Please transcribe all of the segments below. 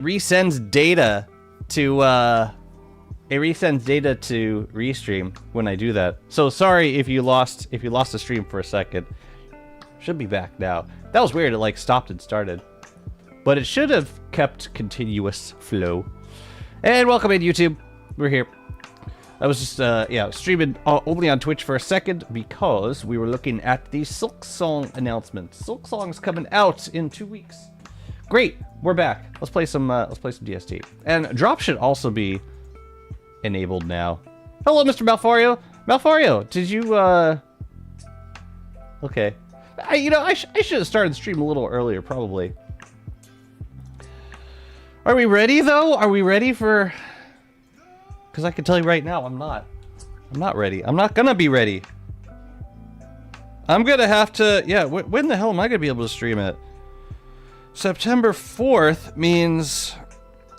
resends data to Restream when I do that. So sorry if you lost the stream for a second. Should be back now. That was weird. It like stopped and started, but it should have kept continuous flow. And welcome in YouTube. We're here. I was just streaming only on Twitch for a second because we were looking at the Silksong announcement. Silksong's coming out in 2 weeks. Great, we're back. Let's play some DST. And drop should also be enabled now. Hello, Mr. Malfario. Malfario, did you okay. I should have started the stream a little earlier, probably. Are we ready though? Are we ready for? Because I can tell you right now, I'm not ready. I'm not gonna be ready. I'm gonna have to. Yeah. When the hell am I gonna be able to stream it? September 4th means,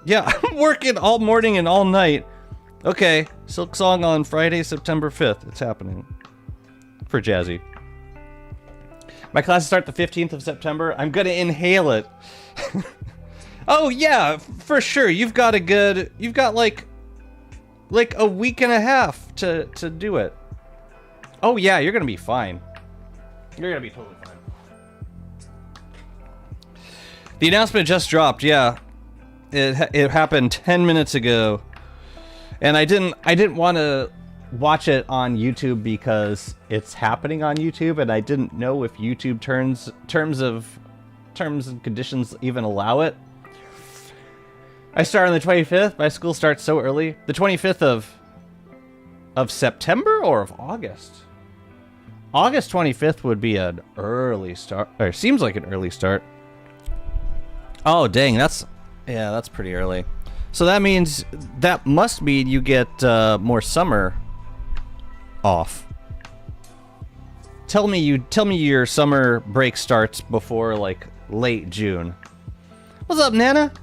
yeah, I'm working all morning and all night. Okay, Silksong on Friday, September 5th. It's happening for Jazzy. My classes start the 15th of September. I'm gonna inhale it. Oh yeah, for sure. You've got like a week and a half to do it. Oh yeah, you're gonna be fine. You're gonna be totally fine. The announcement just dropped. Yeah, it happened 10 minutes ago, and I didn't want to watch it on YouTube because it's happening on YouTube, and I didn't know if YouTube terms and conditions even allow it. I start on the 25th. My school starts so early. The 25th of September or of August? August 25th would be an early start, or seems like an early start. Oh dang, that's pretty early. So that must mean you get more summer off. Tell me your summer break starts before like late June. What's up, Nana?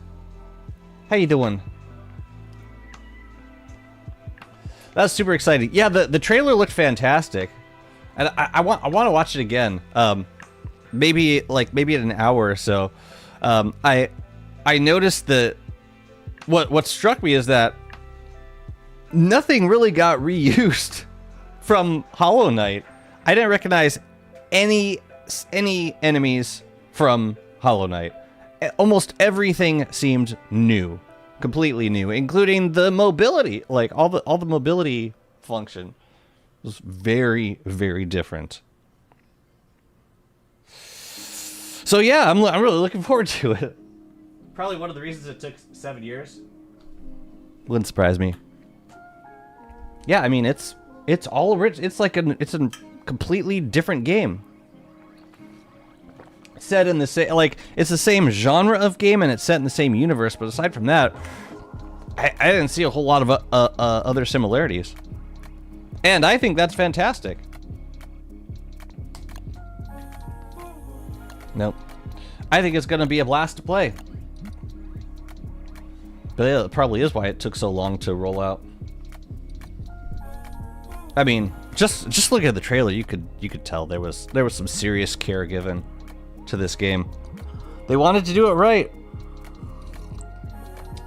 How you doing? That's super exciting. Yeah, the trailer looked fantastic, and I want to watch it again. Maybe in an hour or so. I noticed that what struck me is that nothing really got reused from Hollow Knight. I didn't recognize any enemies from Hollow Knight. Almost everything seemed new, completely new, including the mobility. Like all the mobility function was very, very different. So yeah, I'm really looking forward to it. Probably one of the reasons it took 7 years. Wouldn't surprise me. Yeah, I mean it's all rich. It's a completely different game. Set in the same, it's the same genre of game and it's set in the same universe, but aside from that, I didn't see a whole lot of other similarities, and I think that's fantastic. Nope, I think it's gonna be a blast to play, but it probably is why it took so long to roll out. I mean, just look at the trailer. You could tell there was some serious care given to this game. They wanted to do it right.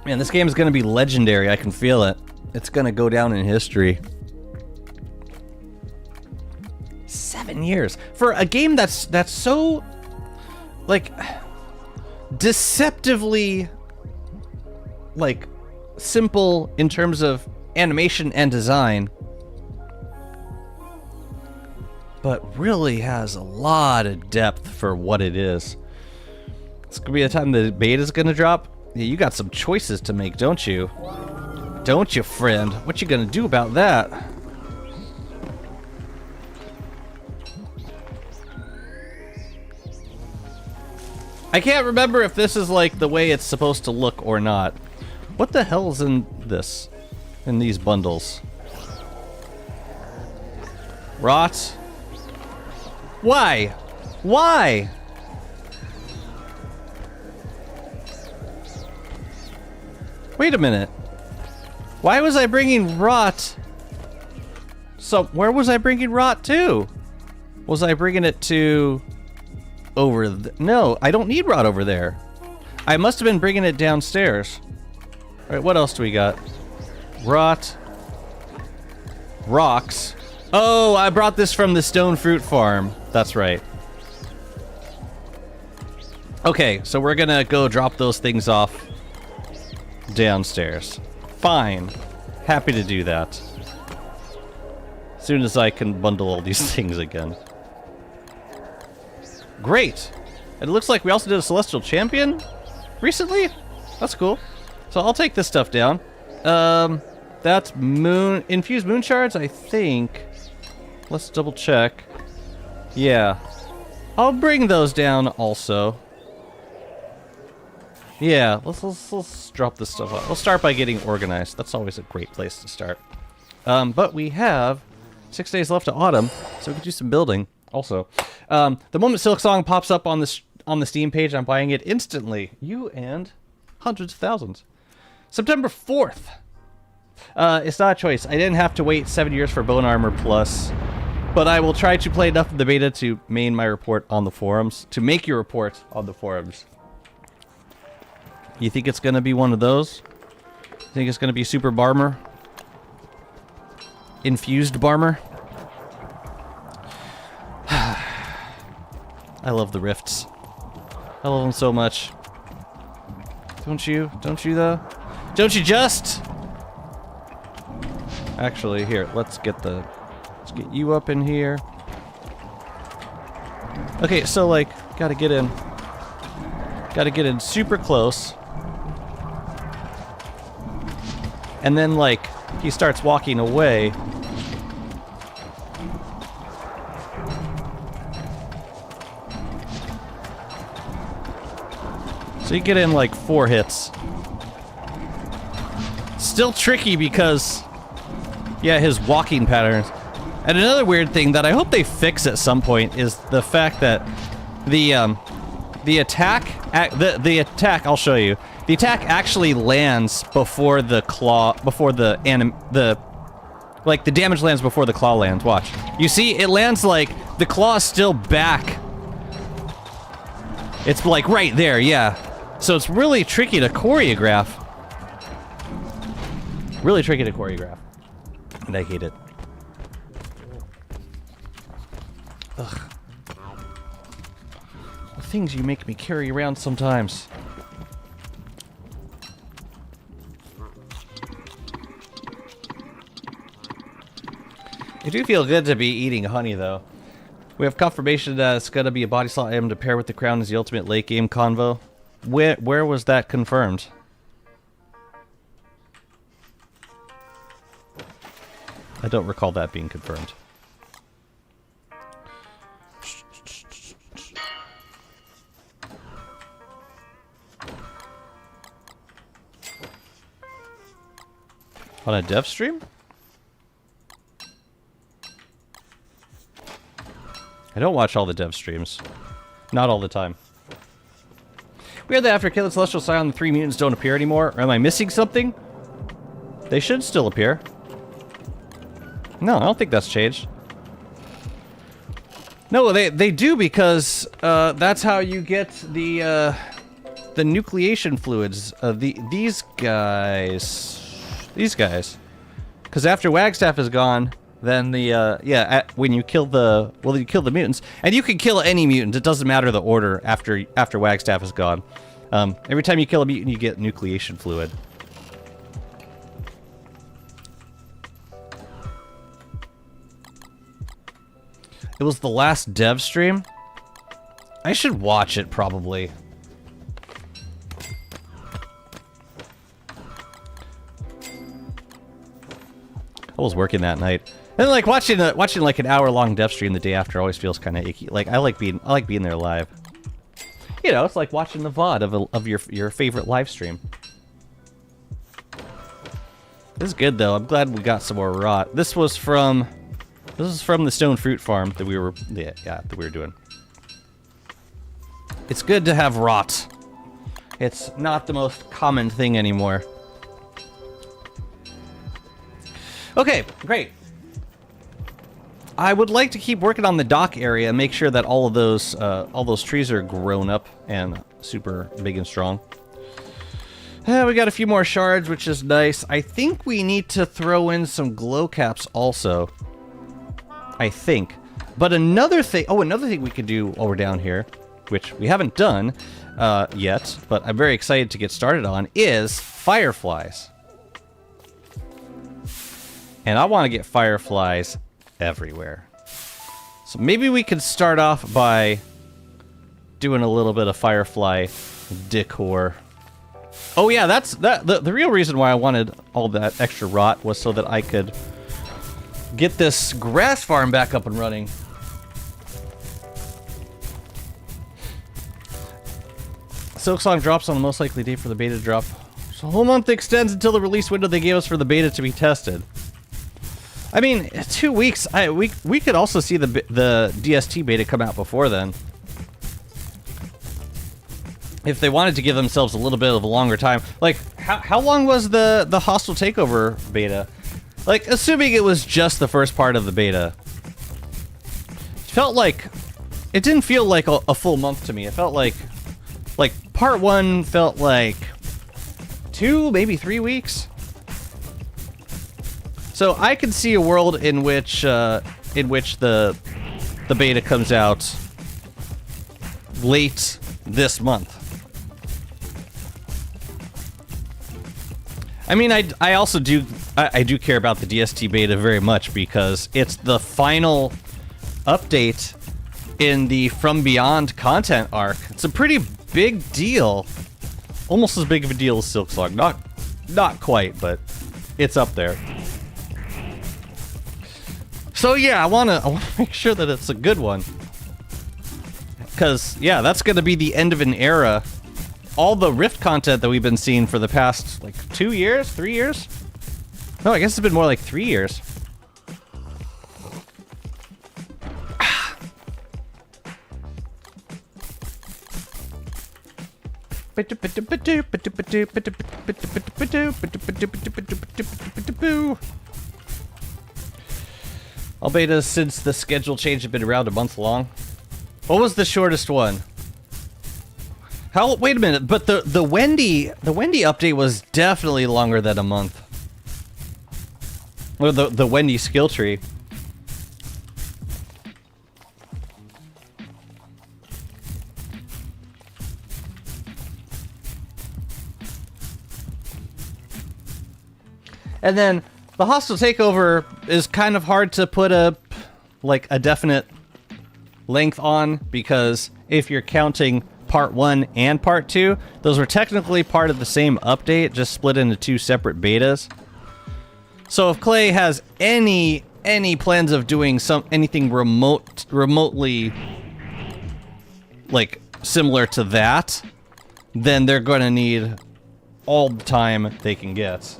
Man, this game is going to be legendary. I can feel it. It's going to go down in history. 7 years for a game that's so like deceptively like simple in terms of animation and design, but really has a lot of depth for what it is. It's gonna be the time the beta's gonna drop. Yeah, you got some choices to make, don't you? Don't you, friend? What you gonna do about that? I can't remember if this is like the way it's supposed to look or not. What the hell's in this? In these bundles? Rot? Why? Why? Wait a minute. Why was I bringing rot? So, where was I bringing rot to? Was I bringing it to over no, I don't need rot over there. I must have been bringing it downstairs. All right, what else do we got? Rot. Rocks. Oh, I brought this from the stone fruit farm. That's right. Okay, so we're gonna go drop those things off downstairs. Fine. Happy to do that. As soon as I can bundle all these things again. Great! And it looks like we also did a Celestial Champion recently? That's cool. So I'll take this stuff down. That's infused moon shards, I think. Let's double check. Yeah. I'll bring those down also. Yeah, let's drop this stuff off. We'll start by getting organized. That's always a great place to start. But we have 6 days left to autumn, so we can do some building also. The moment Silksong pops up on the Steam page, I'm buying it instantly. You and hundreds of thousands. September 4th. It's not a choice. I didn't have to wait 7 years for Bone Armor Plus, but I will try to play enough of the beta to main my report on the forums, to make your report on the forums. You think it's going to be one of those? You think it's going to be Super Barmer? Infused Barmer? I love the rifts. I love them so much. Don't you? Don't you though? Don't you just? Actually, here, let's get you up in here. Okay, so like, gotta get in super close. And then like, he starts walking away. So you get in like 4 hits. Still tricky because, yeah, his walking patterns. And another weird thing that I hope they fix at some point is the fact that the attack, I'll show you. The attack actually lands before the claw, like the damage lands before the claw lands. Watch. You see, it lands like the claw is still back. It's like right there, yeah. So it's really tricky to choreograph. Really tricky to choreograph. And I hate it. Ugh. The things you make me carry around sometimes. It do feel good to be eating honey, though. We have confirmation that it's gonna be a body slot item to pair with the crown as the ultimate late game convo. Where was that confirmed? I don't recall that being confirmed. On a dev stream? I don't watch all the dev streams. Not all the time. Weird that after killing Celestial Scion, the 3 mutants don't appear anymore. Or am I missing something? They should still appear. No, I don't think that's changed. No, they do because that's how you get the nucleation fluids. These guys. Because after Wagstaff is gone, then when you kill the mutants, and you can kill any mutant. It doesn't matter the order after Wagstaff is gone. Every time you kill a mutant, you get nucleation fluid. It was the last dev stream. I should watch it probably. I was working that night. And like watching like an hour-long dev stream the day after always feels kind of icky. Like I like being there live. You know, it's like watching the VOD of your favorite live stream. This is good though. I'm glad we got some more rot. This is from the stone fruit farm that we were doing. It's good to have rot. It's not the most common thing anymore. Okay, great. I would like to keep working on the dock area and make sure that all those trees are grown up and super big and strong. We got a few more shards, which is nice. I think we need to throw in some glow caps also. I think. But another thing we can do while we're down here, which we haven't done yet, but I'm very excited to get started on, is fireflies. And I want to get fireflies everywhere. So maybe we could start off by doing a little bit of firefly decor. Oh yeah, the real reason why I wanted all that extra rot was so that I could get this grass farm back up and running. Silksong drops on the most likely date for the beta to drop. So the whole month extends until the release window they gave us for the beta to be tested. I mean, 2 weeks. We could also see the DST beta come out before then. If they wanted to give themselves a little bit of a longer time. Like, how long was the hostile takeover beta? Like, assuming it was just the first part of the beta. It didn't feel like a full month to me. It felt like part 1 felt like 2, maybe 3 weeks. So I could see a world in which the beta comes out late this month. I mean, I also do care about the DST beta very much because it's the final update in the From Beyond content arc. It's a pretty big deal. Almost as big of a deal as Silksong. Not quite, but it's up there. So yeah, I wanna make sure that it's a good one. Cause yeah, that's gonna be the end of an era. All the Rift content that we've been seeing for the past, like, 2 years? 3 years? No, I guess it's been more like 3 years. All betas since the schedule change have been around a month long. What was the shortest one? Wait a minute, but the Wendy update was definitely longer than a month. Or the Wendy skill tree. And then the hostile takeover is kind of hard to put a definite length on, because if you're counting part 1 and part 2, those were technically part of the same update, just split into 2 separate betas. So if Clay has any plans of doing anything remotely like similar to that, then they're going to need all the time they can get.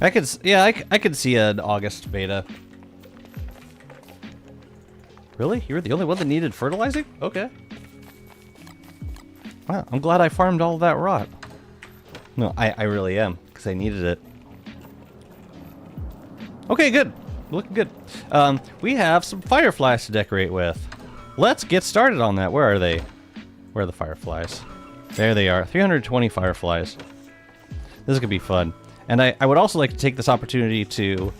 I could see an August beta. Really? You were the only one that needed fertilizing? Okay. Wow, I'm glad I farmed all of that rot. No, I really am, because I needed it. Okay, good. Looking good. We have some fireflies to decorate with. Let's get started on that. Where are they? Where are the fireflies? There they are. 320 fireflies. This is going to be fun. And I would also like to take this opportunity to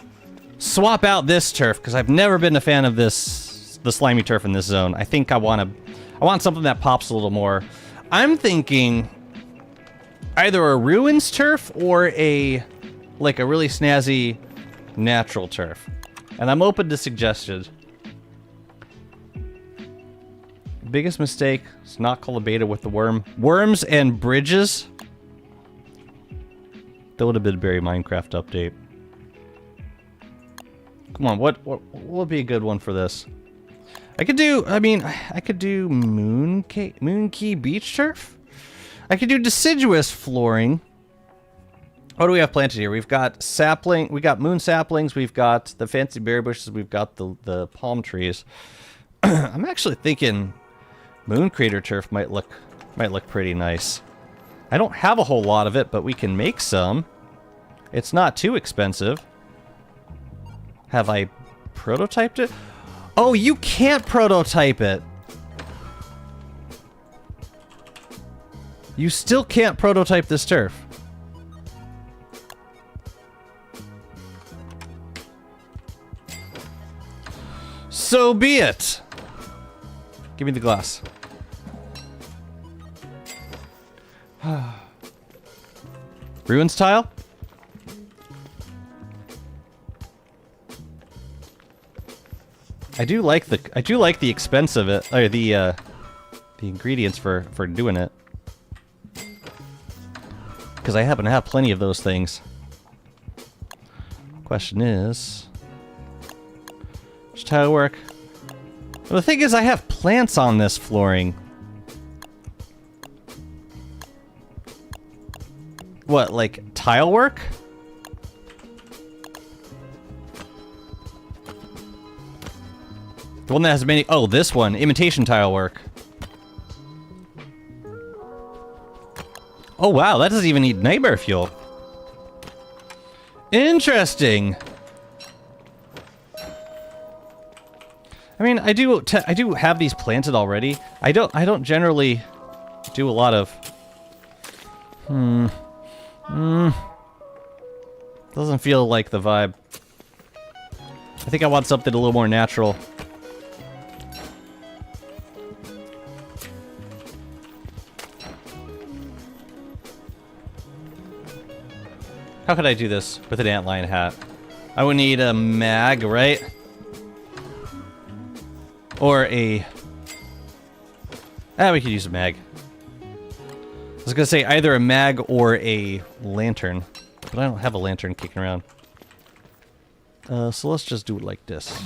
swap out this turf, because I've never been a fan of the slimy turf in this zone. I think I want something that pops a little more. I'm thinking either a ruins turf or a really snazzy natural turf. And I'm open to suggestions. Biggest mistake is not call a beta with the worms and bridges. That would have been a very Minecraft update. Come on, what would be a good one for this? I could do Moon Key Beach Turf? I could do deciduous flooring. What do we have planted here? We've got moon saplings, we've got the fancy berry bushes, we've got the palm trees. I'm actually thinking Moon Crater Turf might look pretty nice. I don't have a whole lot of it, but we can make some. It's not too expensive. Have I prototyped it? Oh, you can't prototype it. You still can't prototype this turf. So be it. Give me the glass. Ruins tile? I do like the expense of it, or the ingredients for doing it. Because I happen to have plenty of those things. Question is, does tile work? Well, the thing is, I have plants on this flooring. What, like tile work? The one that has many. Oh, this one, imitation tile work. Oh wow, that doesn't even need nightmare fuel. Interesting. I mean, I do have these planted already. I don't generally do a lot of. Doesn't feel like the vibe. I think I want something a little more natural. How could I do this with an antlion hat? I would need a mag, right? Or a... we could use a mag. I was gonna say either a mag or a lantern. But I don't have a lantern kicking around. So let's just do it like this.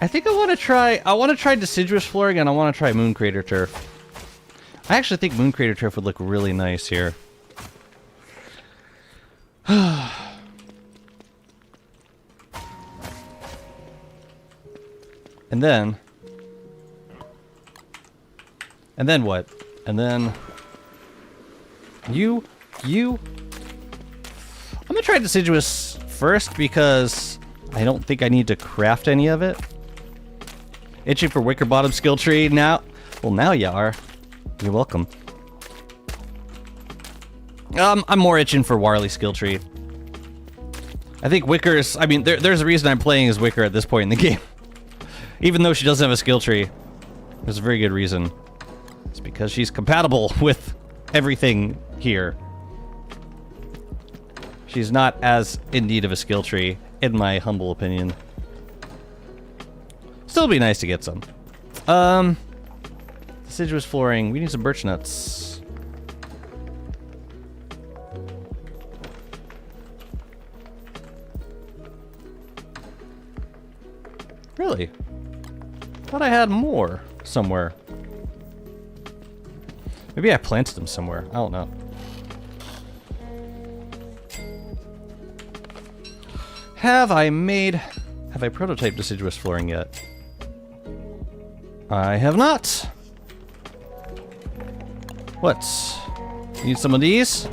I think I want to try deciduous flooring, and I want to try moon crater turf. I actually think moon crater turf would look really nice here. And then what? And then you I'm gonna try deciduous first because I don't think I need to craft any of it. Itching for wicker bottom skill tree now? Well, now you are. You're welcome. I'm more itching for Warley skill tree. I think Wicker's... I mean, there's a reason I'm playing as Wicker at this point in the game. Even though she doesn't have a skill tree. There's a very good reason. It's because she's compatible with everything here. She's not as in need of a skill tree, in my humble opinion. Still be nice to get some. Deciduous flooring. We need some birch nuts. Really? Thought I had more somewhere. Maybe I planted them somewhere. I don't know. Have I prototyped deciduous flooring yet? I have not. What? Need some of these?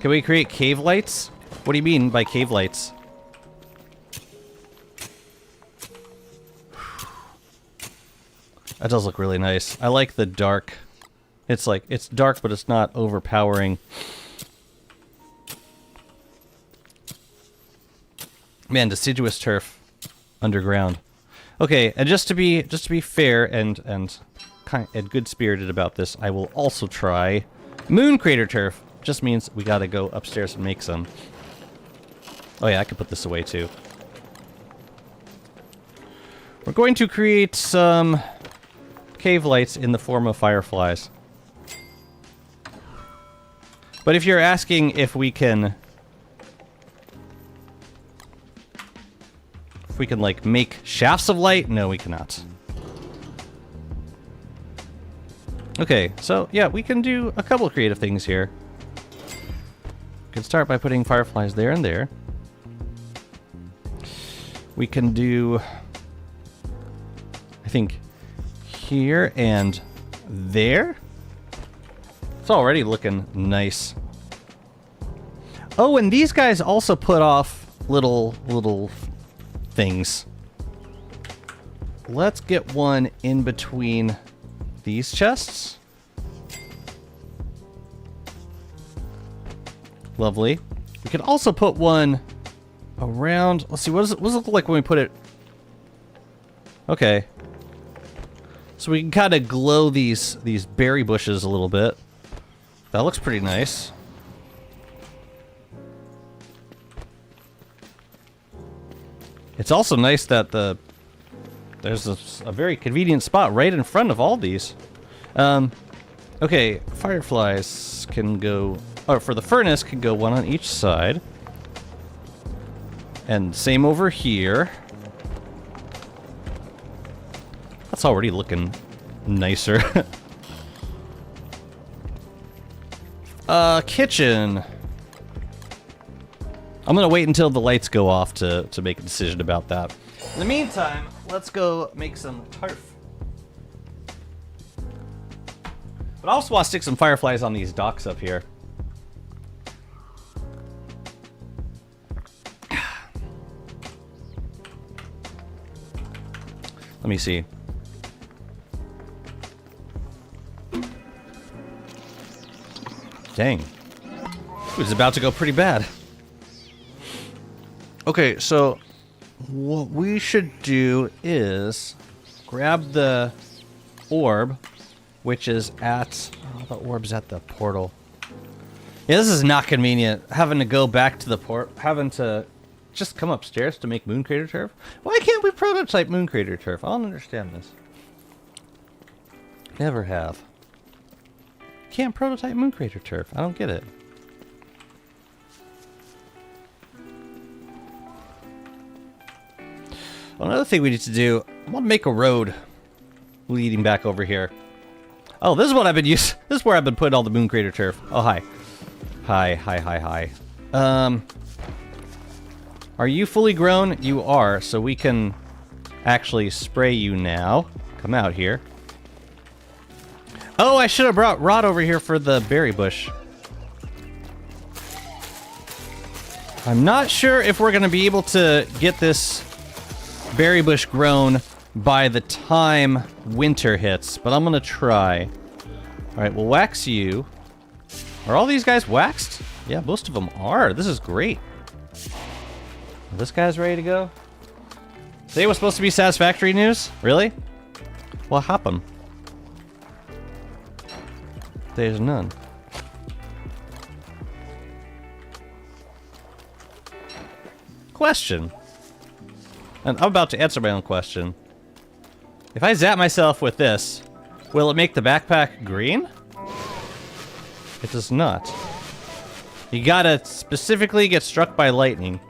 Can we create cave lights? What do you mean by cave lights? That does look really nice. I like the dark. It's like, it's dark, but it's not overpowering. Man, deciduous turf underground. Okay, and just to be fair and good spirited about this, I will also try moon crater turf. Just means we gotta go upstairs and make some. Oh yeah, I could put this away too. We're going to create some cave lights in the form of fireflies. But if you're asking if we can like make shafts of light, no, we cannot. Okay, so yeah, we can do a couple creative things here. We can start by putting fireflies there and there. We can do, I think, here and there. It's already looking nice. Oh, and these guys also put off little things. Let's get one in between these chests. Lovely. We could also put one around. Let's see, what does it look like when we put it? Okay. So we can kind of glow these berry bushes a little bit. That looks pretty nice. It's also nice that there's a very convenient spot right in front of all these. Okay, fireflies can go, or for the furnace can go one on each side. And same over here. That's already looking nicer. Kitchen. I'm gonna wait until the lights go off to make a decision about that. In the meantime, let's go make some turf. But I also want to stick some fireflies on these docks up here. Let me see. Dang. It was about to go pretty bad. Okay, so what we should do is grab the orb, which is at... Oh, the orb's at the portal. Yeah, this is not convenient. Having to go back to the port... Having to just come upstairs to make Moon Crater Turf? Why can't we prototype Moon Crater Turf? I don't understand this. Never have. Can't prototype Moon Crater Turf. I don't get it. Another thing we need to do, I want to make a road leading back over here. Oh, this is what I've been using. This is where I've been putting all the Moon Crater Turf. Oh, hi. Hi. Are you fully grown? You are, so we can actually spray you now. Come out here. Oh, I should have brought Rod over here for the berry bush. I'm not sure if we're going to be able to get this berry bush grown by the time winter hits, but I'm going to try. Alright, we'll wax you. Are all these guys waxed? Yeah, most of them are. This is great. This guy's ready to go. Today was supposed to be satisfactory news? Really? What happened? There's none. Question. And I'm about to answer my own question. If I zap myself with this, will it make the backpack green? It does not. You gotta specifically get struck by lightning.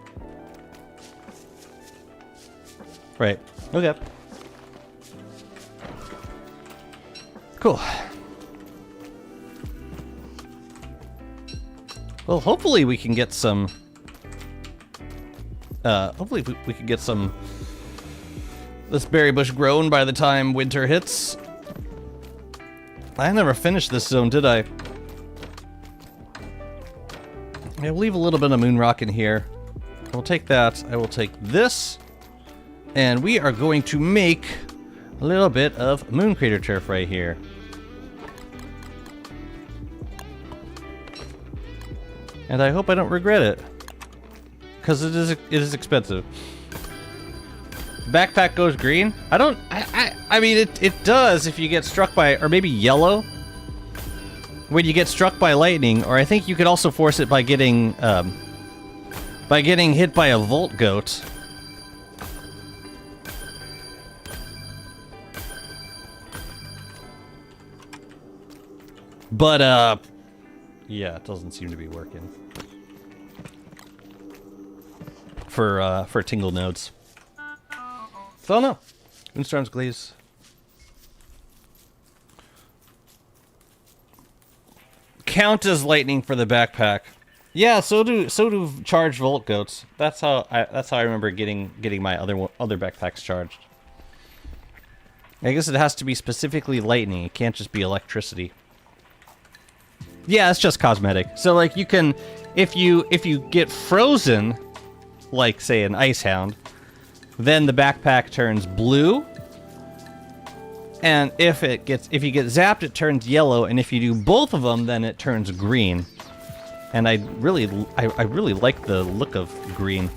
Right. Okay. Cool. Well, hopefully we can get some... hopefully we can get some... this berry bush grown by the time winter hits. I never finished this zone, did I? I'll leave a little bit of moon rock in here. I will take that. I will take this. And we are going to make a little bit of Moon Crater Turf right here. And I hope I don't regret it. Because it is expensive. Backpack goes green? I mean, it does if you get struck by, or maybe yellow. When you get struck by lightning, or I think you could also force it by getting hit by a Volt Goat. But, yeah, it doesn't seem to be working. For tingle nodes. So, no. Moonstorms Glaze. Count as lightning for the backpack. Yeah, so do charged volt goats. That's how I remember getting my other backpacks charged. I guess it has to be specifically lightning. It can't just be electricity. Yeah, it's just cosmetic. So like you can, if you get frozen, like say an ice hound, then the backpack turns blue. And if you get zapped, it turns yellow. And if you do both of them, then it turns green. And I really like the look of green.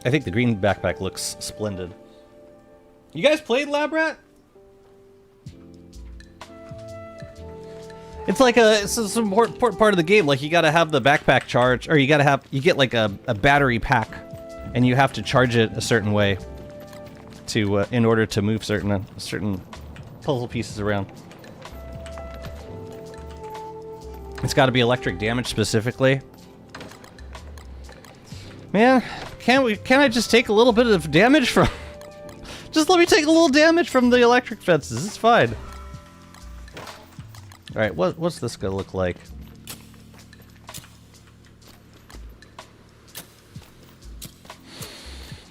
I think the green backpack looks splendid. You guys played Lab Rat? It's like it's an important part of the game. Like you gotta have the backpack charge, or you get like a battery pack, and you have to charge it a certain way to in order to move certain puzzle pieces around. It's got to be electric damage specifically. Man, can't I just take a little bit of damage from? Just let me take a little damage from the electric fences. It's fine. All right, what's this gonna look like?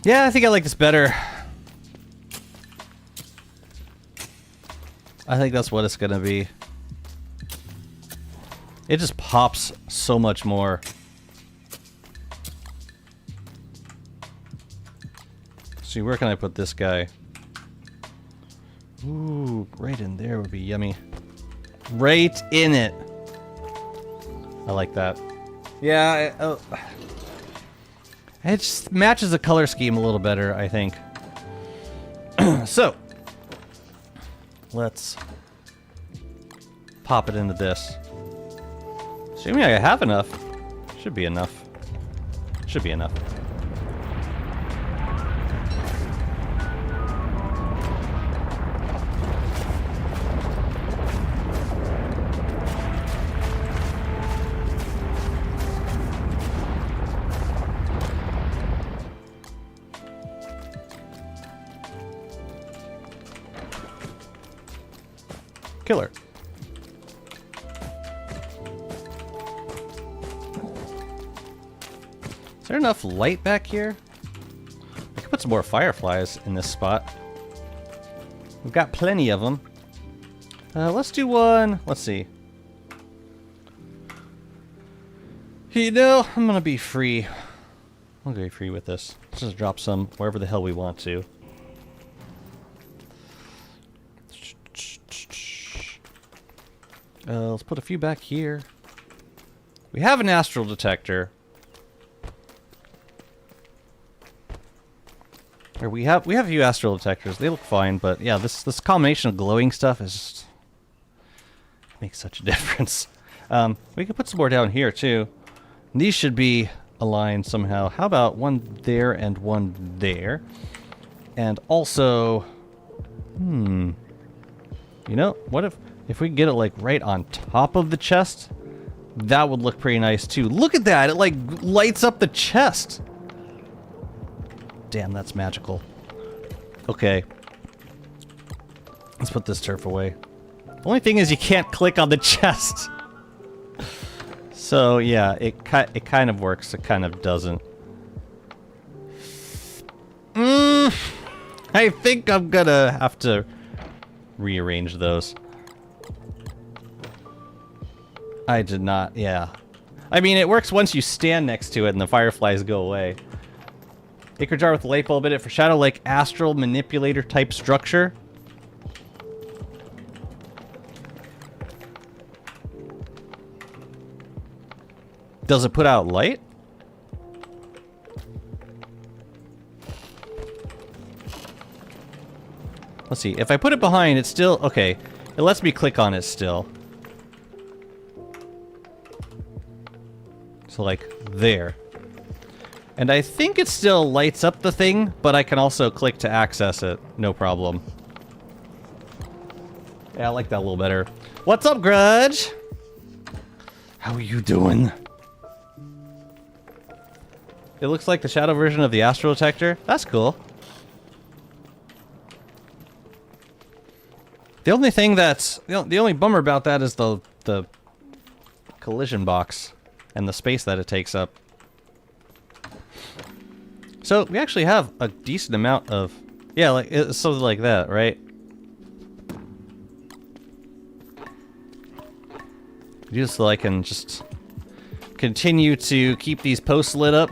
Yeah, I think I like this better. I think that's what it's gonna be. It just pops so much more. See, where can I put this guy? Ooh, right in there would be yummy. Right in it. I like that. Yeah, it just matches the color scheme a little better, I think. So, let's pop it into this. Assuming I have enough. Should be enough. Should be enough. Killer. Is there enough light back here? I could put some more fireflies in this spot. We've got plenty of them. Let's do one. Let's see. You know, I'm gonna be free. I'm gonna be free with this. Let's just drop some wherever the hell we want to. Let's put a few back here. We have an astral detector. Or we have a few astral detectors. They look fine, but yeah, this combination of glowing stuff is just makes such a difference. We can put some more down here too. These should be aligned somehow. How about one there and one there? And also, you know, what if we get it like right on top of the chest? That would look pretty nice too. Look at that! It like lights up the chest. Damn, that's magical. Okay. Let's put this turf away. The only thing is you can't click on the chest. So yeah, it kind of works. It kind of doesn't. I think I'm gonna have to rearrange those. I did not, yeah. I mean, it works once you stand next to it and the fireflies go away. Acre jar with a light bulb in it for shadow like astral manipulator type structure. Does it put out light? Let's see. If I put it behind, it's still... Okay. It lets me click on it still. So, like, there. And I think it still lights up the thing, but I can also click to access it. No problem. Yeah, I like that a little better. What's up, Grudge? How are you doing? It looks like the shadow version of the astral detector. That's cool. The only thing that's the only bummer about that is the collision box and the space that it takes up. So we actually have a decent amount of, yeah, like it's something like that, right? Just so I can just continue to keep these posts lit up.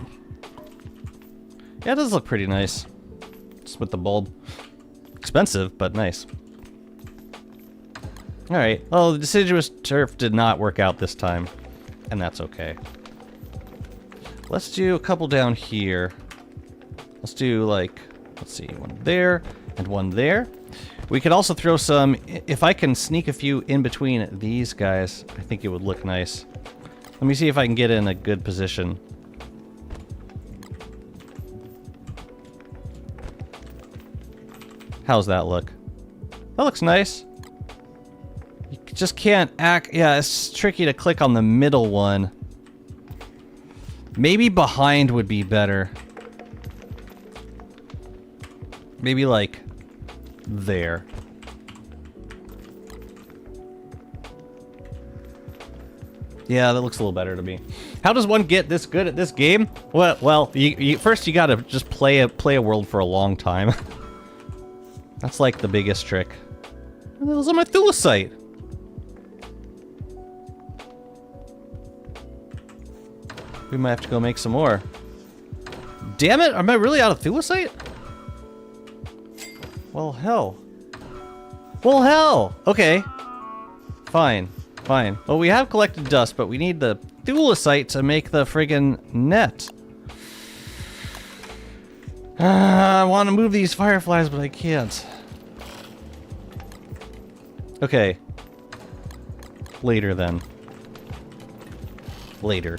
Yeah, it does look pretty nice. Just with the bulb. Expensive, but nice. Alright, well, the deciduous turf did not work out this time. And that's okay. Let's do a couple down here. Let's do, like, let's see, one there and one there. We could also throw some, if I can sneak a few in between these guys, I think it would look nice. Let me see if I can get in a good position. How's that look? That looks nice. You just can't act, yeah, it's tricky to click on the middle one. Maybe behind would be better. Maybe like there. Yeah, that looks a little better to me. How does one get this good at this game? Well, first you gotta just play a world for a long time. That's like the biggest trick. What the hell's on my thulecite? We might have to go make some more. Damn it! Am I really out of thulecite? Well, hell. Well, hell! Okay. Fine. Fine. Well, we have collected dust, but we need the thulecite to make the friggin' net. I want to move these fireflies, but I can't. Okay. Later, then. Later.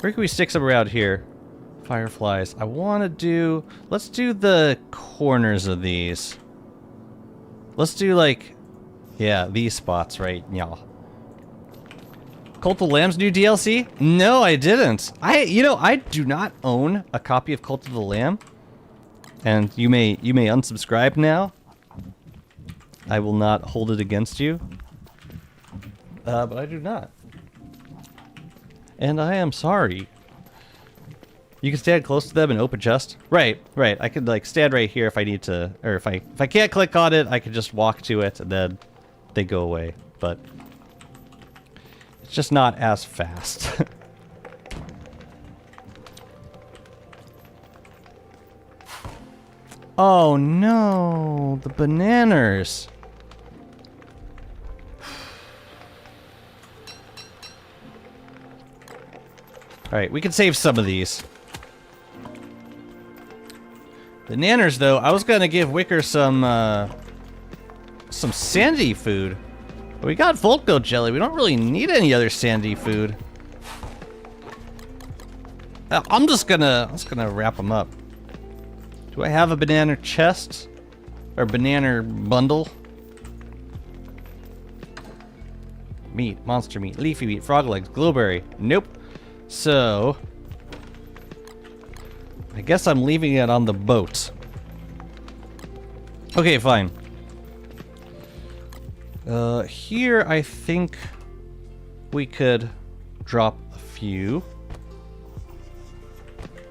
Where can we stick some around here? Fireflies. I want to do... Let's do the corners of these. Let's do, like... Yeah, these spots, right? Yeah. Cult of the Lamb's new DLC? No, I didn't. You know, I do not own a copy of Cult of the Lamb. And you may unsubscribe now. I will not hold it against you. But I do not. And I am sorry. You can stand close to them and open chest. Right. I could like stand right here if I need to, or if I can't click on it, I could just walk to it and then they go away. But it's just not as fast. Oh no, the bananas. All right, we can save some of these. The nanners, though, I was gonna give Wicker some sandy food. But we got Volco jelly. We don't really need any other sandy food. I'm just gonna wrap them up. Do I have a banana chest? Or banana bundle? Meat, monster meat, leafy meat, frog legs, glowberry. Nope. So, I guess I'm leaving it on the boat. Okay, fine. Here I think we could drop a few.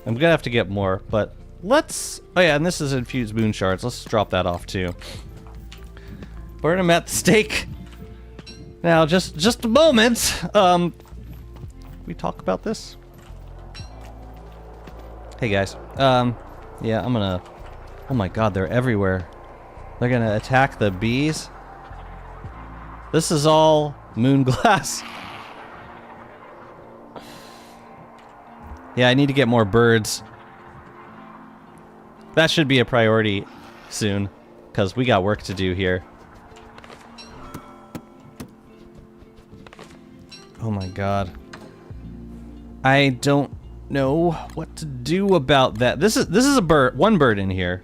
I'm gonna have to get more, but let's... Oh yeah, and this is infused moon shards. Let's drop that off too. Burn them at the stake. Now, just a moment. We talk about this? Hey guys. Yeah, I'm gonna... Oh my god, they're everywhere. They're gonna attack the bees. This is all moon glass. Yeah, I need to get more birds. That should be a priority soon, because we got work to do here. Oh my god. I don't know what to do about that. This is a bird, one bird in here.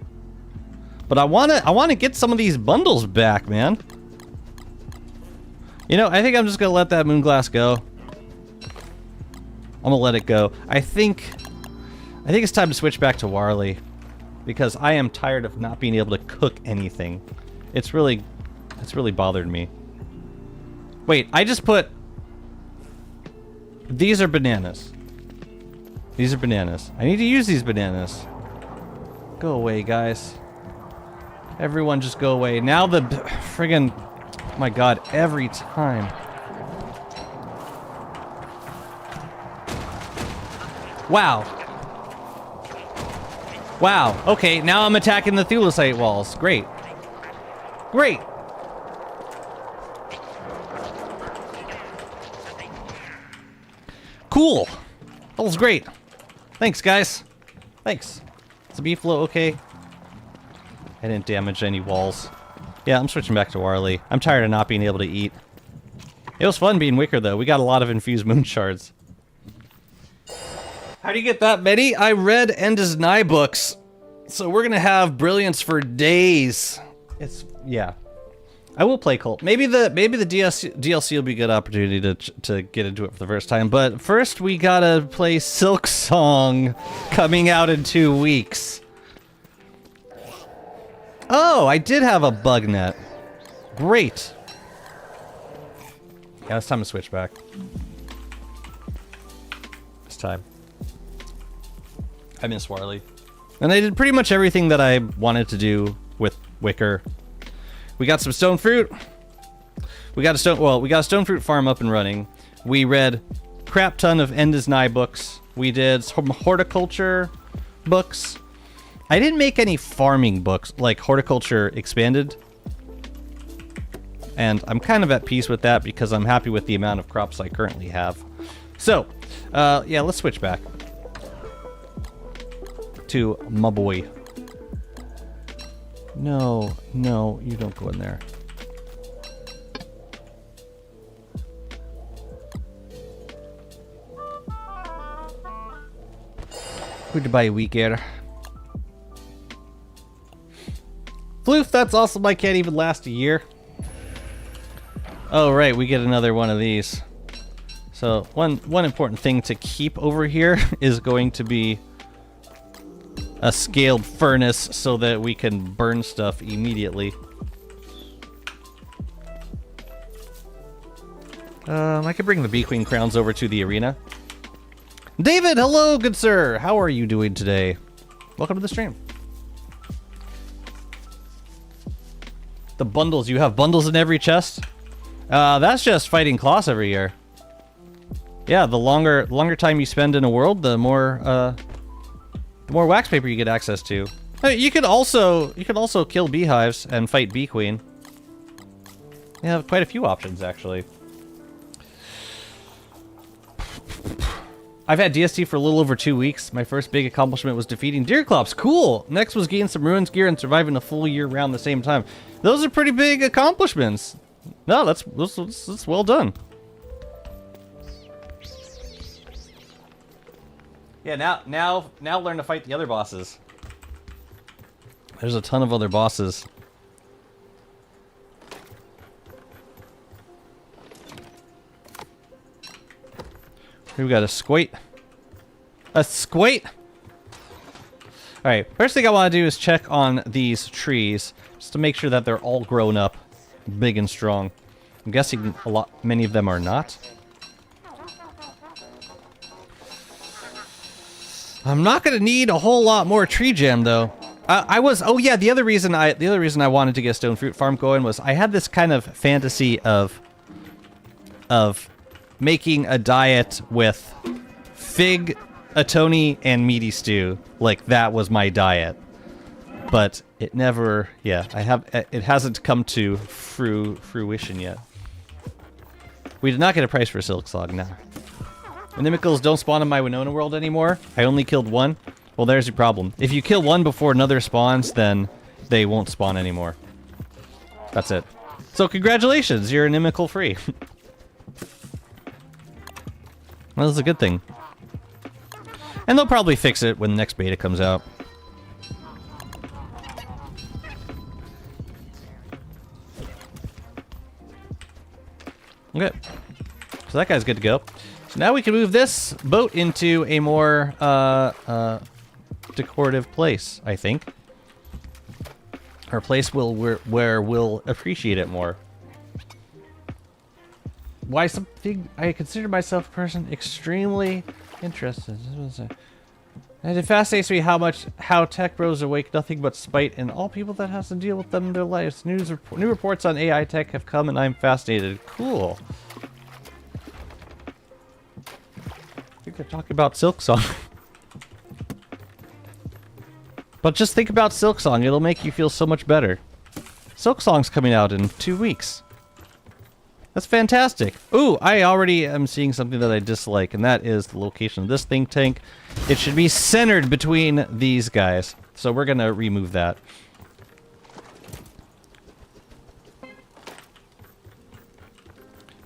But I wanna get some of these bundles back, man. You know, I think I'm just gonna let that moonglass go. I'm gonna let it go. I think it's time to switch back to Warley, because I am tired of not being able to cook anything. It's really It's really bothered me. Wait, I just put... These are bananas. These are bananas. I need to use these bananas. Go away, guys. Everyone just go away. Now the friggin... My god, every time. Wow. Wow. Okay, now I'm attacking the thulecite walls. Great. Great. Cool. That was great. Thanks, guys. Thanks. Is the beef flow okay? I didn't damage any walls. Yeah, I'm switching back to Warley. I'm tired of not being able to eat. It was fun being Wicker, though. We got a lot of infused moon shards. How do you get that many? I read End is Nigh books. So we're gonna have brilliance for days. It's... yeah. I will play Cult. Maybe the DLC will be a good opportunity to get into it for the first time. But first we gotta play Silk Song, coming out in 2 weeks. Oh, I did have a bug net. Great. Yeah, it's time to switch back. It's time. I miss Warley. And I did pretty much everything that I wanted to do with Wicker. We got some stone fruit. We got a stone fruit farm up and running. We read crap ton of End is Nigh books. We did some horticulture books. I didn't make any farming books, like Horticulture Expanded. And I'm kind of at peace with that because I'm happy with the amount of crops I currently have. So, yeah, let's switch back to my boy. No, no, you don't go in there. Goodbye, weekend. Floof, that's awesome. I can't even last a year. Oh, right, we get another one of these. So, one important thing to keep over here is going to be a scaled furnace so that we can burn stuff immediately. I could bring the Bee Queen crowns over to the arena. David, hello, good sir. How are you doing today? Welcome to the stream. The bundles, you have bundles in every chest? That's just fighting Kloss every year. Yeah, the longer time you spend in a world, the more wax paper you get access to. You could also kill beehives and fight Bee Queen. You have quite a few options, actually. I've had DST for a little over 2 weeks. My first big accomplishment was defeating Deerclops. Cool! Next was getting some ruins gear and surviving a full year round the same time. Those are pretty big accomplishments. No, that's well done. Yeah, now learn to fight the other bosses. There's a ton of other bosses. Here we got a squate. A squate! Alright, first thing I want to do is check on these trees, just to make sure that they're all grown up, big and strong. I'm guessing many of them are not. I'm not gonna need a whole lot more tree jam though. Oh yeah, the other reason I wanted to get a stone fruit farm going was I had this kind of fantasy of making a diet with fig, atoni, and meaty stew. Like that was my diet. But it never, yeah, it hasn't come to fruition yet. We did not get a price for Silk Slog now. Inimicals don't spawn in my Winona world anymore. I only killed one. Well, there's your problem. If you kill one before another spawns, then they won't spawn anymore. That's it. So congratulations, you're inimical free. Well, that's a good thing. And they'll probably fix it when the next beta comes out. Okay. So that guy's good to go. So now we can move this boat into a more decorative place, I think. Or place where we'll appreciate it more. Why something I consider myself a person extremely interested. And it fascinates me how tech bros awake nothing but spite in all people that has to deal with them in their lives. New reports on AI tech have come and I'm fascinated. Cool. I think they're talking about Silksong. But just think about Silksong, it'll make you feel so much better. Silksong's coming out in 2 weeks. That's fantastic. Ooh, I already am seeing something that I dislike, and that is the location of this think tank. It should be centered between these guys. So we're gonna remove that.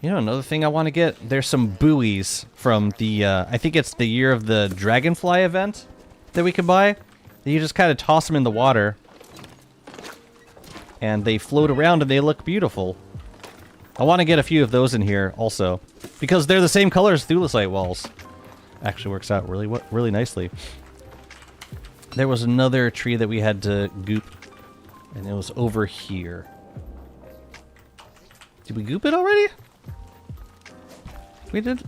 You know, another thing I want to get, there's some buoys from the, I think it's the Year of the Dragonfly event that we can buy. You just kind of toss them in the water, and they float around and they look beautiful. I want to get a few of those in here also, because they're the same color as thulecite walls. Actually works out really nicely. There was another tree that we had to goop, and it was over here. Did we goop it already? We did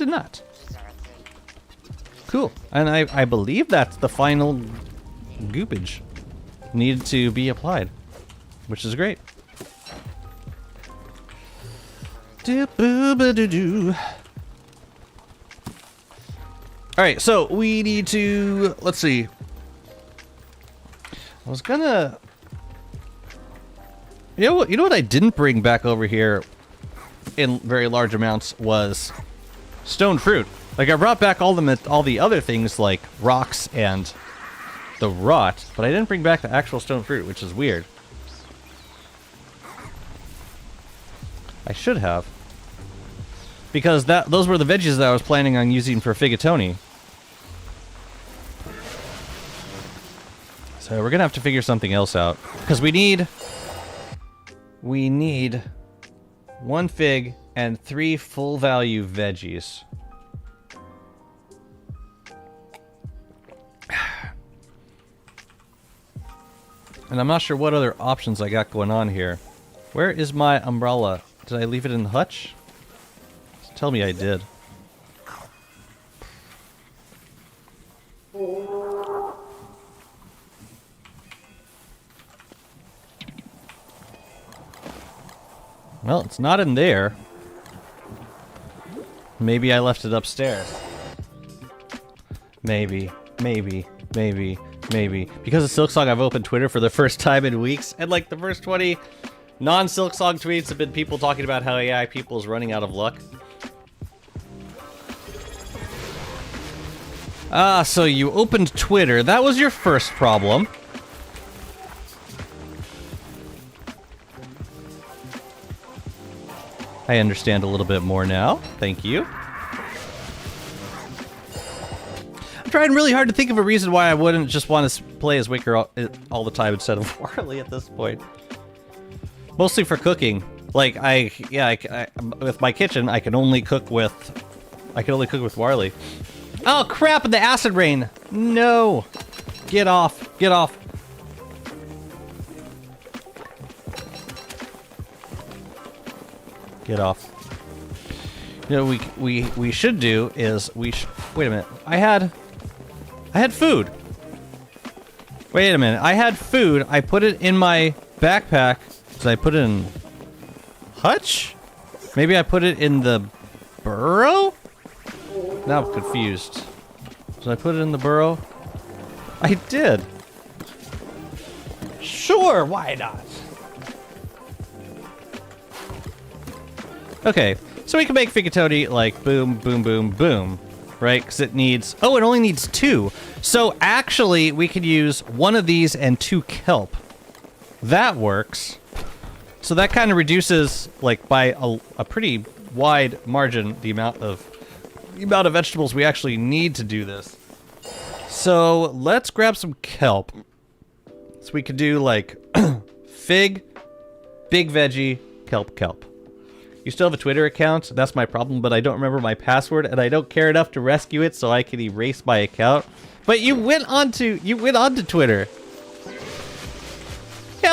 not. Cool. And I believe that's the final goopage needed to be applied, which is great. Alright, so we need to, let's see. I was gonna, you know what I didn't bring back over here in very large amounts was stone fruit. Like, I brought back all the other things like rocks and the rot, but I didn't bring back the actual stone fruit, which is weird. I should have. Because those were the veggies that I was planning on using for Figatoni. So we're gonna have to figure something else out. Because we need 1 fig and 3 full value veggies. And I'm not sure what other options I got going on here. Where is my umbrella? Did I leave it in the hutch? Tell me I did. Well, it's not in there. Maybe I left it upstairs. Maybe. Because of Silksong, I've opened Twitter for the first time in weeks, and like the first 20 non-Silksong tweets have been people talking about how AI people is running out of luck. Ah, so you opened Twitter. That was your first problem. I understand a little bit more now. Thank you. I'm trying really hard to think of a reason why I wouldn't just want to play as Wicker all the time instead of Warley at this point. Mostly for cooking. Like, I with my kitchen, I can only cook with Warley. Oh crap, the acid rain! No! Get off, get off. Get off. You know, we should do is wait a minute. I had food. Wait a minute. I had food. I put it in my backpack. Did I put it in hutch? Maybe I put it in the burrow? Now I'm confused. Did I put it in the burrow? I did. Sure, why not? Okay, so we can make Figatoni like boom, boom, boom, boom, right? Because it needs, oh, it only needs 2. So actually, we could use 1 of these and 2 kelp. That works. So that kind of reduces, like, by a pretty wide margin, the amount of vegetables we actually need to do this. So let's grab some kelp. So we could do like fig, big veggie, kelp. You still have a Twitter account? That's my problem, but I don't remember my password and I don't care enough to rescue it so I can erase my account. But you went on to Twitter.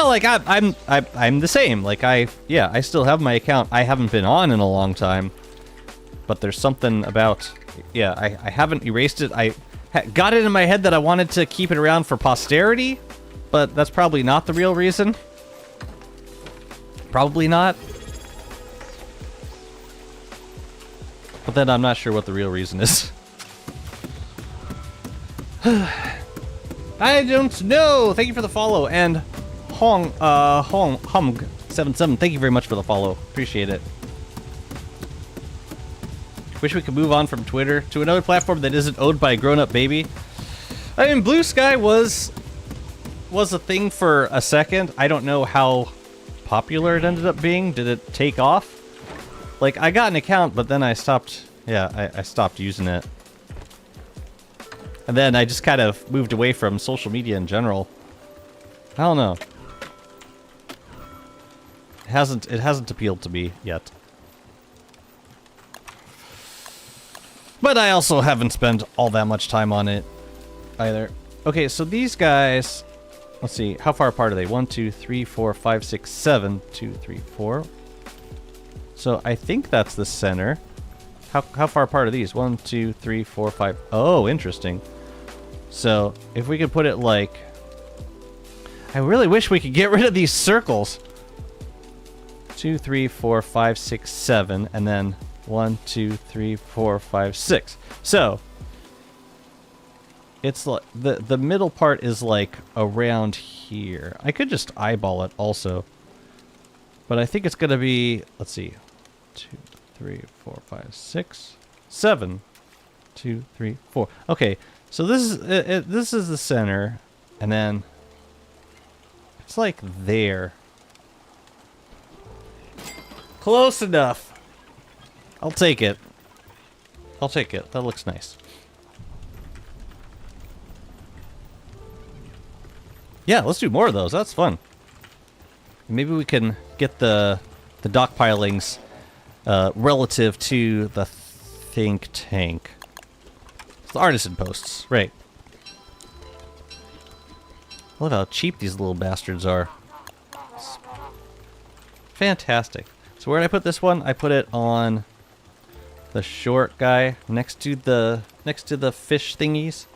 No, like I'm the same. Like I still have my account. I haven't been on in a long time, but there's something about I haven't erased it. I got it in my head that I wanted to keep it around for posterity, but that's probably not the real reason. Probably not. But then I'm not sure what the real reason is. I don't know. Thank you for the follow, and Hung77. Thank you very much for the follow. Appreciate it. Wish we could move on from Twitter to another platform that isn't owned by a grown-up baby. I mean, Blue Sky was a thing for a second. I don't know how popular it ended up being. Did it take off? Like, I got an account, but then I stopped. Yeah, I stopped using it. And then I just kind of moved away from social media in general. I don't know. It hasn't appealed to me yet. But I also haven't spent all that much time on it either. Okay, so these guys, let's see, how far apart are they? 1, 2, 3, 4, 5, 6, 7. 2, 3, 4. So I think that's the center. How far apart are these? 1, 2, 3, 4, 5. Oh, interesting. So if we could put it like, I really wish we could get rid of these circles. 2, 3, 4, 5, 6, 7, and then 1, 2, 3, 4, 5, 6. So it's like the middle part is like around here. I could just eyeball it also, but I think it's gonna be, let's see, 2, 3, 4, 5, 6, 7. 2, 3, 4. Okay, so this is the center, and then it's like there. Close enough. I'll take it. I'll take it. That looks nice. Yeah, let's do more of those. That's fun. Maybe we can get the dock pilings relative to the think tank. It's the artisan posts, right? Look how cheap these little bastards are. It's fantastic. So where did I put this one? I put it on the short guy next to the fish thingies.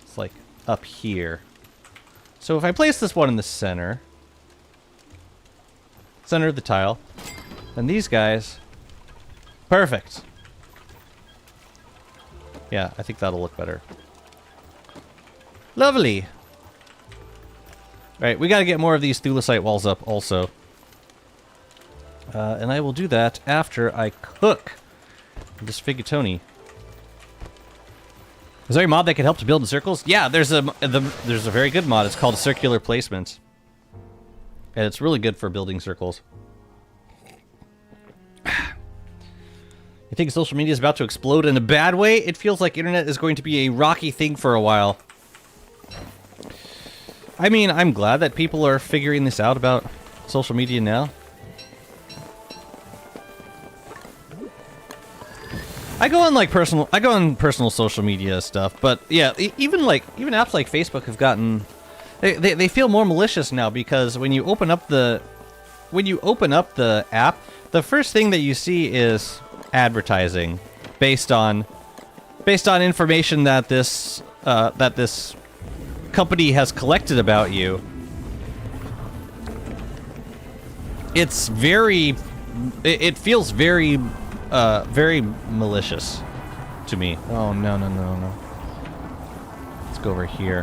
It's like up here. So if I place this one in the center of the tile, then these guys, perfect. Yeah, I think that'll look better. Lovely. Alright, we gotta get more of these thulecite walls up also. And I will do that after I cook this figatoni. Is there a mod that can help to build in circles? Yeah, there's a very good mod. It's called Circular Placement. And it's really good for building circles. You think social media is about to explode in a bad way? It feels like internet is going to be a rocky thing for a while. I mean, I'm glad that people are figuring this out about social media now. I go on personal social media stuff, but yeah, even apps like Facebook have gotten, they feel more malicious now, because when you open up the app, the first thing that you see is advertising based on information that this company has collected about you. It feels very malicious to me. Oh, no. Let's go over here.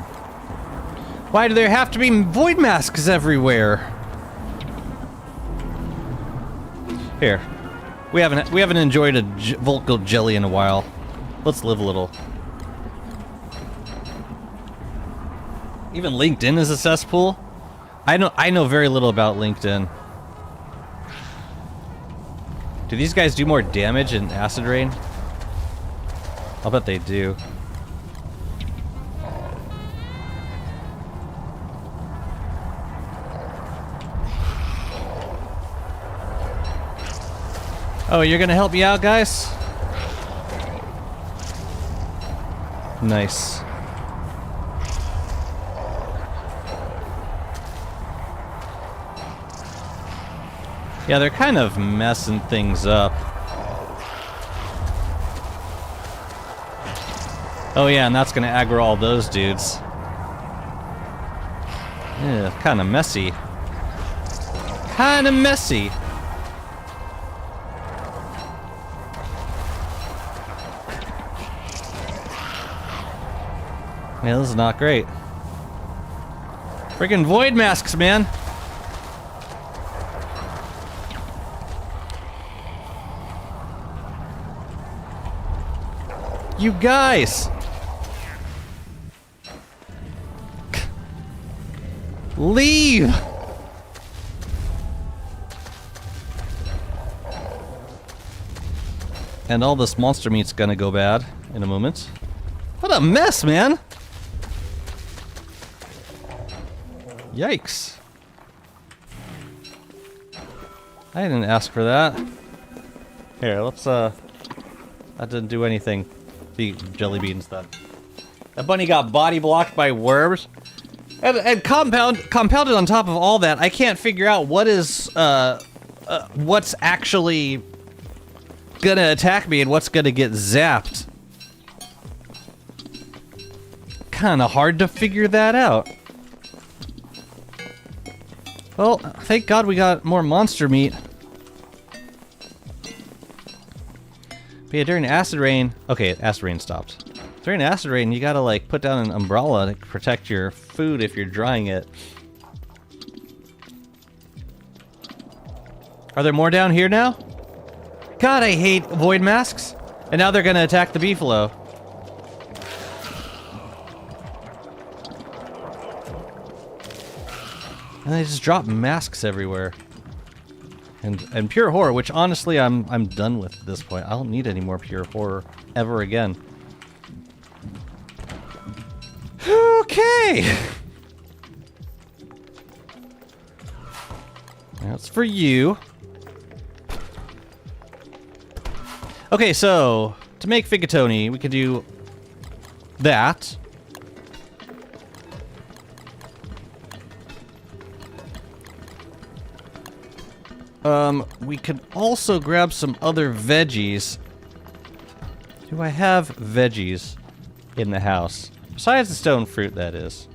Why do there have to be void masks everywhere? Here. We haven't enjoyed a Volco jelly in a while. Let's live a little. Even LinkedIn is a cesspool? I know very little about LinkedIn. Do these guys do more damage in acid rain? I'll bet they do. Oh, you're gonna help me out, guys? Nice. Yeah, they're kind of messing things up. Oh yeah, and that's gonna aggro all those dudes. Yeah, kind of messy. Kind of messy. Yeah, this is not great. Freaking void masks, man. You guys. Leave. And all this monster meat's gonna go bad in a moment. What a mess, man. Yikes. I didn't ask for that. Here, let's, that didn't do anything. The jelly beans then. That bunny got body blocked by worms. And compounded on top of all that, I can't figure out what is, what's actually gonna attack me and what's gonna get zapped. Kinda hard to figure that out. Well, thank God we got more monster meat. But yeah, during acid rain... Okay, acid rain stopped. During acid rain, you gotta, like, put down an umbrella to protect your food if you're drying it. Are there more down here now? God, I hate void masks. And now they're gonna attack the beefalo. And they just drop masks everywhere. And pure horror, which honestly I'm done with at this point. I don't need any more pure horror ever again. Okay. That's for you. Okay, so to make Figatoni, we could do that. We could also grab some other veggies. Do I have veggies in the house? Besides the stone fruit, that is.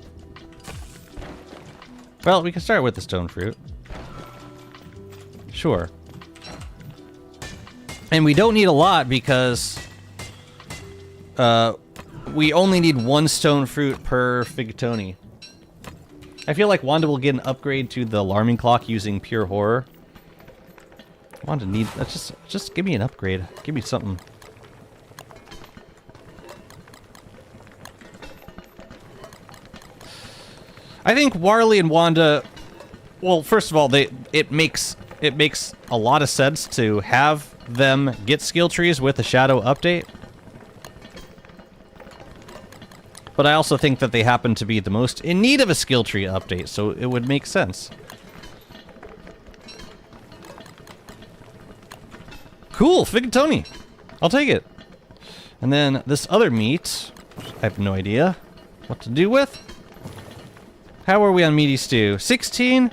Well, we can start with the stone fruit. Sure. And we don't need a lot because we only need one stone fruit per Figatoni. I feel like Wanda will get an upgrade to the alarming clock using pure horror. Wanda need just give me an upgrade. Give me something. I think Warley and Wanda, well, first of all, it makes a lot of sense to have them get skill trees with the Shadow update. But I also think that they happen to be the most in need of a skill tree update, so it would make sense. Cool, Figatoni. I'll take it. And then this other meat, I have no idea what to do with. How are we on meaty stew? 16?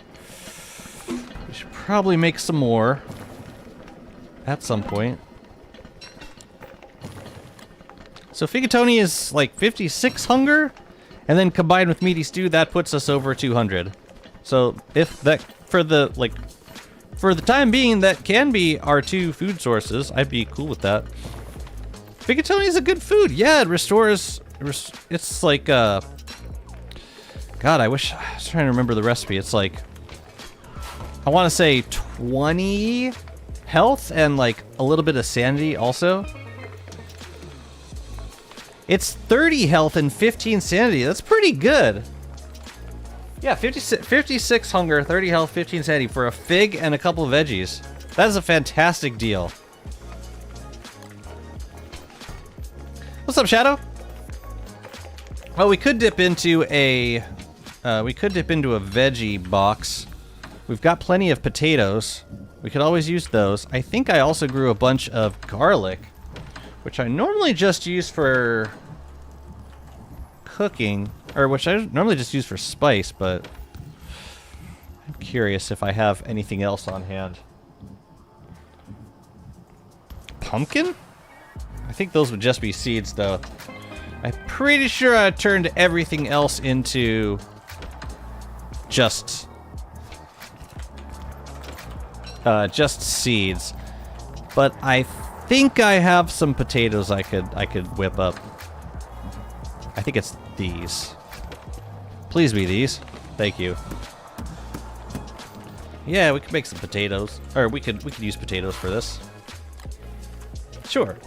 We should probably make some more at some point. So Figatoni is like 56 hunger, and then combined with meaty stew, that puts us over 200. So if that, for the time being, that can be our two food sources. I'd be cool with that. Figatoni is a good food. Yeah, it restores... It's like, God, I wish... I was trying to remember the recipe. It's like... I want to say 20 health and, like, a little bit of sanity also. It's 30 health and 15 sanity. That's pretty good. Yeah, 56 hunger, 30 health, 15 sanity for a fig and a couple of veggies. That is a fantastic deal. What's up, Shadow? Well, we could dip into a veggie box. We've got plenty of potatoes. We could always use those. I think I also grew a bunch of garlic, which I normally just use for cooking. Or which I normally just use for spice, but I'm curious if I have anything else on hand. pumpkin? I think those would just be seeds, though. I'm pretty sure I turned everything else into just seeds. But I think I have some potatoes I could whip up. I think it's these. Please be these. Thank you. Yeah, we could make some potatoes, or we could use potatoes for this. Sure.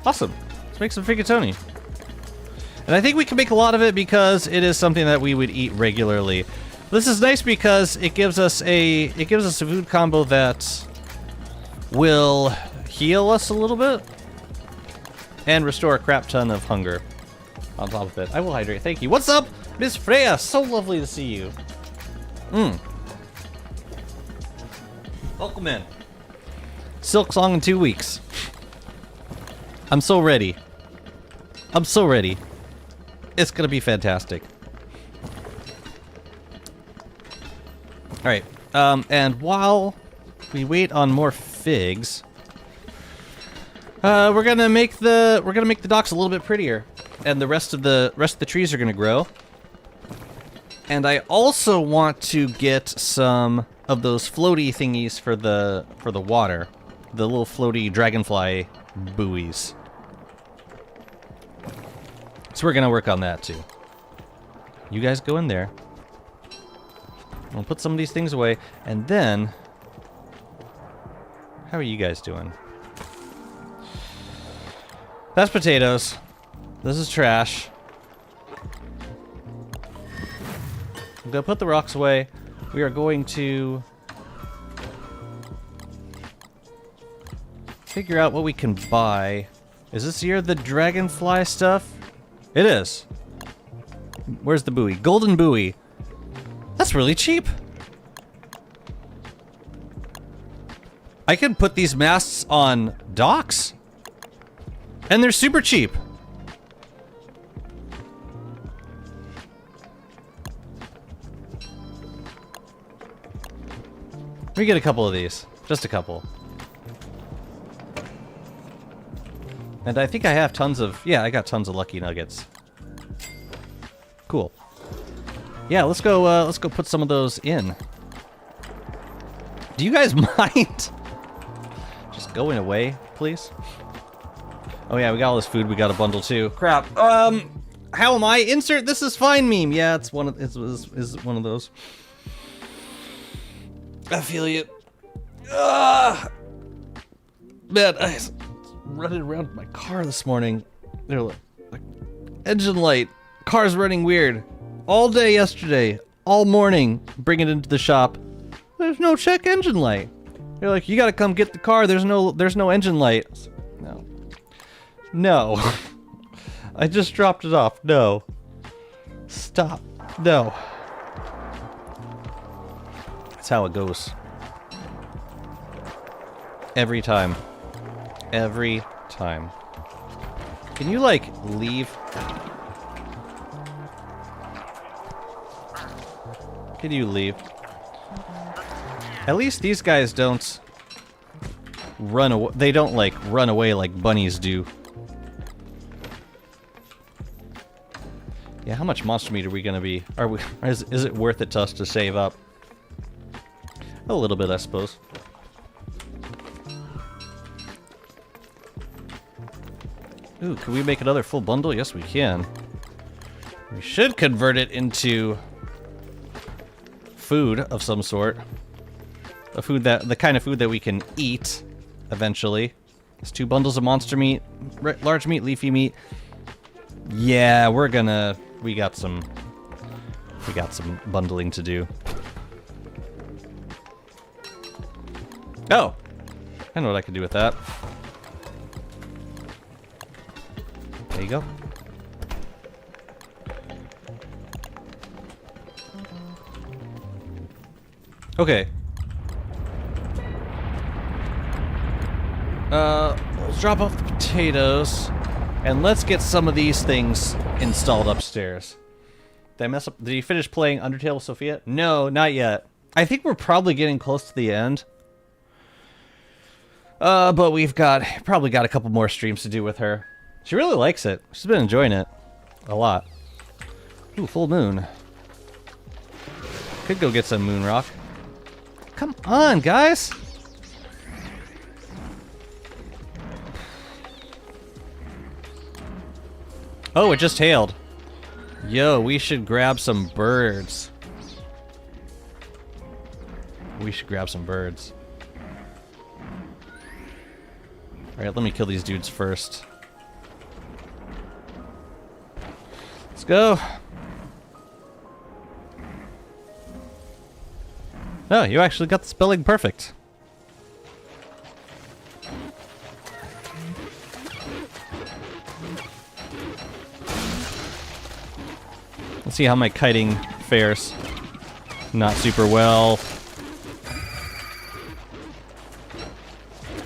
Awesome. Let's make some rigatoni. And I think we can make a lot of it because it is something that we would eat regularly. This is nice because it gives us a food combo that will heal us a little bit and restore a crap ton of hunger on top of it. I will hydrate. Thank you. What's up, Miss Freya? So lovely to see you. Welcome in. Silk song in 2 weeks. I'm so ready. I'm so ready. It's gonna be fantastic. Alright, and while we wait on more figs, we're gonna make the docks a little bit prettier, and the rest of the trees are gonna grow. And I also want to get some of those floaty thingies for the water, the little floaty dragonfly buoys. So we're gonna work on that too. You guys go in there. We'll put some of these things away, and then how are you guys doing? That's potatoes. This is trash. I'm gonna put the rocks away. We are going to figure out what we can buy. Is this here the dragonfly stuff? It is. Where's the buoy? Golden buoy. That's really cheap. I can put these masts on docks, and they're super cheap. We get a couple of these. Just a couple. And I think I have tons of... Yeah, I got tons of lucky nuggets. Cool. Yeah, let's go put some of those in. Do you guys mind just going away, please? Oh yeah, we got all this food. We got a bundle too. Crap. How am I? Insert this is fine meme. Yeah, it's one of is one of those. I feel you. Man, I was running around my car this morning. They're like engine light. Car's running weird. All day yesterday, all morning, bring it into the shop. There's no check engine light. They're like, you gotta come get the car. There's no engine light. No. No. I just dropped it off. No. Stop. No. That's how it goes. Every time. Every time. Can you, like, leave? Can you leave? At least these guys don't run away. They don't, like, run away like bunnies do. Yeah, how much monster meat are we gonna be? Is it worth it to us to save up? A little bit, I suppose. Ooh, can we make another full bundle? Yes, we can. We should convert it into food of some sort. The kind of food that we can eat eventually. It's 2 bundles of monster meat, large meat, leafy meat. Yeah, we got some bundling to do. Oh, I know what I could do with that. There you go. Okay. Let's drop off the potatoes, and let's get some of these things installed upstairs. Did I mess up? Did you finish playing Undertale with Sophia? No, not yet. I think we're probably getting close to the end. But we've probably got a couple more streams to do with her. She really likes it. She's been enjoying it a lot. Ooh, full moon. Could go get some moon rock. Come on, guys. Oh, it just hailed. Yo, we should grab some birds. We should grab some birds. Alright, let me kill these dudes first. Let's go. Oh, you actually got the spelling perfect. Let's see how my kiting fares. Not super well.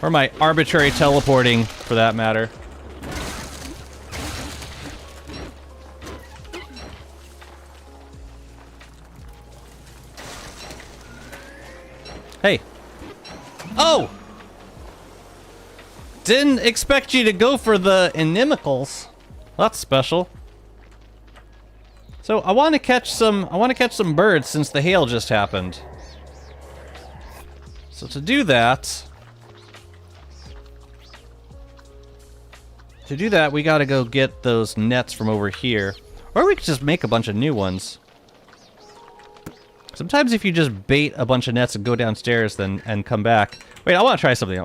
Or my arbitrary teleporting, for that matter. Hey. Oh! Didn't expect you to go for the inimicals. That's special. So I want to catch some birds since the hail just happened. So to do that, we gotta go get those nets from over here. Or we could just make a bunch of new ones. Sometimes if you just bait a bunch of nets and go downstairs and come back. Wait, I want to try something.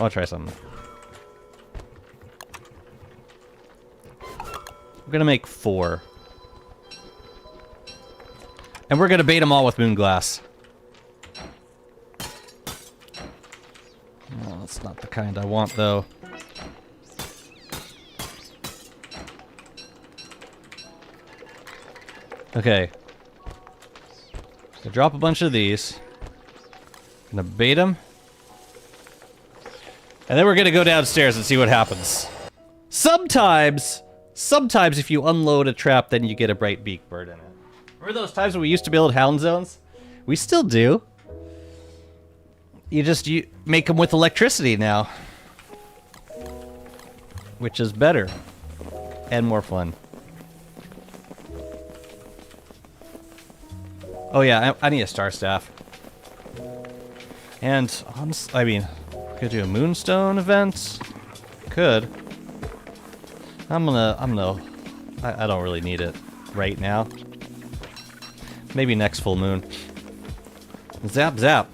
We're gonna make 4. And we're gonna bait them all with moonglass. Oh, that's not the kind I want, though. Okay. So drop a bunch of these. Gonna bait them. And then we're gonna go downstairs and see what happens. Sometimes if you unload a trap, then you get a bright beak bird in it. Remember those times when we used to build hound zones? We still do. You make them with electricity now. Which is better. And more fun. Oh yeah, I need a star staff. And, I mean, could do a moonstone event. Could. I don't really need it right now. Maybe next full moon. Zap, zap.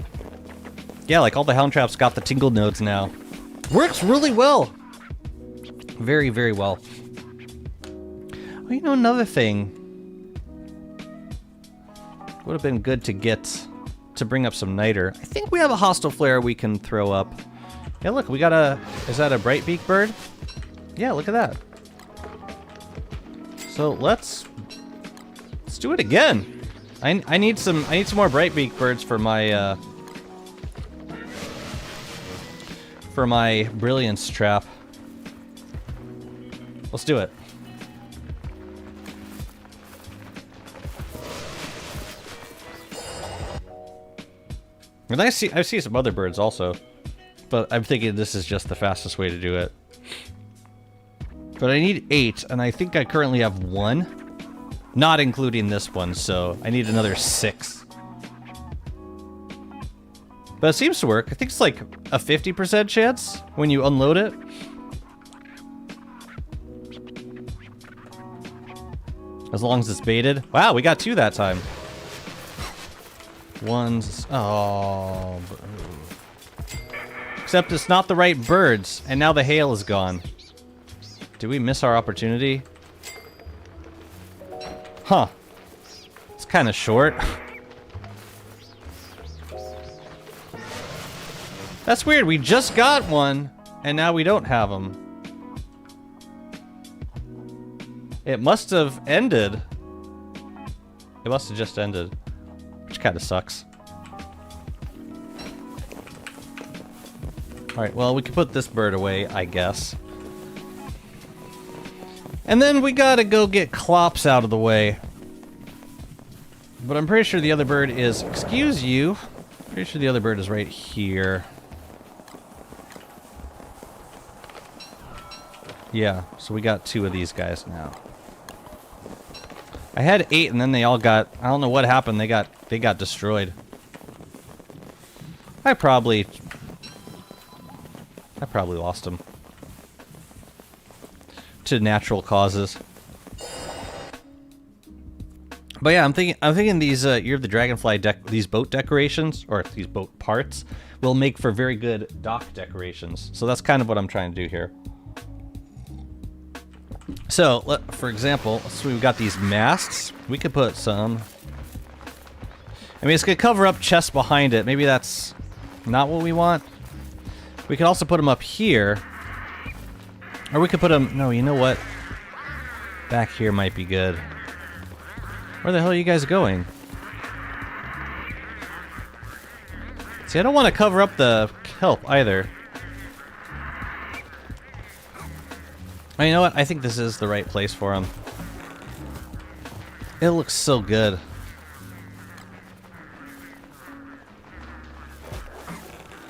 Yeah, like all the hound traps got the tingle nodes now. Works really well. Very, very well. Oh, you know, another thing. Would have been good to bring up some niter. I think we have a hostile flare we can throw up. Yeah, look, we got is that a bright beak bird? Yeah, look at that. So let's do it again. I need some more bright beak birds for my brilliance trap. Let's do it. And I see some other birds also, but I'm thinking this is just the fastest way to do it. But I need 8, and I think I currently have 1. Not including this one, so I need another 6. But it seems to work. I think it's like a 50% chance when you unload it. As long as it's baited. Wow, we got 2 that time. One's... Oh... Except it's not the right birds, and now the hail is gone. Did we miss our opportunity? Huh. It's kind of short. That's weird. We just got one, and now we don't have them. It must have ended. It must have just ended. Which kind of sucks. Alright, well, we can put this bird away, I guess. And then we gotta go get Clops out of the way. But I'm pretty sure the other bird is... Excuse you. Pretty sure the other bird is right here. Yeah, so we got 2 of these guys now. I had 8 and then they all got... I don't know what happened. They got destroyed. I probably lost them. To natural causes. But yeah, I'm thinking these Year of the Dragonfly these boat decorations, or these boat parts, will make for very good dock decorations. So that's kind of what I'm trying to do here. So, for example, so we've got these masts. We could put some... I mean, it's going to cover up chests behind it. Maybe that's not what we want. We could also put them up here. Or we could put them... No, you know what? Back here might be good. Where the hell are you guys going? See, I don't want to cover up the kelp either. Oh, you know what? I think this is the right place for them. It looks so good.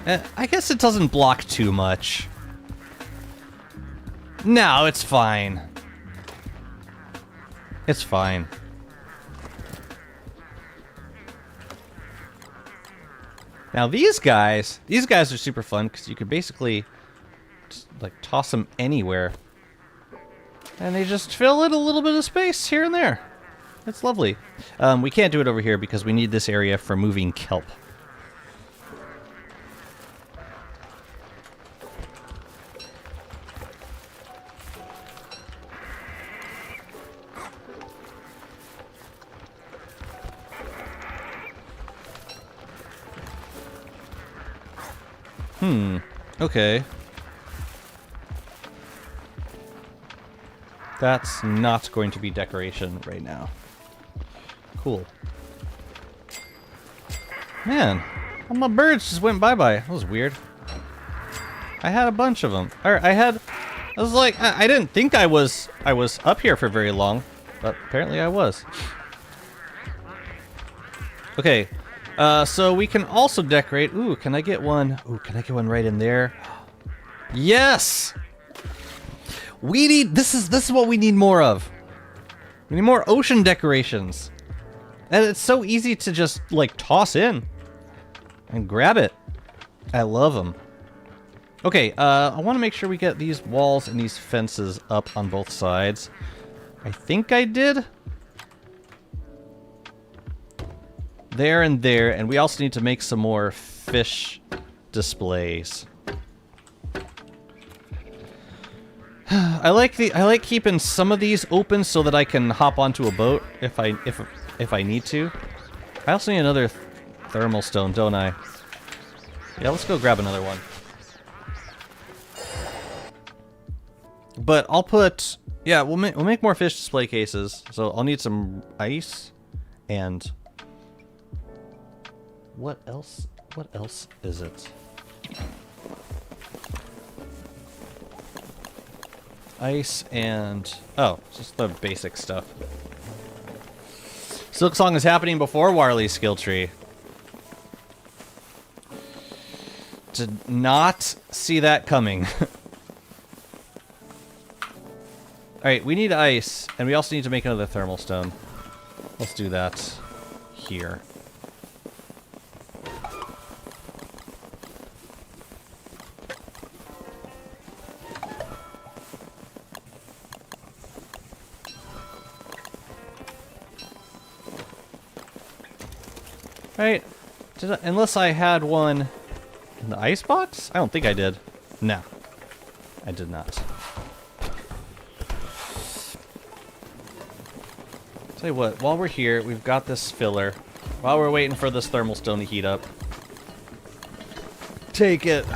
I guess it doesn't block too much. No, it's fine. It's fine. Now these guys are super fun because you could basically just, like, toss them anywhere. And they just fill in a little bit of space here and there. It's lovely. We can't do it over here because we need this area for moving kelp. Okay. That's not going to be decoration right now. Cool. Man, all my birds just went bye-bye. That was weird. I had a bunch of them. I was like, I didn't think I was up here for very long, but apparently I was. Okay. So we can also decorate. Ooh, can I get one? Ooh, can I get one right in there? Yes! We need, this is what we need more of. We need more ocean decorations. And it's so easy to just, like, toss in and grab it. I love them. Okay, I want to make sure we get these walls and these fences up on both sides. I think I did. There and there, and we also need to make some more fish displays. I like keeping some of these open so that I can hop onto a boat if I need to. I also need another thermal stone, don't I? Yeah, let's go grab another one. But I'll put, yeah, we'll make more fish display cases. So I'll need some ice and what else? What else is it? Ice and... oh, just the basic stuff. Silksong is happening before Warley's skill tree. Did not see that coming. Alright, we need ice, and we also need to make another thermal stone. Let's do that here. Right, unless I had one in the icebox? I don't think I did. No, I did not. Tell you what, while we're here, we've got this filler. While we're waiting for this thermal stone to heat up. Take it.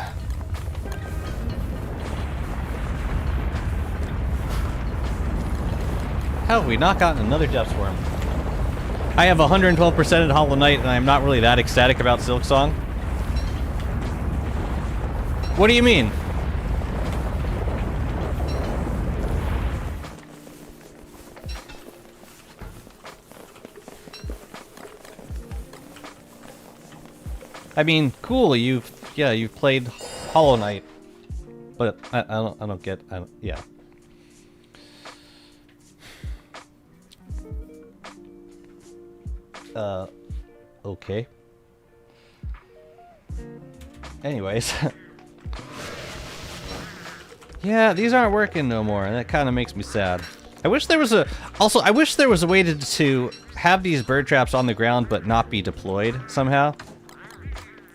How have we not gotten another depth worm? I have 112% in Hollow Knight, and I'm not really that ecstatic about Silksong. What do you mean? I mean, cool. You've played Hollow Knight, but I don't get. Yeah. Okay. Anyways. Yeah, these aren't working no more, and that kind of makes me sad. I wish there was a... Also, I wish there was a way to have these bird traps on the ground but not be deployed somehow.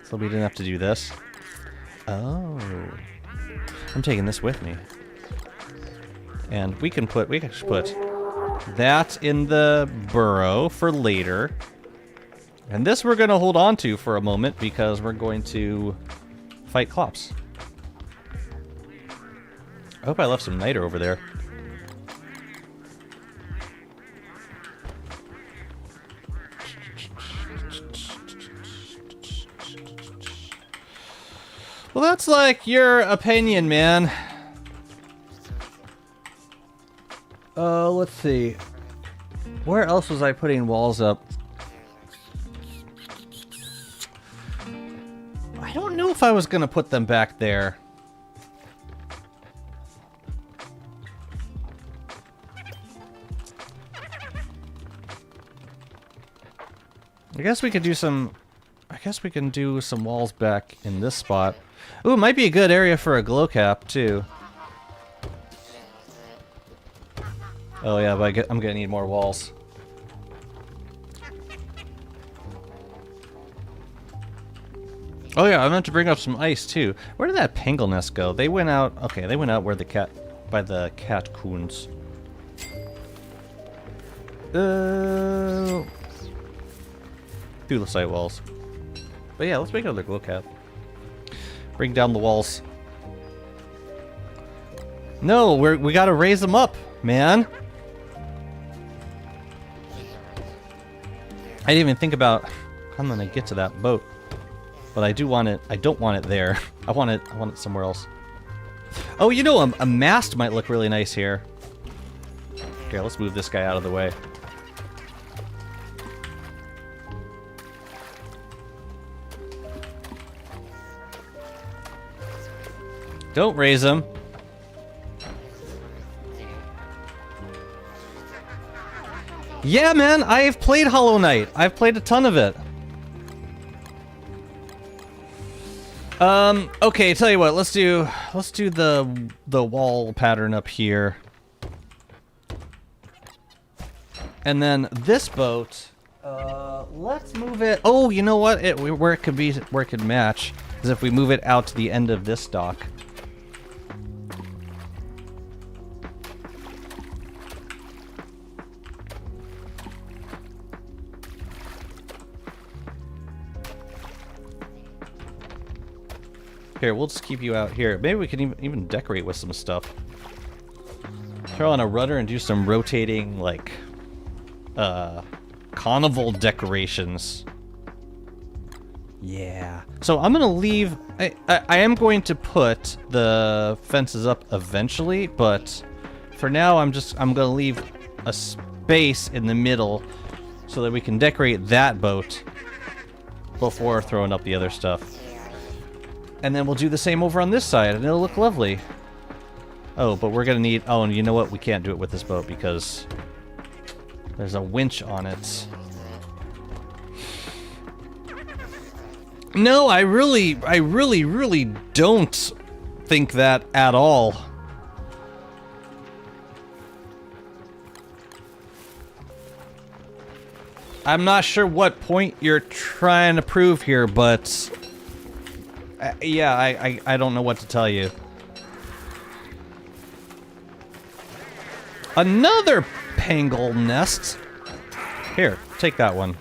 So we didn't have to do this. Oh. I'm taking this with me. And we can put that in the burrow for later. And this we're going to hold on to for a moment because we're going to fight Clops. I hope I left some niter over there. Well, that's like your opinion, man. Let's see. Where else was I putting walls up? I don't know if I was gonna put them back there. I guess we can do some walls back in this spot. Ooh, it might be a good area for a glow cap too. Oh yeah, but I'm gonna need more walls. Oh yeah, I meant to bring up some ice too. Where did that Pangle nest go? They went out. Okay, they went out where by the cat coons. Through the site walls. But yeah, let's make another glow cap. Bring down the walls. No, we gotta raise them up, man. I didn't even think about how I'm gonna get to that boat. But I do want it. I don't want it there. I want it somewhere else. Oh, you know, a mast might look really nice here. Okay, let's move this guy out of the way. Don't raise him. Yeah, man, I've played Hollow Knight. I've played a ton of it. Okay, tell you what, let's do the wall pattern up here. And then this boat, let's move it. Oh, you know what? Where it could match is if we move it out to the end of this dock. Here, we'll just keep you out here. Maybe we can even decorate with some stuff. Throw on a rudder and do some rotating, like, carnival decorations. Yeah. So I'm gonna leave... I am going to put the fences up eventually, but for now I'm gonna leave a space in the middle so that we can decorate that boat before throwing up the other stuff. And then we'll do the same over on this side, and it'll look lovely. Oh, but we're gonna need... Oh, and you know what? We can't do it with this boat because there's a winch on it. No, I really don't think that at all. I'm not sure what point you're trying to prove here, but... yeah, I don't know what to tell you. Another Pangle nest. Here, take that one.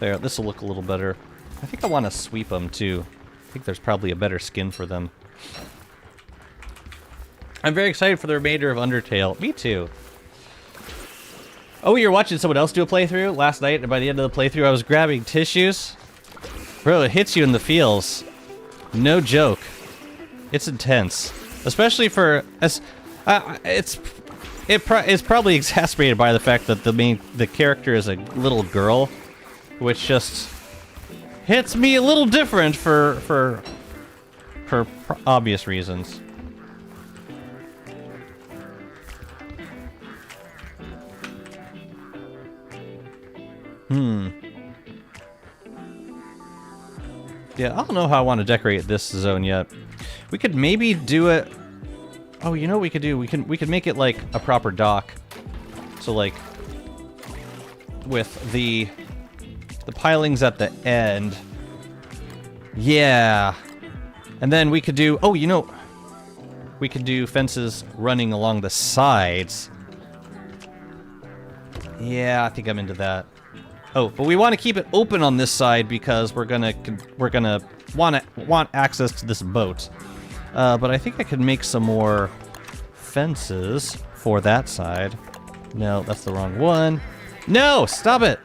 There, this will look a little better. I think I want to sweep them too. I think there's probably a better skin for them. I'm very excited for the remainder of Undertale. Me too. Oh, you're watching someone else do a playthrough last night, and by the end of the playthrough I was grabbing tissues. Bro, it hits you in the feels. No joke. It's intense. especially for it's probably exacerbated by the fact that the character is a little girl, which just hits me a little different for obvious reasons. Yeah, I don't know how I want to decorate this zone yet. We could maybe do it. Oh, you know what we could do? We could make it like a proper dock. So like with the pilings at the end. Yeah. And then we could do, oh, you know, we could do fences running along the sides. Yeah, I think I'm into that. Oh, but we want to keep it open on this side because we're gonna want access to this boat. But I think I could make some more fences for that side. No, that's the wrong one. No, stop it!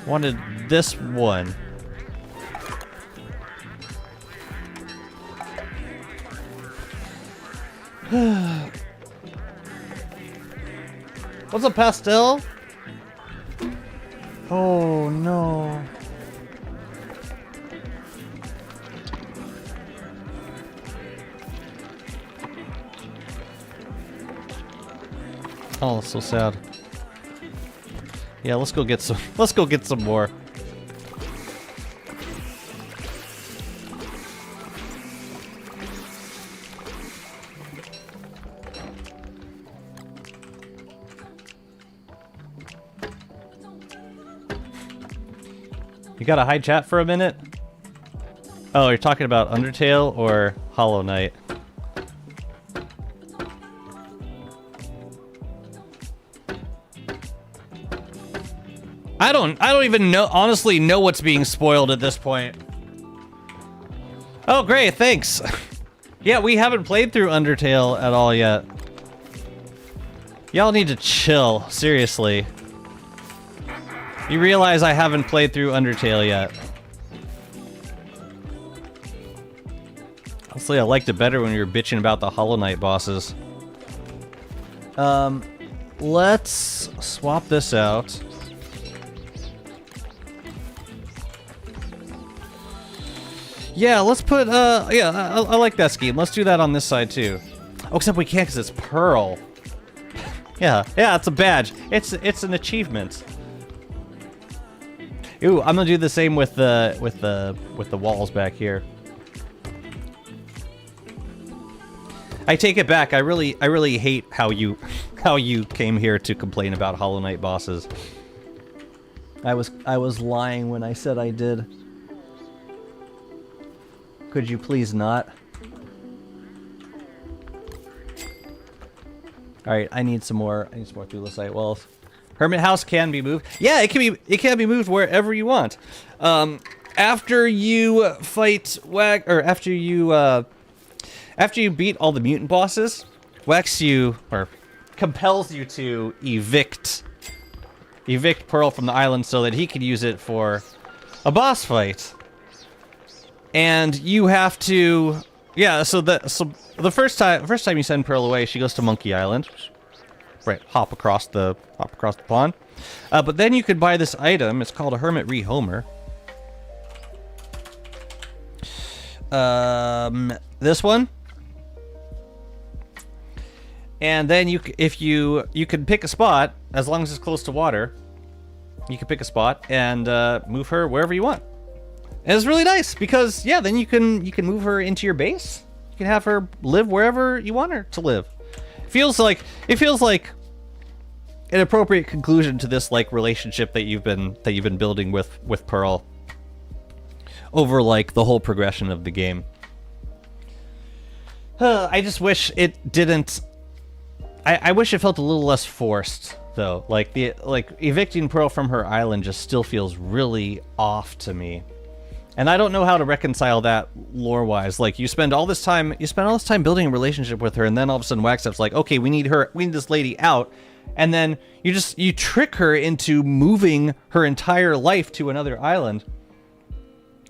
Wanted this one. What's up, Pastel? Oh, no. Oh, so sad. Yeah, let's go get some more. You got a high chat for a minute? Oh, you're talking about Undertale or Hollow Knight? I don't even honestly know what's being spoiled at this point. Oh, great, thanks. Yeah, we haven't played through Undertale at all yet. Y'all need to chill, seriously. You realize I haven't played through Undertale yet. Honestly, I liked it better when you were bitching about the Hollow Knight bosses. Let's swap this out. Yeah, let's put, yeah, I like that scheme. Let's do that on this side, too. Oh, except we can't because it's Pearl. Yeah, it's a badge. It's an achievement. Ooh, I'm gonna do the same with the walls back here. I take it back. I really hate how you came here to complain about Hollow Knight bosses. I was lying when I said I did. Could you please not? All right, I need some more thulecite walls. Hermit house can be moved. Yeah, it can be moved wherever you want. After you fight after you beat all the mutant bosses, Wax compels you to evict Pearl from the island so that he can use it for a boss fight. And you have to, yeah. So the first time you send Pearl away, she goes to Monkey Island. Right, hop across the pond. But then you could buy this item. It's called a Hermit Rehomer. This one. And then you can pick a spot as long as it's close to water. You can pick a spot and move her wherever you want. And it's really nice because yeah, then you can move her into your base. You can have her live wherever you want her to live. It feels like an appropriate conclusion to this like relationship that you've been building with Pearl over like the whole progression of the game. I just wish it didn't. I wish it felt a little less forced though. Like evicting Pearl from her island just still feels really off to me. And I don't know how to reconcile that lore-wise. Like, you spend all this time building a relationship with her, and then all of a sudden Waxup's like, okay, we need this lady out, and then you trick her into moving her entire life to another island.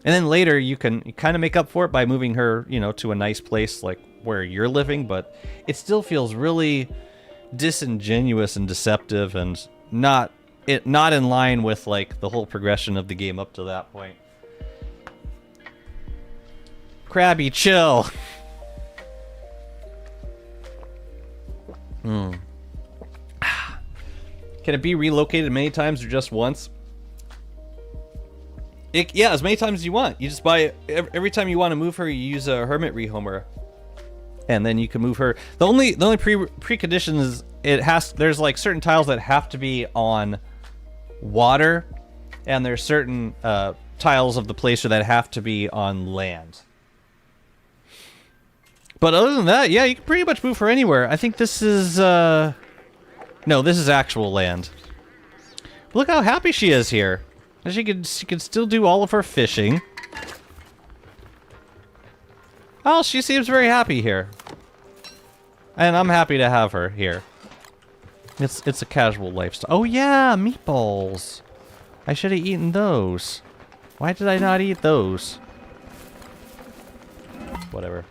And then later you can kind of make up for it by moving her, you know, to a nice place like where you're living, but it still feels really disingenuous and deceptive and not in line with like the whole progression of the game up to that point. Krabby, chill. Can it be relocated many times or just once? Yeah, as many times as you want. You just buy every time you want to move her, you use a hermit rehomer, and then you can move her. The only precondition is there's like certain tiles that have to be on water, and there's certain tiles of the placer that have to be on land. But other than that, yeah, you can pretty much move her anywhere. I think this is no, this is actual land. Look how happy she is here. She can still do all of her fishing. Oh, she seems very happy here. And I'm happy to have her here. It's a casual lifestyle. Oh yeah, meatballs. I should have eaten those. Why did I not eat those? Whatever.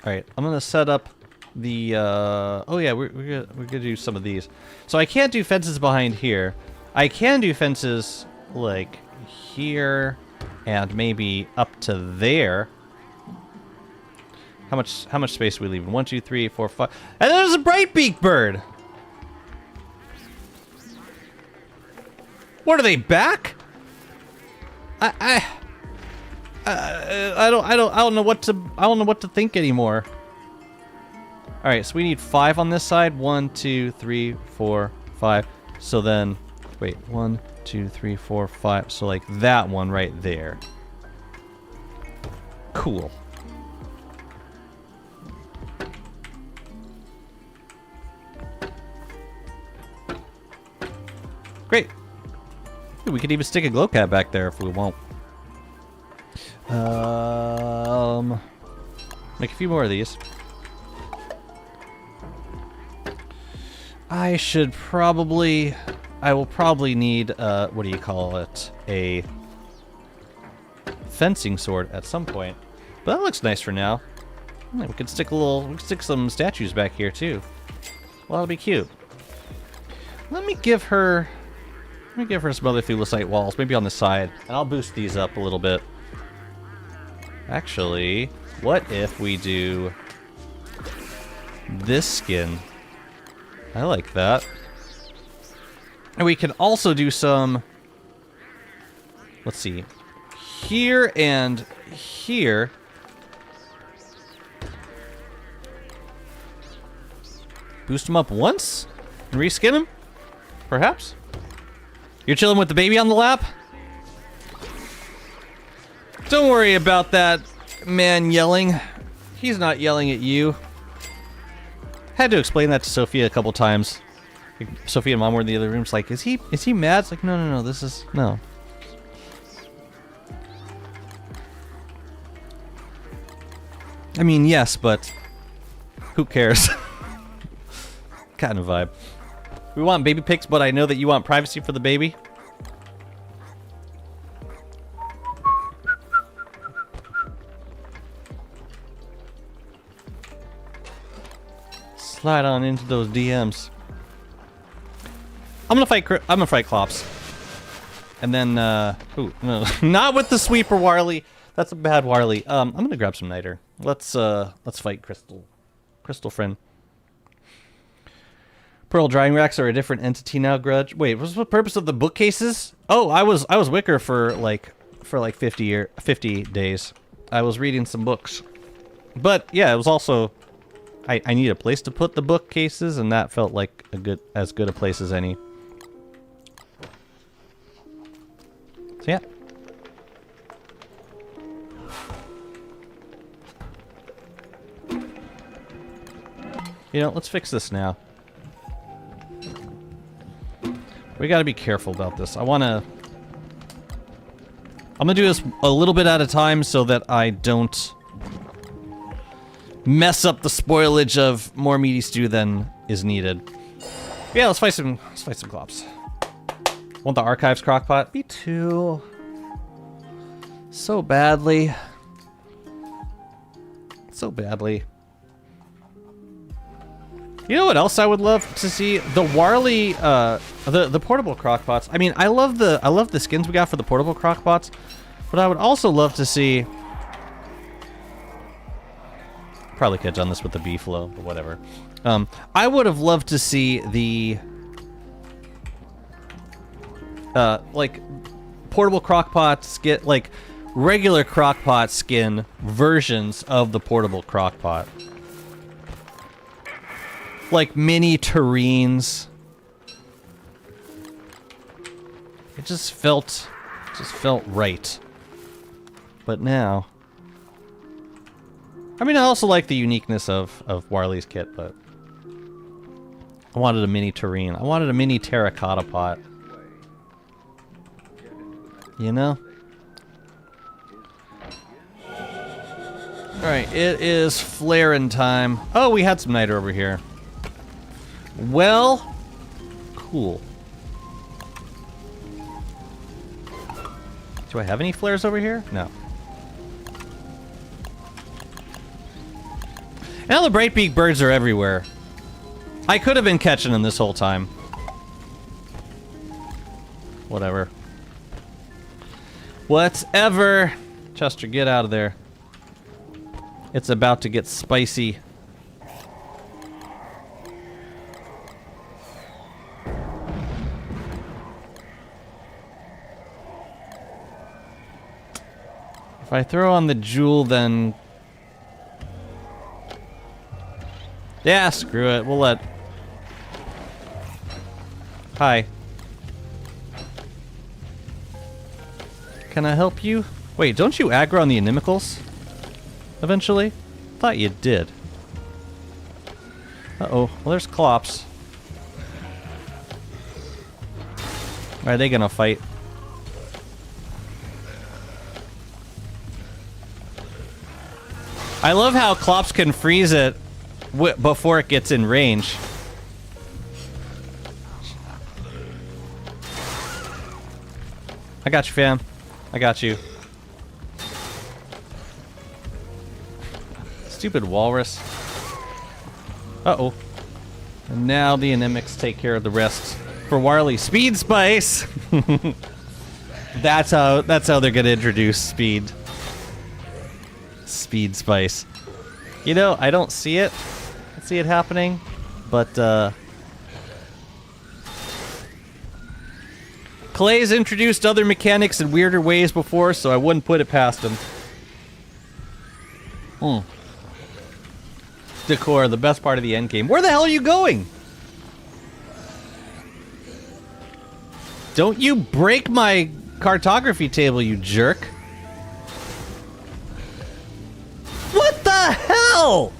Alright, I'm gonna set up the, oh yeah, we're gonna do some of these. So I can't do fences behind here. I can do fences, like, here, and maybe up to there. How much space are we leaving? 1, 2, 3, 4, 5. And there's a bright beak bird! What are they back? I don't know what to think anymore. All right, so we need 5 on this side. 1, 2, 3, 4, 5. So then, wait, 1, 2, 3, 4, 5. So like that one right there. Cool. Great. We could even stick a glow cat back there if we want. Make a few more of these. I will probably need, what do you call it? A fencing sword at some point. But that looks nice for now. We could stick some statues back here too. Well, that'll be cute. Let me give her some other thulecite walls, maybe on the side, and I'll boost these up a little bit. Actually, what if we do this skin? I like that. And we can also do some, let's see, here and here. Boost them up once and reskin them, perhaps? You're chilling with the baby on the lap? Don't worry about that man yelling. He's not yelling at you. Had to explain that to Sophia a couple times. Like, Sophia and Mom were in the other rooms like, is he mad? It's like, no, this is, no. I mean, yes, but who cares? Kind of vibe. We want baby pics, but I know that you want privacy for the baby. Slide on into those DMs. I'm gonna fight Klops. And then, ooh, no, not with the sweeper Warley. That's a bad Warley. I'm gonna grab some Niter. Let's fight Crystal friend. Pearl drying racks are a different entity now, Grudge. Wait, what's the purpose of the bookcases? Oh, I was Wicker for like 50 days. I was reading some books. But yeah, it was also I need a place to put the bookcases, and that felt like as good a place as any. So yeah. You know, let's fix this now. We gotta be careful about this. I'm gonna do this a little bit at a time so that I don't mess up the spoilage of more meaty stew than is needed. Yeah, let's fight some Klops. Want the archives crockpot? Me too. So badly. So badly. You know what else I would love to see? The Warley, the portable crockpots. I mean, I love the skins we got for the portable crockpots, but I would also love to see. Probably could have done this with the B-Flow, but whatever. I would have loved to see the like portable crockpots get like regular crockpot skin versions of the portable crockpot. Like mini terrines. It just felt right. But now, I mean, I also like the uniqueness of Warley's kit, but I wanted a mini terrine. I wanted a mini terracotta pot. You know? Alright, it is flaring time. Oh, we had some niter over here. Well, cool. Do I have any flares over here? No. Now the Brightbeak birds are everywhere. I could have been catching them this whole time. Whatever. Whatever. Chester, get out of there. It's about to get spicy. If I throw on the jewel, then... yeah, screw it. We'll let... hi. Can I help you? Wait, don't you aggro on the inimicals? Eventually? Thought you did. Uh-oh. Well, there's Clops. Are they gonna fight? I love how Clops can freeze it before it gets in range. I got you, fam. I got you. Stupid walrus. Uh-oh. And now the anemics take care of the rest. For Warley, speed spice! That's how they're gonna introduce speed. Speed spice. You know, I don't see it. I see it happening, but Clay's introduced other mechanics in weirder ways before, so I wouldn't put it past him. Decor, the best part of the endgame. Where the hell are you going? Don't you break my cartography table, you jerk. What the hell?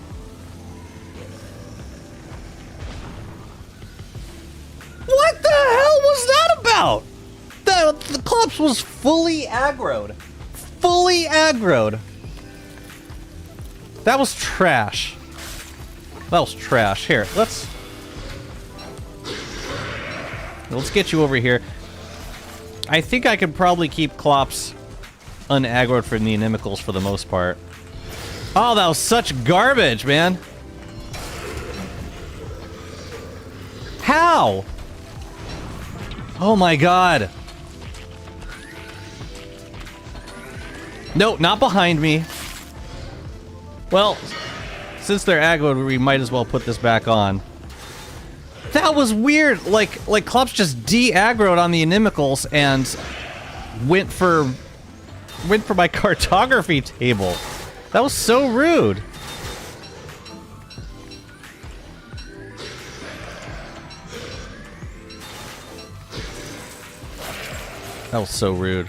What the hell was that about? The Clops was fully aggroed. Fully aggroed. That was trash. That was trash. Here, let's get you over here. I think I could probably keep Clops unaggroed from the inimicals for the most part. Oh, that was such garbage, man. How? Oh my god. No, not behind me. Well, since they're aggroed, we might as well put this back on. That was weird. Like Clops just de-aggroed on the inimicals and went for my cartography table. That was so rude. That was so rude.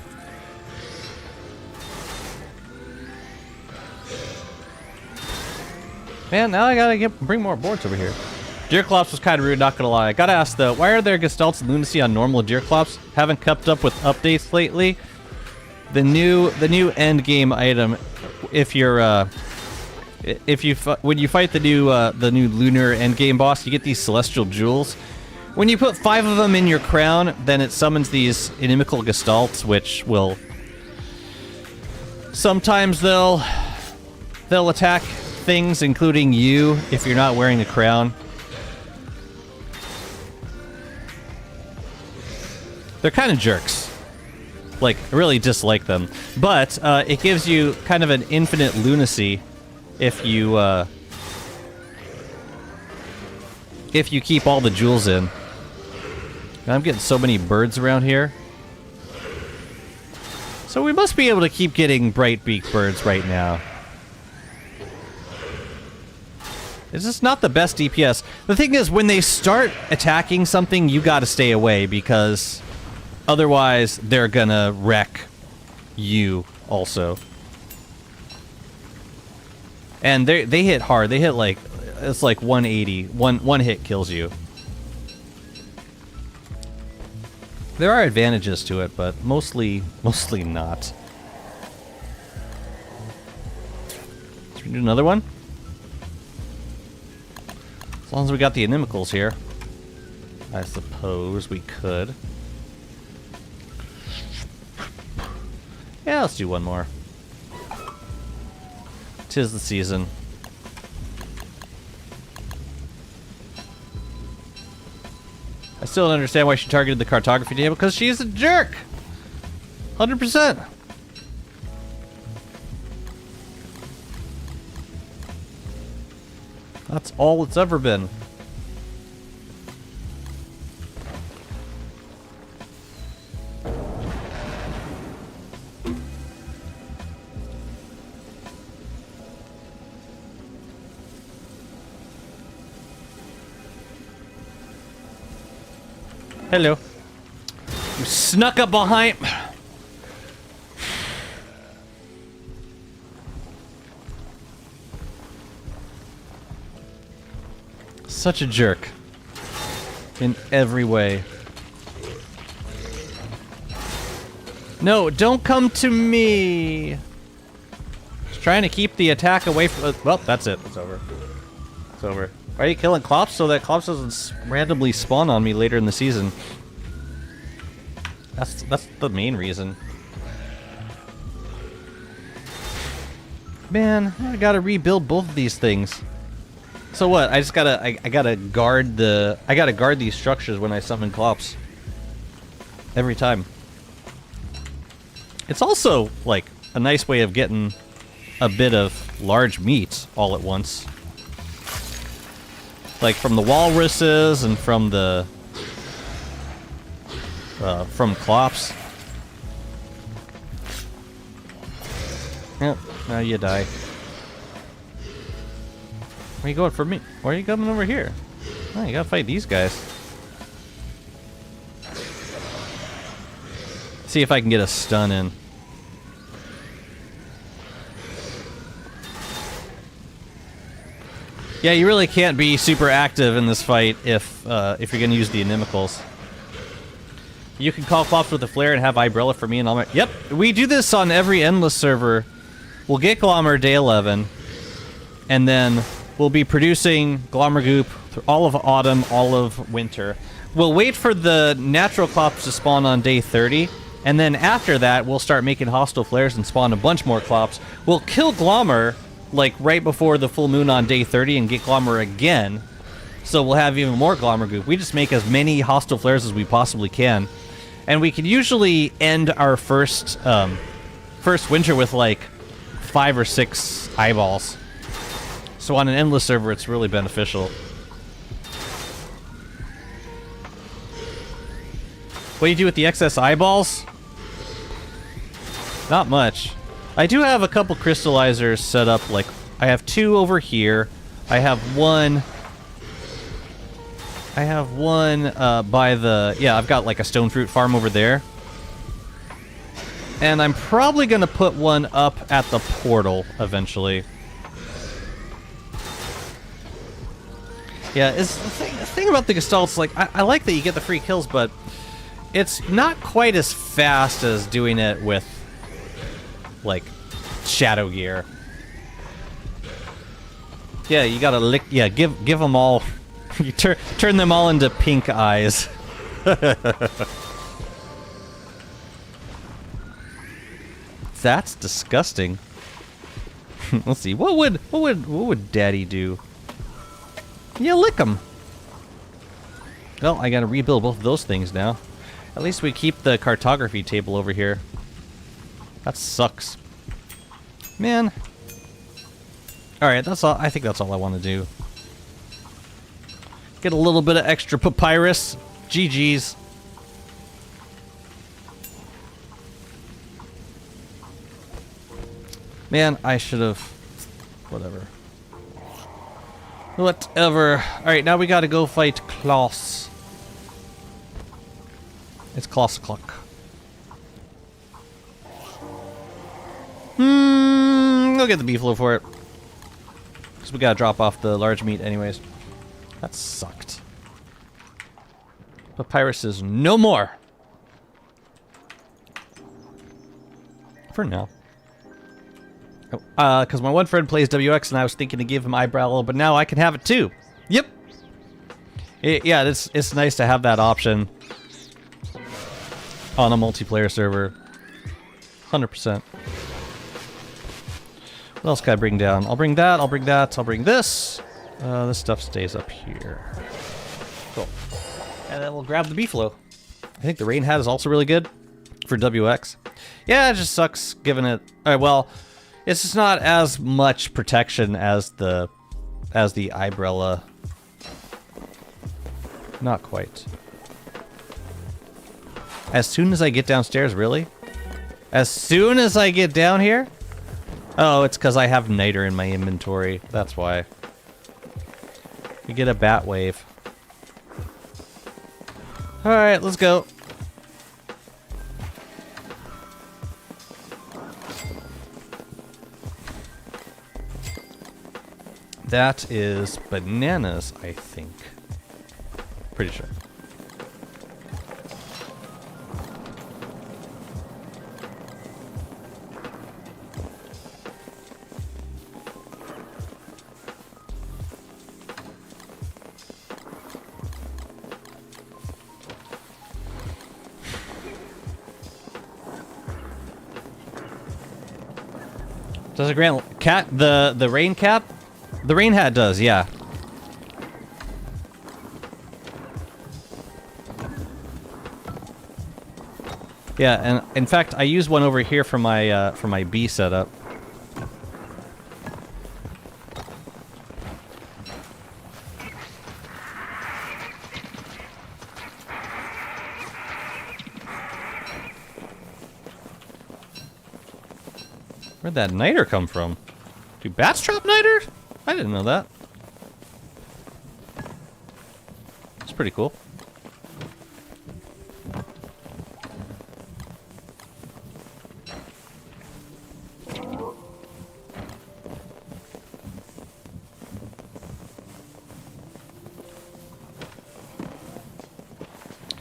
Man, now I gotta bring more boards over here. Deer Clops was kind of rude, not gonna lie. I gotta ask though, why are there gestalts and lunacy on normal Deer Clops? Haven't kept up with updates lately. The new end game item, if you're when you fight the new lunar end game boss, you get these celestial jewels, When you put 5 of them in your crown, then it summons these inimical gestalts, which will... Sometimes they'll attack things, including you, if you're not wearing a crown. They're kind of jerks. Like, I really dislike them. But it gives you kind of an infinite lunacy if you keep all the jewels in. I'm getting so many birds around here. So we must be able to keep getting bright beak birds right now. It's just not the best DPS. The thing is, when they start attacking something, you gotta stay away, because otherwise they're gonna wreck you also. And they hit hard. They hit like, it's like 180. One hit kills you. There are advantages to it, but mostly not. Should we do another one? As long as we got the inimicals here. I suppose we could. Yeah, let's do one more. 'Tis the season. I still don't understand why she targeted the cartography table, because she's a jerk! 100%! That's all it's ever been. Hello. You snuck up behind... Such a jerk. In every way. No, don't come to me! Just trying to keep the attack away from... well, that's it. It's over. It's over. Why are you killing Klops? So that Klops doesn't randomly spawn on me later in the season. That's the main reason. Man, I gotta rebuild both of these things. So what? I just gotta I gotta guard these structures when I summon Klops. Every time. It's also like a nice way of getting a bit of large meat all at once. Like from the walruses and from the from Klops. Yep, now you die. Where are you going for me? Why are you coming over here? Oh, you gotta fight these guys. See if I can get a stun in. Yeah, you really can't be super active in this fight if you're gonna use the inimicals. You can call Klops with a flare and have Ibrella for me and all my... Yep, we do this on every Endless server. We'll get Glommer day 11, and then we'll be producing Glommer Goop through all of autumn, all of winter. We'll wait for the natural Klops to spawn on day 30, and then after that, we'll start making hostile flares and spawn a bunch more Klops. We'll kill Glommer like right before the full moon on day 30 and get Glommer again. So we'll have even more Glommer Goop. We just make as many hostile flares as we possibly can. And we can usually end our first winter with like 5 or 6 eyeballs. So on an Endless server, it's really beneficial. What do you do with the excess eyeballs? Not much. I do have a couple crystallizers set up, like, I have 2 over here. I have one by the... Yeah, I've got like a stone fruit farm over there. And I'm probably gonna put one up at the portal eventually. Yeah, it's the thing about the Gestalts, like, I like that you get the free kills, but it's not quite as fast as doing it with, like, Shadow Gear. Yeah, you gotta lick... Yeah, give them all You turn them all into pink eyes. That's disgusting. Let's see. What would Daddy do? Yeah, lick him. Well, I gotta rebuild both of those things now. At least we keep the cartography table over here. That sucks. Man. Alright, that's all. I think that's all I want to do. Get a little bit of extra papyrus. GG's. Man, I should have... Whatever. Whatever. Alright, now we gotta go fight Klaus. It's Klaus Cluck. I'll get the beefalo for it. Because we gotta drop off the large meat anyways. That sucked. Papyrus is no more. For now. Because my one friend plays WX and I was thinking to give him eyebrow, but now I can have it too. Yep. Yeah, it's nice to have that option on a multiplayer server. 100%. What else can I bring down? I'll bring that, I'll bring that, I'll bring this. This stuff stays up here. Cool. And then we'll grab the beefalo. I think the rain hat is also really good for WX. Yeah, it just sucks giving it... Alright, well, it's just not as much protection as the Ibrella. Not quite. As soon as I get downstairs, really? As soon as I get down here? Oh, it's because I have Niter in my inventory. That's why. We get a bat wave. Alright, let's go. That is bananas, I think. Pretty sure. Does it grant cat the rain cap? The rain hat does, yeah. Yeah, and in fact, I use one over here for my bee setup. Where'd that niter come from? Do bats drop niter? I didn't know that. It's pretty cool.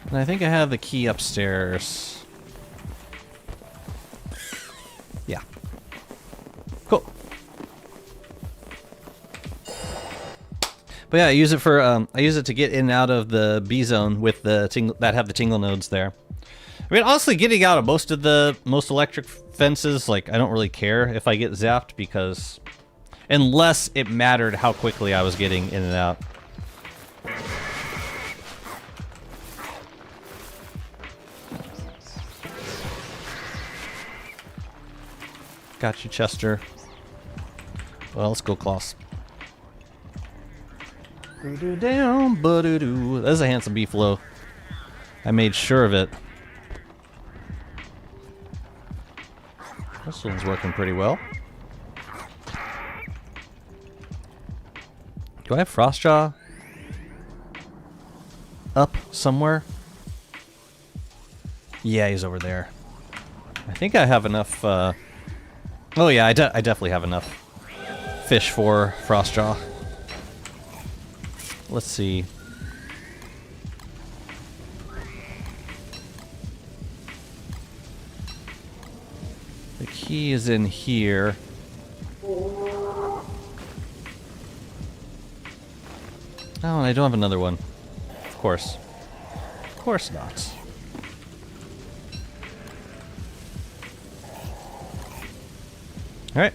And I think I have the key upstairs. Yeah. Cool. But yeah, I use it for I use it to get in and out of the B zone with the that have the tingle nodes there. I mean, honestly, getting out of most electric fences, like, I don't really care if I get zapped, because unless it mattered how quickly I was getting in and out. Got you, Chester. Well, let's go, Klaus. Down, ba-doo-doo. That's a handsome beefalo. I made sure of it. This one's working pretty well. Do I have Frostjaw up somewhere? Yeah, he's over there. I think I have enough, oh yeah, I definitely have enough fish for Frostjaw. Let's see. The key is in here. Oh, and I don't have another one. Of course. Of course not. Alright.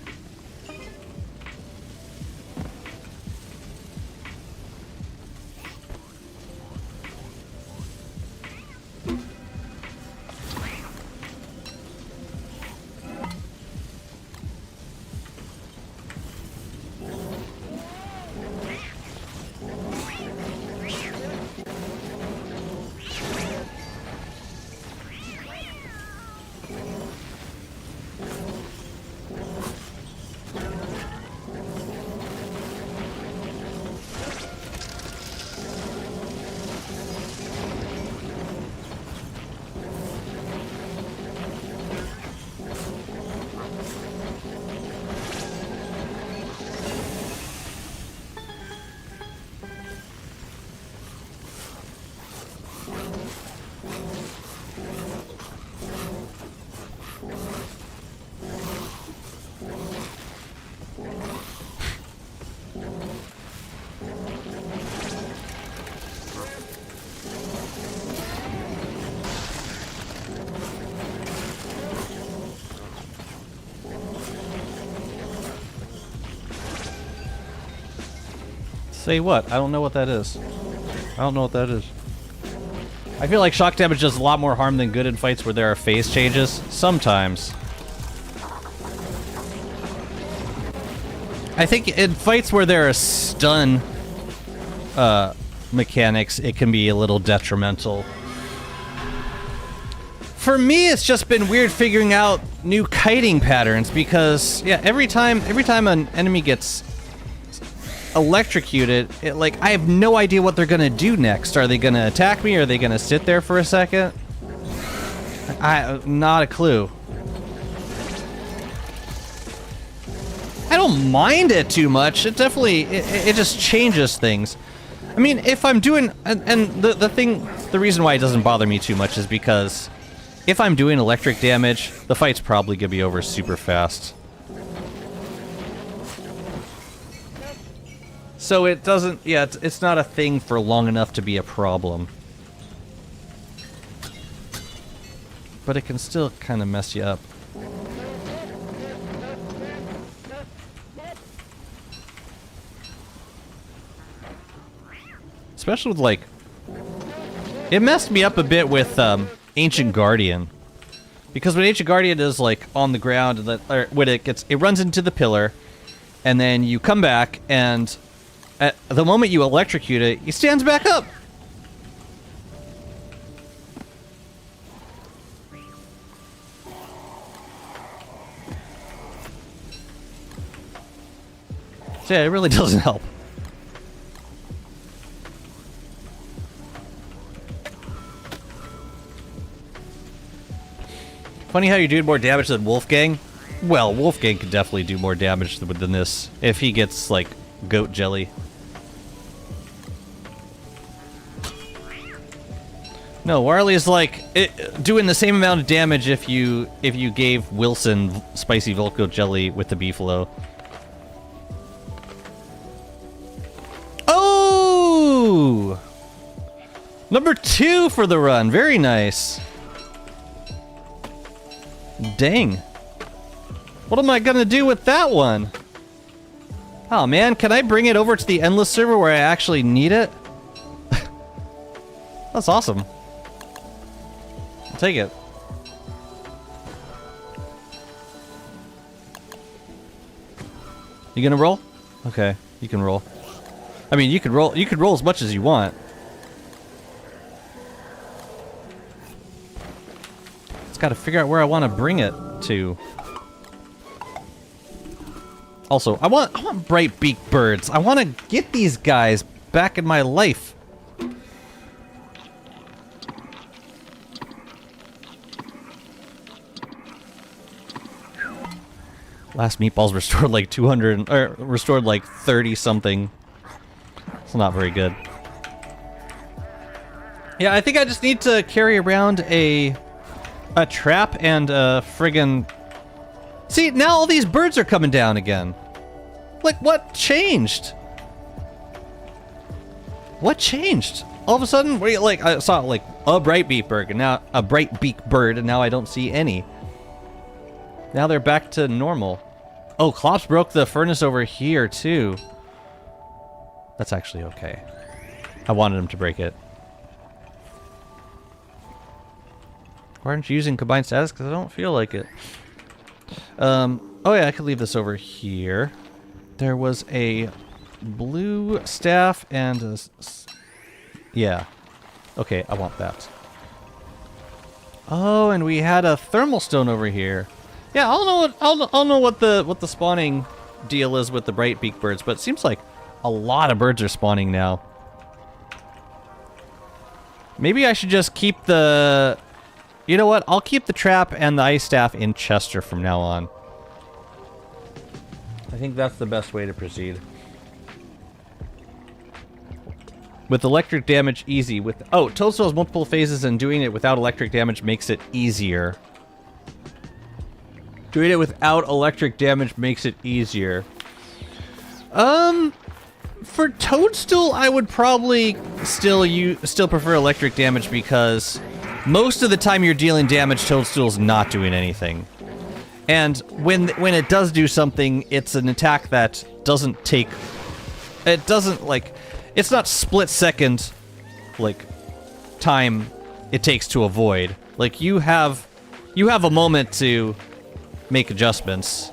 Say what? I don't know what that is. I don't know what that is. I feel like shock damage does a lot more harm than good in fights where there are phase changes. Sometimes. I think in fights where there are stun mechanics, it can be a little detrimental. For me, it's just been weird figuring out new kiting patterns because, yeah, every time an enemy gets electrocuted, I have no idea what they're gonna do next. Are they gonna attack me? Are they gonna sit there for a second? Not a clue. I don't mind it too much. It definitely, it just changes things. I mean, if I'm doing, and the reason why it doesn't bother me too much is because if I'm doing electric damage, the fight's probably gonna be over super fast. So it doesn't, yeah, it's not a thing for long enough to be a problem. But it can still kind of mess you up. Especially with, it messed me up a bit with Ancient Guardian. Because when Ancient Guardian is, on the ground, or when it runs into the pillar, and then you come back, and at the moment you electrocute it, he stands back up. So yeah, it really doesn't help. Funny how you're doing more damage than Wolfgang. Well, Wolfgang could definitely do more damage than this if he gets, goat jelly. No, Warley's doing the same amount of damage if you gave Wilson spicy Volco jelly with the beefalo. Oh! Number 2 for the run. Very nice. Dang. What am I gonna do with that one? Oh man, can I bring it over to the Endless server where I actually need it? That's awesome. I'll take it. You gonna roll? Okay, you can roll. I mean, you could roll as much as you want. Just gotta figure out where I want to bring it to. Also, I want bright beaked birds. I want to get these guys back in my life. Last meatballs restored 200, or restored 30 something. It's not very good. Yeah, I think I just need to carry around a trap and a friggin'... See, now all these birds are coming down again. What changed? What changed? All of a sudden, like I saw like a bright beak bird, and now a bright beak bird, and now I don't see any. Now they're back to normal. Oh, Klops broke the furnace over here too. That's actually okay. I wanted him to break it. Why aren't you using combined status? Because I don't feel like it. Oh yeah, I could leave this over here. There was a blue staff and a... Yeah. Okay, I want that. Oh, and we had a thermal stone over here. Yeah, I'll know what the spawning deal is with the bright beak birds, but it seems like a lot of birds are spawning now. Maybe I should just keep the... You know what? I'll keep the trap and the ice staff in Chester from now on. I think that's the best way to proceed. With electric damage, easy. With Toadstool has multiple phases, and doing it without electric damage makes it easier. Doing it without electric damage makes it easier. For Toadstool, I would probably still prefer electric damage because most of the time you're dealing damage, Toadstool's not doing anything. And when it does do something, it's an attack that doesn't take... It doesn't, like... It's not split-second, like, time it takes to avoid. Like, you have a moment to make adjustments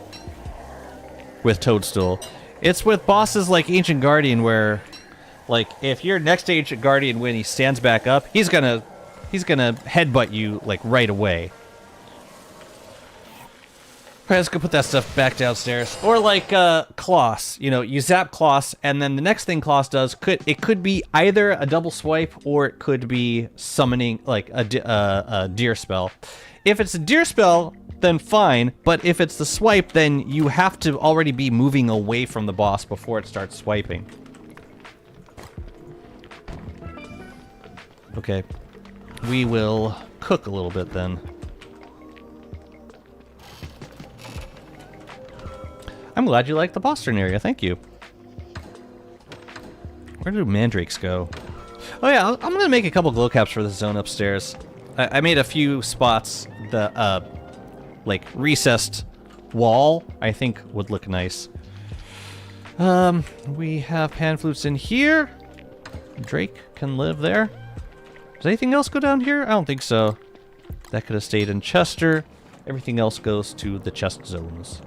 with Toadstool. It's with bosses like Ancient Guardian where, like, if you're next to Ancient Guardian when he stands back up, he's gonna headbutt you, like, right away. Alright, let's go put that stuff back downstairs. Or like, Kloss. You know, you zap Kloss, and then the next thing Kloss does, could be either a double swipe, or it could be summoning, like, a deer spell. If it's a deer spell, then fine, but if it's the swipe, then you have to already be moving away from the boss before it starts swiping. Okay. We will cook a little bit then. I'm glad you like the postern area, thank you. Where do mandrakes go? Oh yeah, I'm gonna make a couple glow caps for this zone upstairs. I made a few spots, the, like, recessed wall, I think would look nice. We have pan flutes in here. Drake can live there. Does anything else go down here? I don't think so. That could have stayed in Chester. Everything else goes to the chest zones.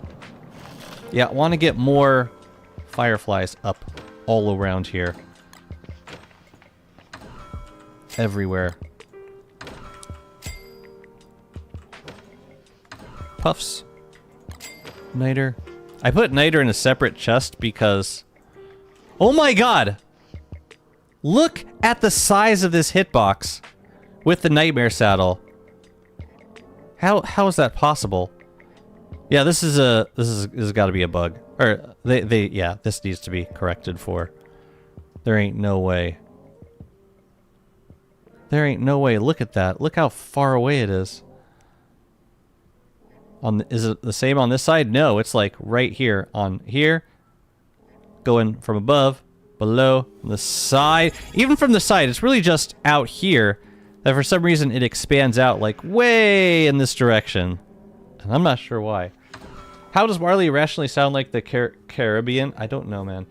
Yeah, I want to get more fireflies up all around here. Everywhere. Puffs. Niter. I put Niter in a separate chest because... Oh my god! Look at the size of this hitbox with the Nightmare Saddle. How is that possible? Yeah, this has got to be a bug. Or yeah, this needs to be corrected for. There ain't no way. There ain't no way. Look at that. Look how far away it is. Is it the same on this side? No, it's like right here on here. Going from above, below, on the side. Even from the side, it's really just out here that for some reason it expands out like way in this direction. And I'm not sure why. How does Marley rationally sound like the Caribbean? I don't know, man.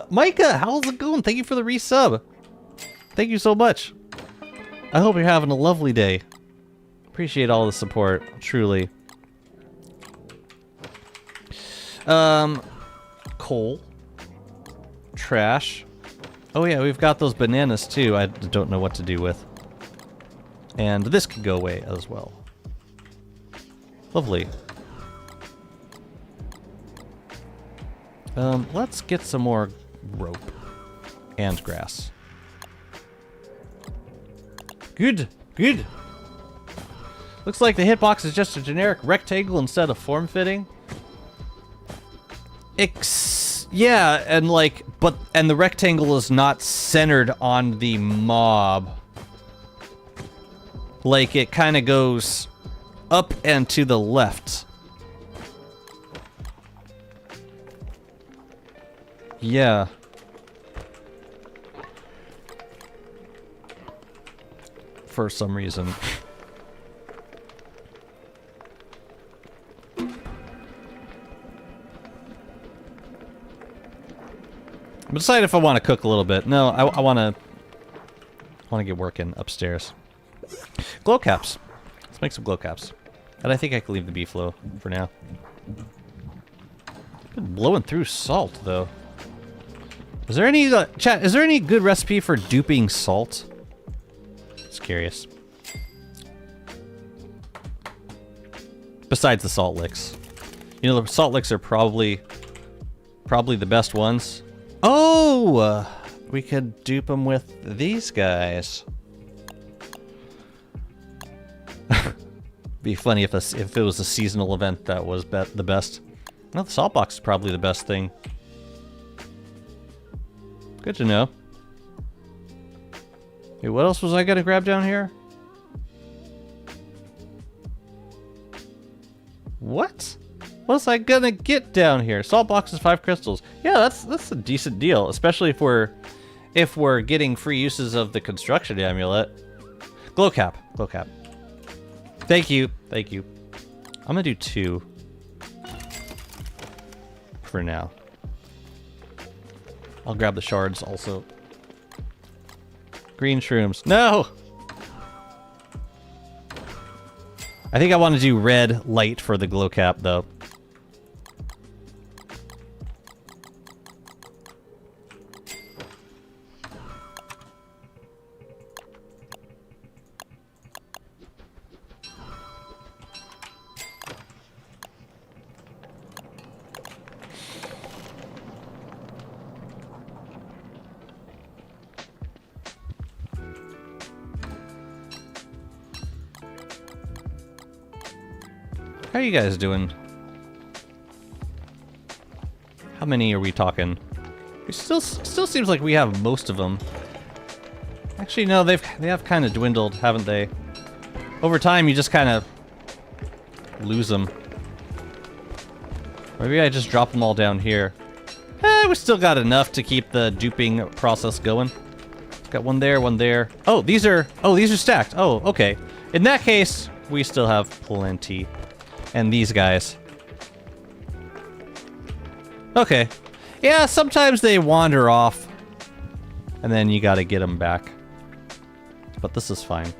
Micah, how's it going? Thank you for the resub. Thank you so much. I hope you're having a lovely day. Appreciate all the support, truly. Coal. Trash. Oh yeah, we've got those bananas too. I don't know what to do with. And this could go away as well. Lovely. Let's get some more rope and grass. Good, good. Looks like the hitbox is just a generic rectangle instead of form-fitting. Yeah, and like, and the rectangle is not centered on the mob. Like, it kind of goes up and to the left. Yeah. for some reason. I'm deciding if I want to cook a little bit. No, I want to get working upstairs. Glow caps. Let's make some glow caps. And I think I can leave the beef low for now. Been blowing through salt though. Is there any chat? Is there any good recipe for duping salt? Just curious. Besides the salt licks, you know the salt licks are probably the best ones. Oh, we could dupe them with these guys. Be funny if it was a seasonal event that was the best. Well, the salt box is probably the best thing. Good to know. Hey, what else was I gonna grab down here? What? What was I gonna get down here? Salt box is 5 crystals. Yeah, that's a decent deal, especially if we're getting free uses of the construction amulet. Glow cap. Glow cap. Thank you. Thank you. I'm gonna do 2 for now. I'll grab the shards also. Green shrooms. No! I think I want to do red light for the glow cap though. How are you guys doing? How many are we talking? It still seems like we have most of them. Actually, no, they have kind of dwindled, haven't they? Over time, you just kind of lose them. Maybe I just drop them all down here. We still got enough to keep the duping process going. Got one there, one there. Oh, these are stacked. Oh, okay. In that case, we still have plenty. And these guys. Okay. Yeah, sometimes they wander off. And then you gotta get them back. But this is fine.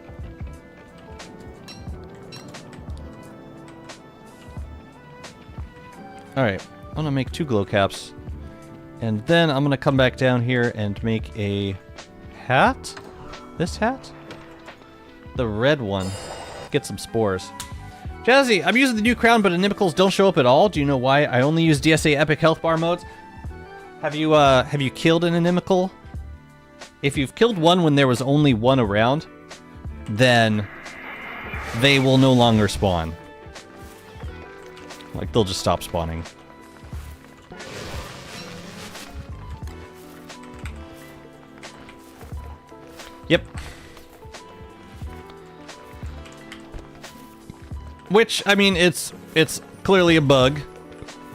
Alright. I'm gonna make 2 glow caps. And then I'm gonna come back down here and make a hat? This hat? The red one. Get some spores. Jazzy, I'm using the new crown, but inimicals don't show up at all. Do you know why? I only use DSA Epic Health Bar modes. Have you killed an inimical? If you've killed one when there was only one around, then they will no longer spawn. Like, they'll just stop spawning. Yep. Which, I mean, it's clearly a bug,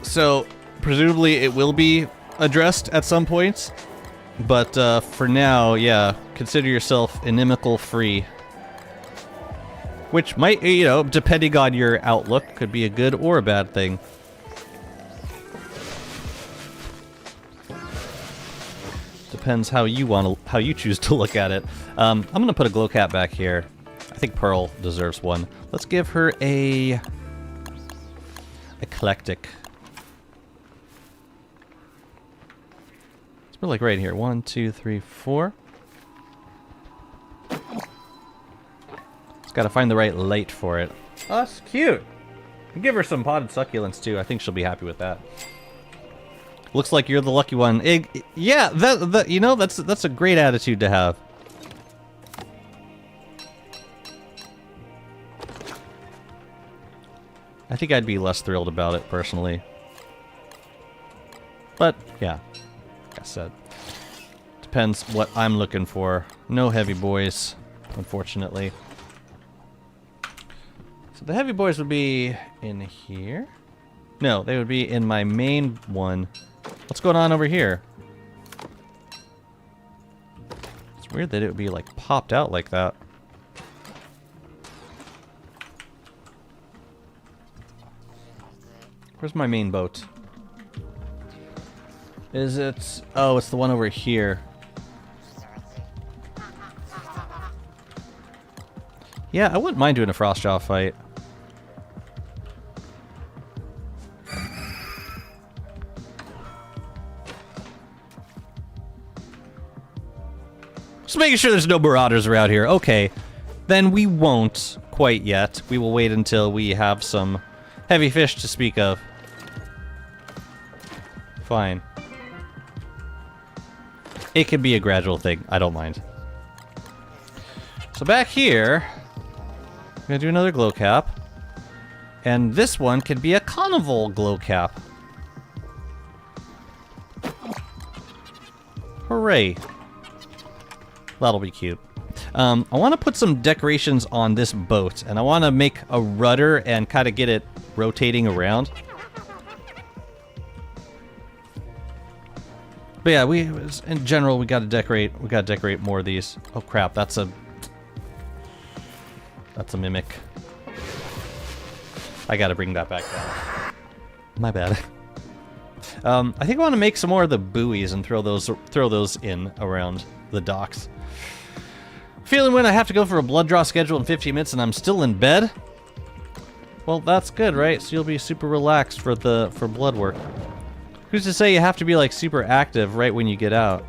so presumably it will be addressed at some points. But for now, yeah, consider yourself inimical free. Which might, you know, depending on your outlook, could be a good or a bad thing. Depends how you choose to look at it. I'm gonna put a glow cap back here. I think Pearl deserves one. Let's give her a eclectic. It's like right here. 1, 2, 3, 4. Just gotta find the right light for it. Oh, that's cute. Give her some potted succulents too. I think she'll be happy with that. Looks like you're the lucky one. Yeah, you know, that's a great attitude to have. I think I'd be less thrilled about it personally. But yeah, like I said, depends what I'm looking for. No heavy boys, unfortunately. So the heavy boys would be in here. No, they would be in my main one. What's going on over here? It's weird that it would be like popped out like that. Where's my main boat? Is it... Oh, it's the one over here. Yeah, I wouldn't mind doing a Frostjaw fight. Just making sure there's no marauders around here. Okay, then we won't quite yet. We will wait until we have some heavy fish to speak of. Fine. It can be a gradual thing. I don't mind. So back here, I'm gonna do another glow cap. And this one can be a carnival glow cap. Hooray. That'll be cute. I want to put some decorations on this boat, and I want to make a rudder and kind of get it rotating around. But yeah, in general we got to decorate. We got to decorate more of these. Oh crap, that's a mimic. I got to bring that back down. My bad. I think I want to make some more of the buoys and throw those in around the docks. Feeling when I have to go for a blood draw schedule in 15 minutes and I'm still in bed? Well, that's good, right? So you'll be super relaxed for blood work. Who's to say you have to be like super active right when you get out?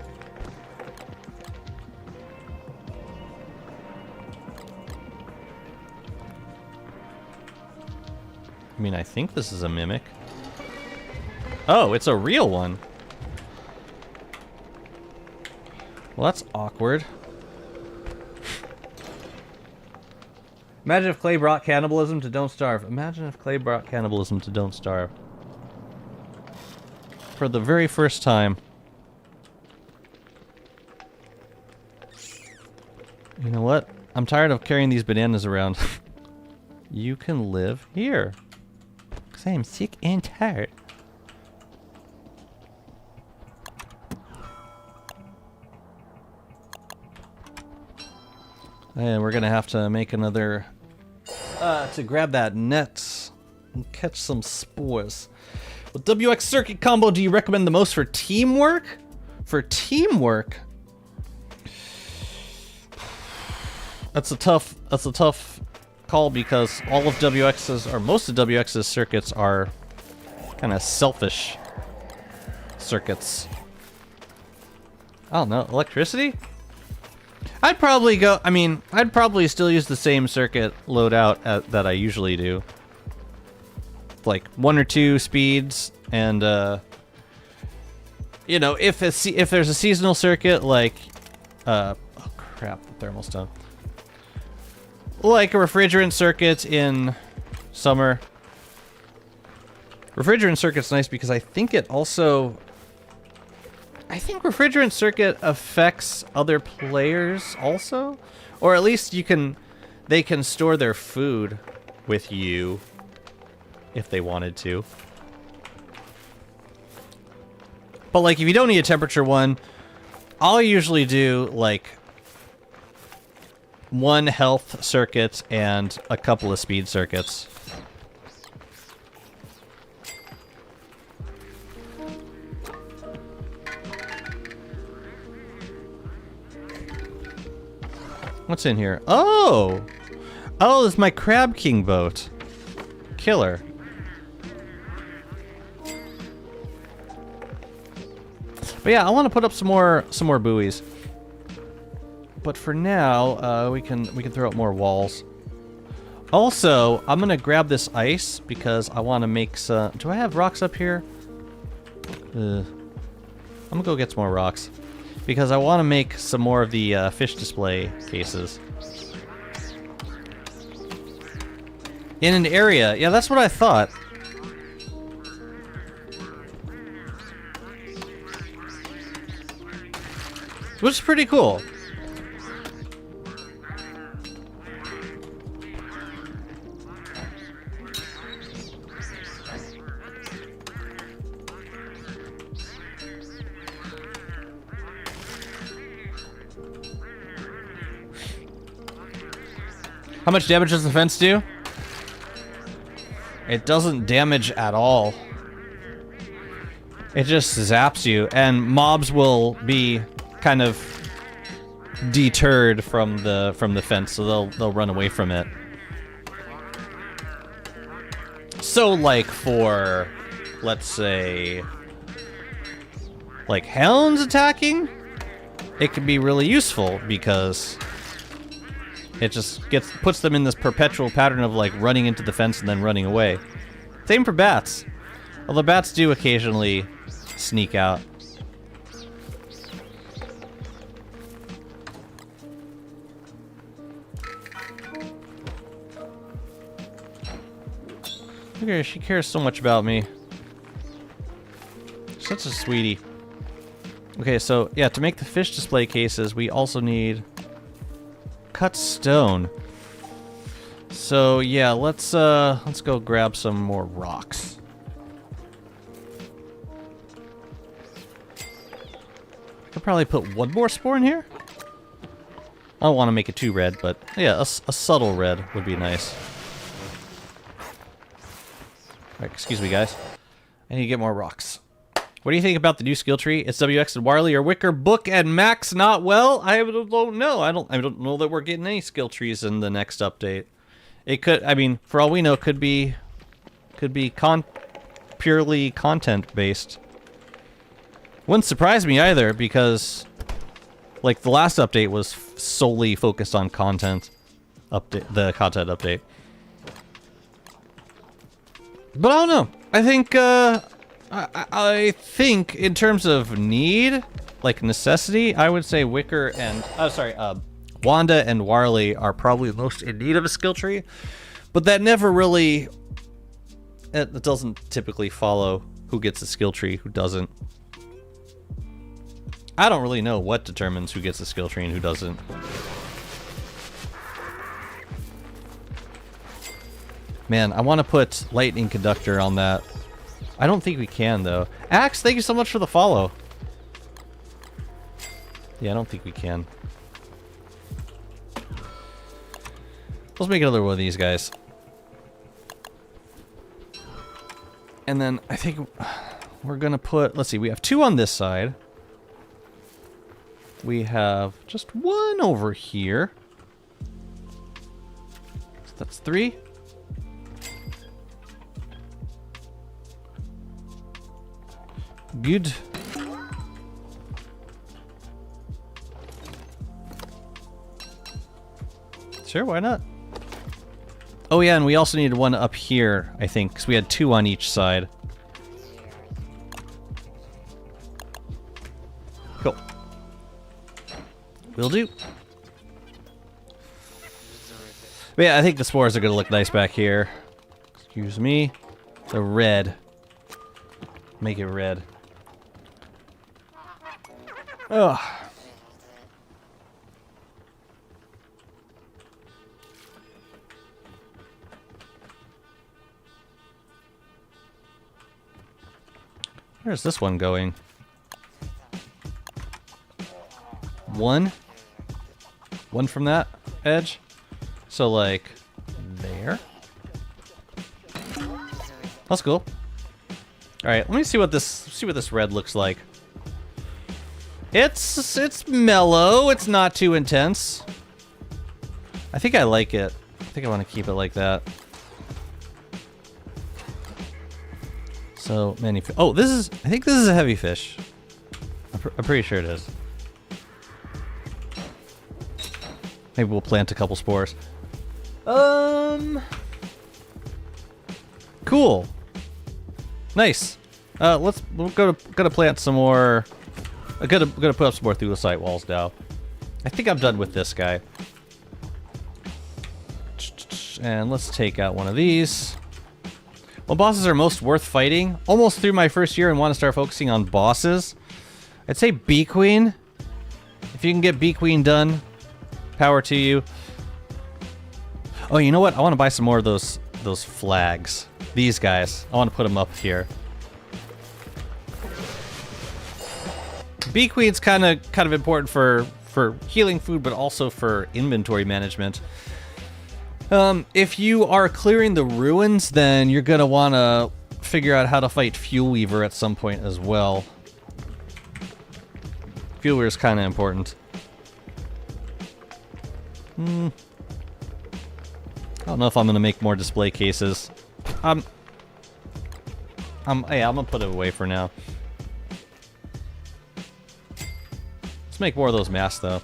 I mean, I think this is a mimic. Oh, it's a real one. Well, that's awkward. Imagine if Clay brought cannibalism to Don't Starve. Imagine if Clay brought cannibalism to Don't Starve. For the very first time. You know what? I'm tired of carrying these bananas around. You can live here. Because I am sick and tired. And we're gonna have to make another to grab that net and catch some spores. What WX circuit combo do you recommend the most for teamwork? For teamwork, that's a tough call because all of WX's or most of WX's circuits are kind of selfish circuits. I don't know, electricity? I'd probably go, I mean, I'd probably still use the same circuit loadout that I usually do. Like 1 or 2 speeds, and you know, if there's a seasonal circuit like, oh crap, the thermal's done. Like a refrigerant circuit in summer. Refrigerant circuit's nice because I think it also... I think refrigerant circuit affects other players also, or at least they can store their food with you if they wanted to. But like if you don't need a temperature one, I'll usually do like 1 health circuit and a couple of speed circuits. What's in here? Oh! Oh, it's my Crab King boat. Killer. But yeah, I want to put up some more buoys. But for now, we can throw up more walls. Also, I'm gonna grab this ice because I want to make some. Do I have rocks up here? I'm gonna go get some more rocks. Because I want to make some more of the fish display cases. In an area. Yeah, that's what I thought. Which is pretty cool. How much damage does the fence do? It doesn't damage at all. It just zaps you, and mobs will be kind of deterred from the fence, so they'll run away from it. So like for, let's say, like hounds attacking, it can be really useful because it just puts them in this perpetual pattern of like running into the fence and then running away. Same for bats. Although bats do occasionally sneak out. Look at her, she cares so much about me. Such a sweetie. Okay, so yeah, to make the fish display cases, we also need cut stone. So yeah, let's go grab some more rocks. I could probably put one more spore in here. I don't want to make it too red, but yeah, a subtle red would be nice. Alright, excuse me, guys. I need to get more rocks. What do you think about the new skill tree? It's WX and Warley or Wicker, Book, and Max not well? I don't know. I don't know that we're getting any skill trees in the next update. It could, I mean, for all we know, could be purely content based. Wouldn't surprise me either, because like the last update was solely focused on content update, the content update. But I don't know. I think I think in terms of need, like necessity, I would say Wicker and Wanda and Warley are probably most in need of a skill tree, but that never really, it doesn't typically follow who gets a skill tree, who doesn't. I don't really know what determines who gets a skill tree and who doesn't. Man, I want to put lightning conductor on that. I don't think we can though. Axe, thank you so much for the follow. Yeah, I don't think we can. Let's make another one of these guys. And then I think we're gonna put, let's see, we have 2 on this side. We have just 1 over here. So that's 3. Good. Sure, why not? Oh yeah, and we also needed 1 up here, I think, because we had 2 on each side. Cool. Will do. But yeah, I think the spores are going to look nice back here. Excuse me. The red. Make it red. Ugh. Where's this one going? 1? 1 from that edge? So like there? That's cool. Alright, let me see what this red looks like. It's mellow, it's not too intense. I think I like it. I think I want to keep it like that. So many oh, I think this is a heavy fish. I'm pretty sure it is. Maybe we'll plant a couple spores. Cool. Nice. We're gonna plant some more. I'm gonna put up some more through the site walls now. I think I'm done with this guy. And let's take out one of these. What bosses are most worth fighting? Almost through my first year and want to start focusing on bosses. I'd say Bee Queen. If you can get Bee Queen done, power to you. Oh, you know what? I want to buy some more of those flags. These guys. I want to put them up here. Bee Queen's kind of important for healing food, but also for inventory management. If you are clearing the ruins, then you're gonna want to figure out how to fight Fuel Weaver at some point as well. Fuel Weaver is kind of important. I don't know if I'm gonna make more display cases. Yeah, I'm gonna put it away for now. Let's make more of those masks, though.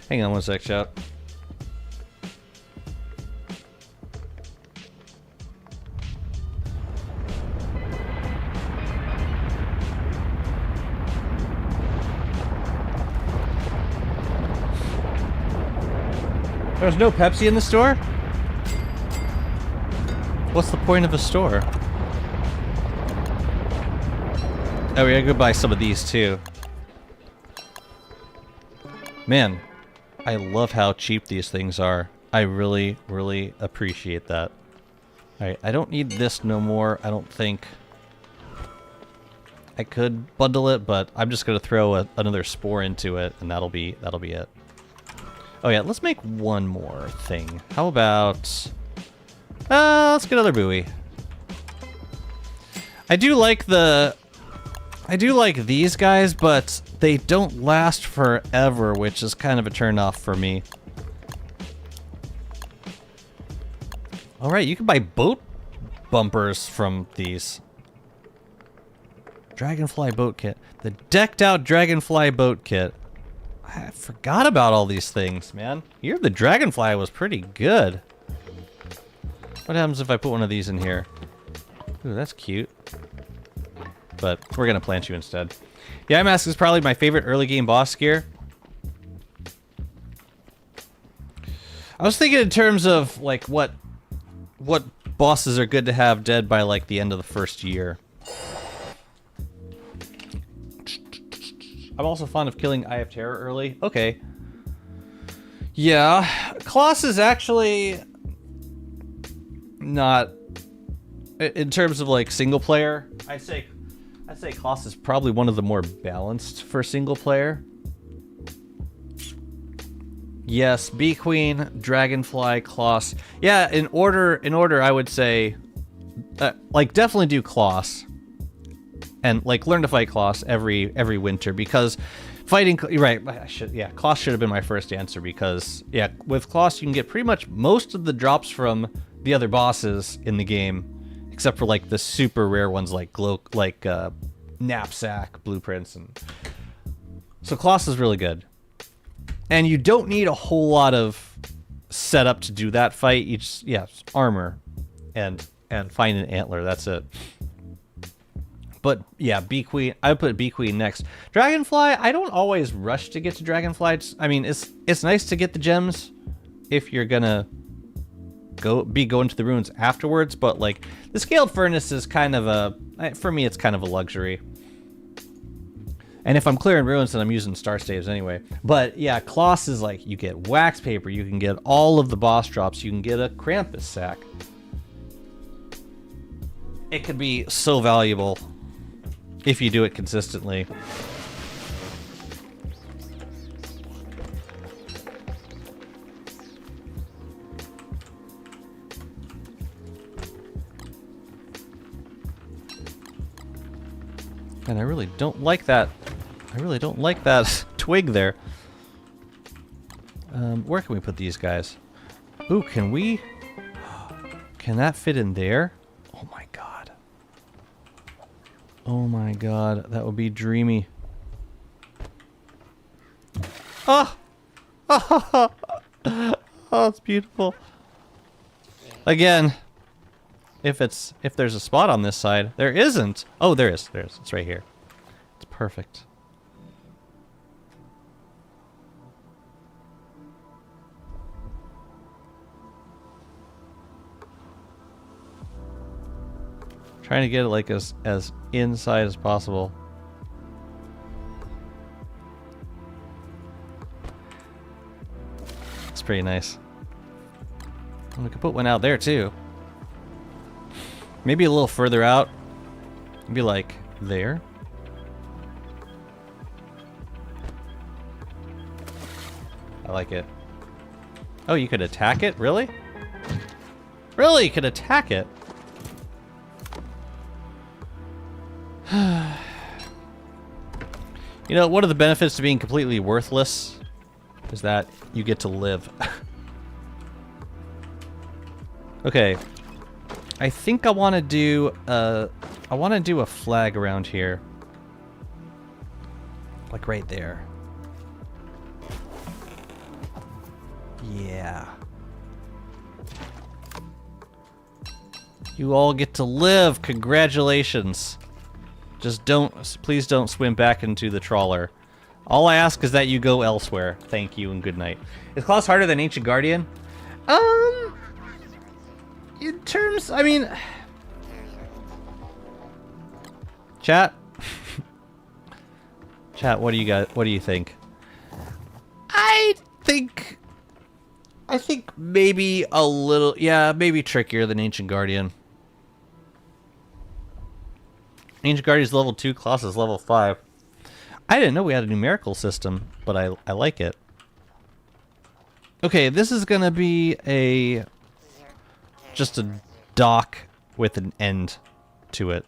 Hang on one sec, chat. There's no Pepsi in the store? What's the point of a store? Oh, we gotta go buy some of these too. Man, I love how cheap these things are. I really, really appreciate that. Alright, I don't need this no more. I don't think I could bundle it, but I'm just gonna throw another spore into it, and that'll be it. Oh yeah, let's make one more thing. How about... let's get another buoy. I do like these guys, but they don't last forever, which is kind of a turn-off for me. Alright, you can buy boat bumpers from these. Dragonfly boat kit. The decked out Dragonfly boat kit. I forgot about all these things, man. Here, the Dragonfly was pretty good. What happens if I put one of these in here? Ooh, that's cute. But we're gonna plant you instead. The eye mask is probably my favorite early game boss gear. I was thinking in terms of like what bosses are good to have dead by like the end of the first year. I'm also fond of killing Eye of Terror early. Okay. Yeah, Kloss is actually not in terms of like single player. I'd say Kloss is probably one of the more balanced for single player. Yes, Bee Queen, Dragonfly, Kloss. Yeah, in order, I would say, like definitely do Kloss, and like learn to fight Kloss every winter, because fighting, right? Kloss should have been my first answer, because yeah, with Kloss you can get pretty much most of the drops from the other bosses in the game, except for like the super rare ones like knapsack, blueprints, and so Kloss is really good. And you don't need a whole lot of setup to do that fight. You just, yeah, armor and find an antler. That's it. But yeah, Bee Queen. I would put Bee Queen next. Dragonfly. I don't always rush to get to Dragonfly. I mean, it's nice to get the gems if you're gonna be going to the ruins afterwards. But like the scaled furnace is kind of for me, it's kind of a luxury. And if I'm clearing ruins, then I'm using star staves anyway. But yeah, Kloss is like, you get wax paper, you can get all of the boss drops, you can get a Krampus sack. It could be so valuable if you do it consistently. And I really don't like that. I really don't like that twig there. Where can we put these guys? Ooh, can we? Can that fit in there? Oh my god. Oh my god, that would be dreamy. Oh! Oh, it's beautiful. Again, if there's a spot on this side, there isn't. Oh, there is. It's right here. It's perfect. Trying to get it like as inside as possible. It's pretty nice. And we could put one out there too. Maybe a little further out. Maybe like there. I like it. Oh, you could attack it? Really? Really? You could attack it? You know, one of the benefits to being completely worthless is that you get to live. Okay. I think I want to do a flag around here. Like right there. Yeah. You all get to live. Congratulations. Just please don't swim back into the trawler. All I ask is that you go elsewhere. Thank you and good night. Is Klaus harder than Ancient Guardian? In terms, I mean... Chat? Chat, what do you think? I think maybe a little, yeah, maybe trickier than Ancient Guardian. Ancient Guardian's level 2, Klaus is level 5. I didn't know we had a numerical system, but I like it. Okay, this is gonna be just a dock with an end to it.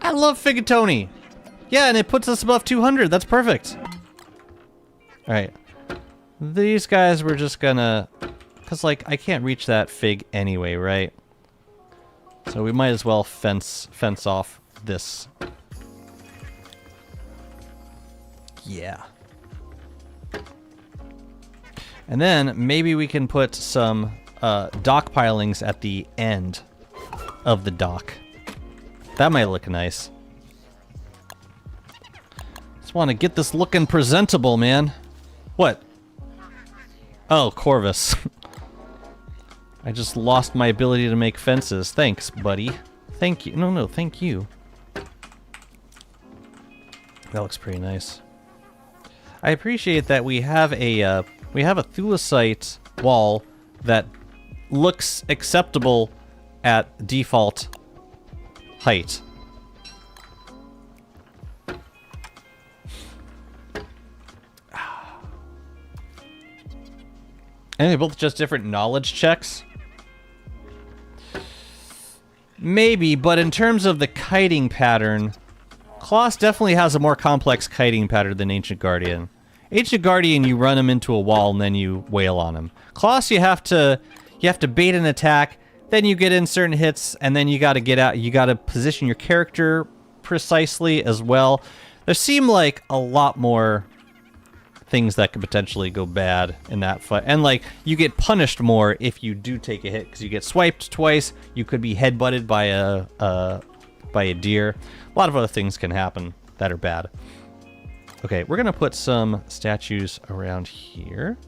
I love Figatoni. Yeah, and it puts us above 200. That's perfect. Alright. These guys we're just gonna... Because, like, I can't reach that fig anyway, right? So we might as well fence off this. Yeah. And then maybe we can put some dock pilings at the end of the dock. That might look nice. Just want to get this looking presentable, man. What? Oh, Corvus. I just lost my ability to make fences. Thanks, buddy. Thank you. No, thank you. That looks pretty nice. I appreciate that we have a thulecite wall that looks acceptable at default height. And they're both just different knowledge checks. Maybe, but in terms of the kiting pattern, Klaus definitely has a more complex kiting pattern than Ancient Guardian. Ancient Guardian, you run him into a wall and then you wail on him. Klaus, you have to bait an attack, then you get in certain hits, and then you gotta get out. You gotta position your character precisely as well. There seem like a lot more things that could potentially go bad in that fight. And, like, you get punished more if you do take a hit, because you get swiped twice, you could be headbutted by a deer. A lot of other things can happen that are bad. Okay, we're gonna put some statues around here.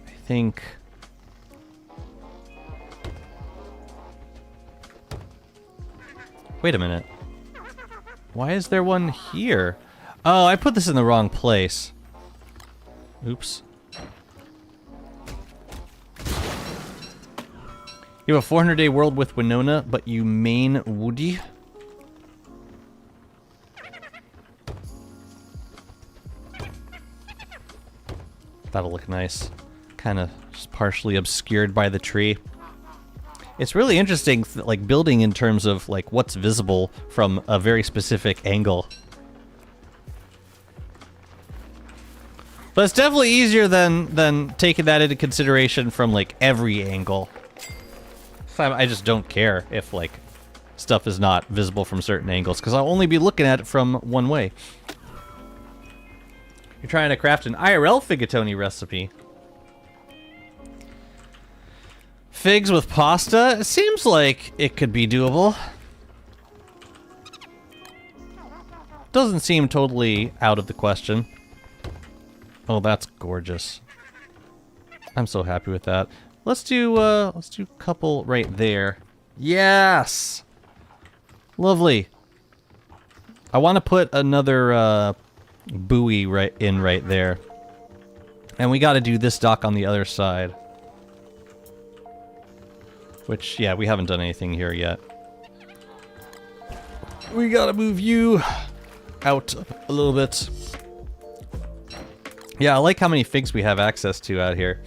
I think... Wait a minute. Why is there one here? Oh, I put this in the wrong place. Oops. You have a 400-day world with Winona, but you main Woody? That'll look nice. Kind of just partially obscured by the tree. It's really interesting, like, building in terms of, like, what's visible from a very specific angle. But it's definitely easier than taking that into consideration from, like, every angle. I just don't care if, like, stuff is not visible from certain angles, because I'll only be looking at it from one way. You're trying to craft an IRL Figatoni recipe. Figs with pasta? It seems like it could be doable. Doesn't seem totally out of the question. Oh, that's gorgeous. I'm so happy with that. Let's do a couple right there. Yes! Lovely. I want to put another buoy right there. And we got to do this dock on the other side. Which, yeah, we haven't done anything here yet. We gotta move you. out a little bit. Yeah, I like how many figs we have access to out here.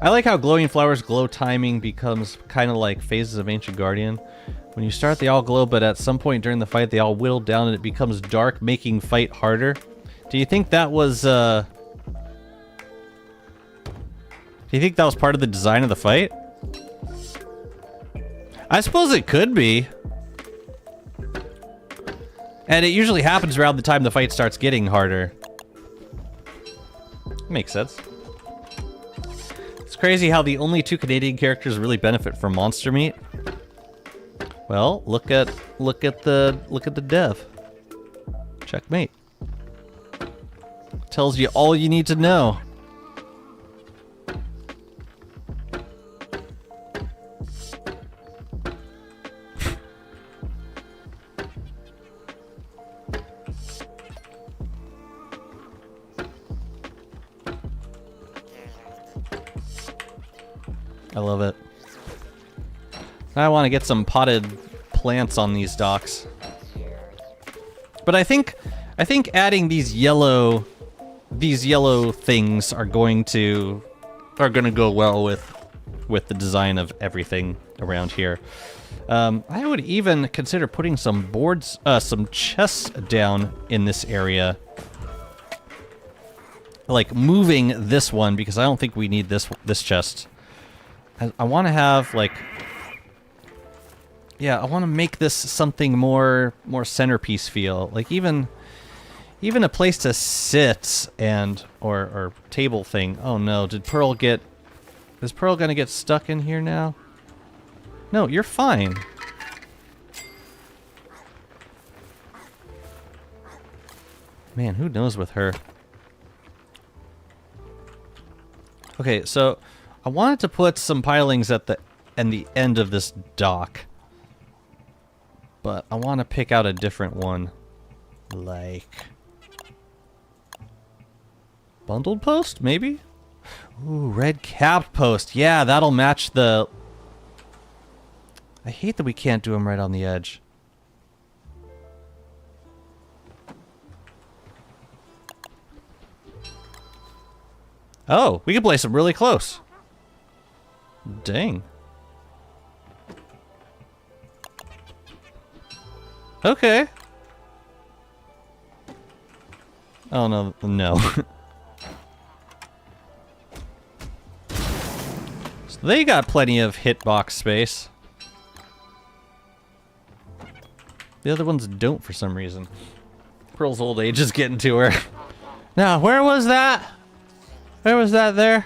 I like how glowing flowers glow timing becomes kind of like phases of Ancient Guardian. When you start, they all glow, but at some point during the fight, they all whittle down and it becomes dark, making fight harder. Do you think that was, do you think that was part of the design of the fight? I suppose it could be. And it usually happens around the time the fight starts getting harder. Makes sense. It's crazy how the only two Canadian characters really benefit from monster meat. Well, look at the dev. Checkmate. Tells you all you need to know. I love it. I want to get some potted plants on these docks. But I think adding these yellow things are going to go well with the design of everything around here. I would even consider putting some boards, some chests down in this area. Like moving this one because I don't think we need this chest. I want to have like, yeah, I want to make this something more centerpiece feel. Like even a place to sit and or table thing. Oh no, is Pearl gonna get stuck in here now? No, you're fine. Man, who knows with her? Okay, so I wanted to put some pilings at the end of this dock. But I want to pick out a different one. Like bundled post, maybe? Ooh, red capped post. Yeah, that'll match the... I hate that we can't do them right on the edge. Oh, we can place them really close. Dang. Okay. Oh, no. No. So they got plenty of hitbox space. The other ones don't for some reason. Pearl's old age is getting to her. Now, where was that? Where was that there?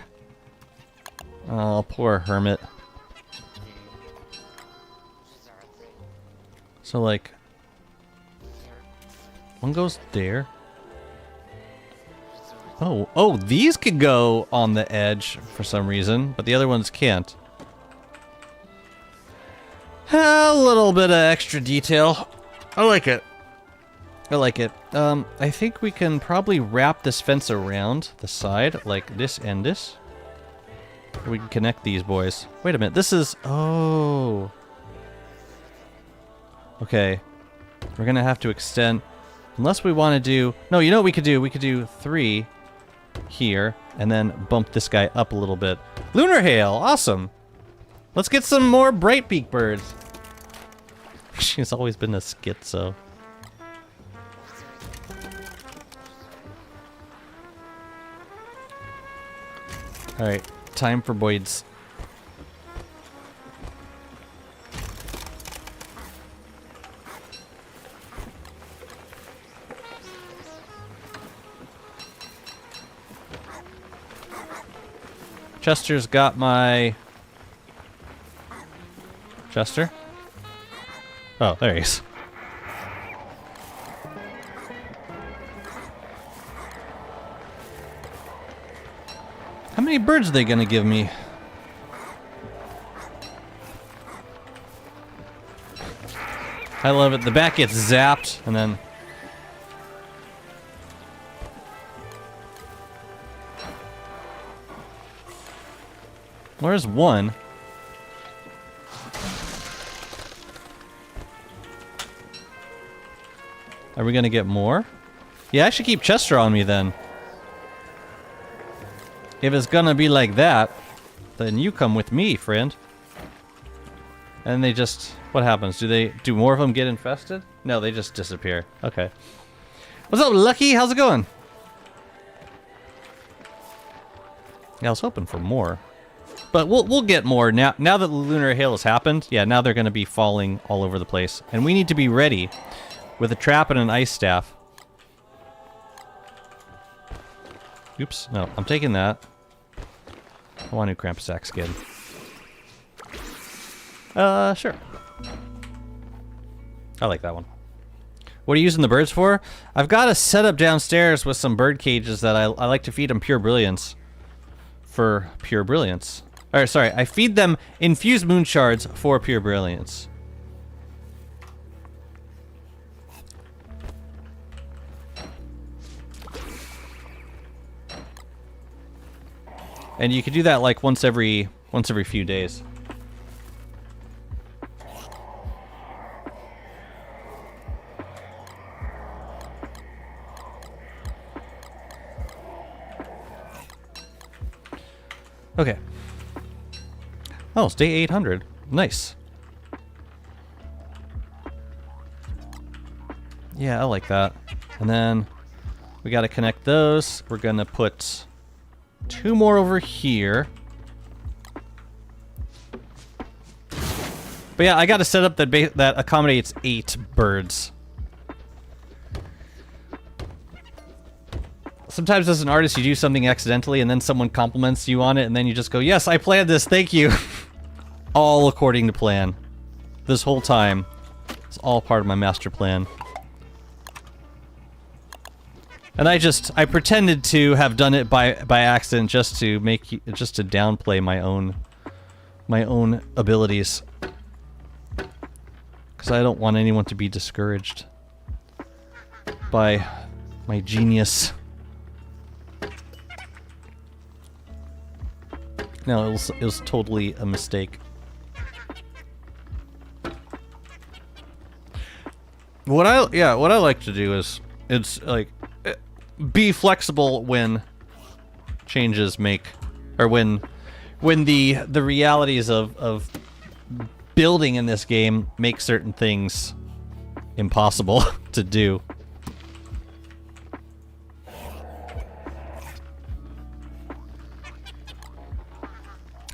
Oh, poor hermit. So, like... one goes there. Oh, these could go on the edge for some reason, but the other ones can't. A little bit of extra detail. I like it. I like it. I think we can probably wrap this fence around the side, like this and this. We can connect these boys. Wait a minute, this is... oh. Okay. We're gonna have to extend... unless we want to do... no, you know what we could do? We could do 3 here, and then bump this guy up a little bit. Lunar Hail! Awesome! Let's get some more Brightbeak birds. She's always been a schizo. Alright, time for Boyd's. Chester's got my... Chester? Oh, there he is. How many birds are they gonna give me? I love it. The back gets zapped, and then... where's one? Are we gonna get more? Yeah, I should keep Chester on me then. If it's gonna be like that, then you come with me, friend. And they just... What happens? Do more of them get infested? No, they just disappear. Okay. What's up, Lucky? How's it going? Yeah, I was hoping for more. But we'll get more now that the lunar hail has happened. Yeah, now they're going to be falling all over the place. And we need to be ready with a trap and an ice staff. Oops, no, I'm taking that. I want a new Krampus skin. Sure. I like that one. What are you using the birds for? I've got a setup downstairs with some bird cages that I like to feed them pure brilliance. For pure brilliance. Or sorry, I feed them infused moon shards for pure brilliance. And you could do that like once every few days. Okay. Oh, it's day 800. Nice. Yeah, I like that. And then we got to connect those. We're going to put 2 more over here. But yeah, I got a setup that accommodates 8 birds. Sometimes as an artist you do something accidentally and then someone compliments you on it and then you just go, yes, I planned this, thank you. All according to plan. This whole time. It's all part of my master plan. And I pretended to have done it by accident just to downplay my own abilities. Because I don't want anyone to be discouraged by my genius. No, it was totally a mistake. What I like to do is be flexible when changes when the realities of building in this game make certain things impossible to do.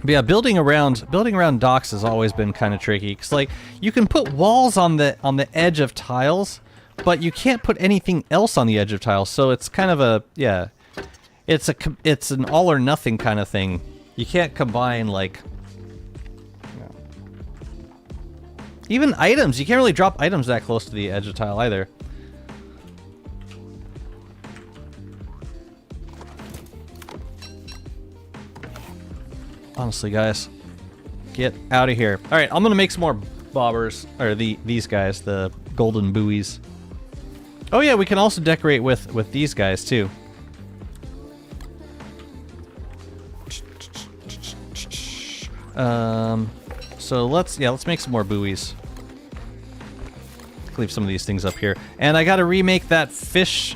But yeah, building around docks has always been kind of tricky, because like you can put walls on the edge of tiles, but you can't put anything else on the edge of tiles. So it's kind of it's an all or nothing kind of thing. You can't combine like even items. You can't really drop items that close to the edge of tile either. Honestly, guys, get out of here. All right, I'm gonna make some more bobbers, or these guys, the golden buoys. Oh yeah, we can also decorate with these guys too. So let's make some more buoys. Leave some of these things up here, and I gotta remake that fish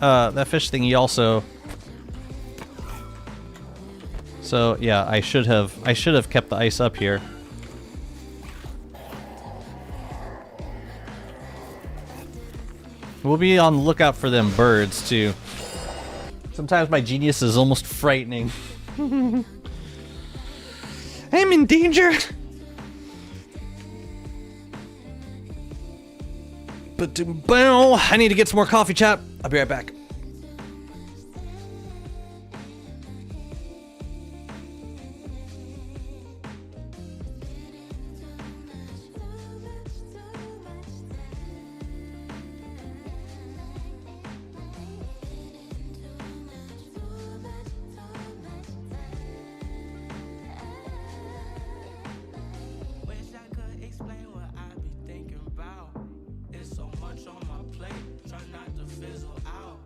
thingy also. So yeah, I should have kept the ice up here. We'll be on the lookout for them birds too. Sometimes my genius is almost frightening. I'm in danger. But I need to get some more coffee, chat. I'll be right back. Try not to fizzle out.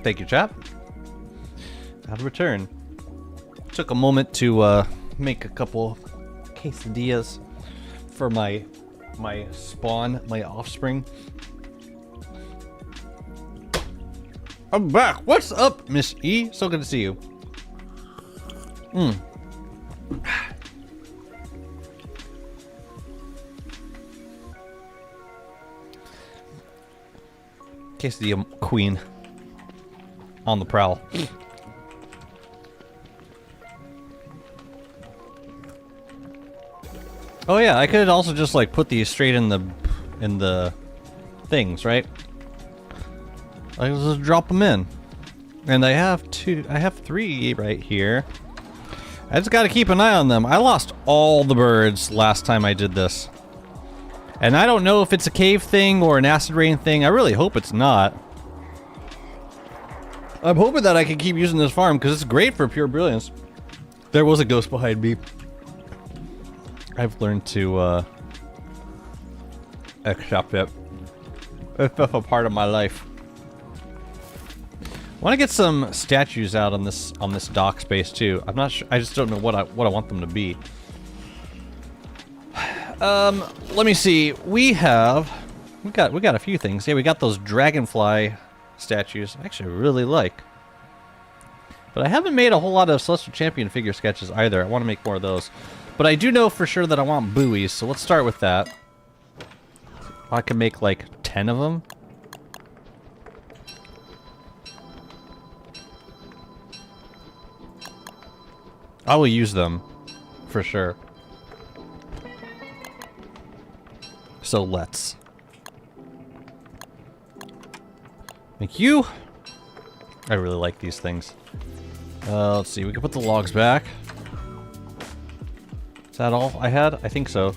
Thank you, chap. Out of return. Took a moment to make a couple quesadillas for my spawn, my offspring. I'm back. What's up, Miss E? So good to see you. Quesadilla queen on the prowl. Oh yeah, I could also just like put these straight in the things, right? I just drop them in. And I have 3 right here. I just gotta keep an eye on them. I lost all the birds last time I did this. And I don't know if it's a cave thing or an acid rain thing. I really hope it's not. I'm hoping that I can keep using this farm because it's great for pure brilliance. There was a ghost behind me. I've learned to accept it. It's just a part of my life. I want to get some statues out on this dock space too. I'm not sure. I just don't know what I want them to be. Let me see. We got a few things. Yeah, we got those dragonfly statues. I actually really like. But I haven't made a whole lot of Celestial Champion figure sketches either. I want to make more of those. But I do know for sure that I want buoys, so let's start with that. I can make like 10 of them. I will use them for sure. So let's thank you. I really like these things. Let's see, we can put the logs back. Is that all I had? I think so.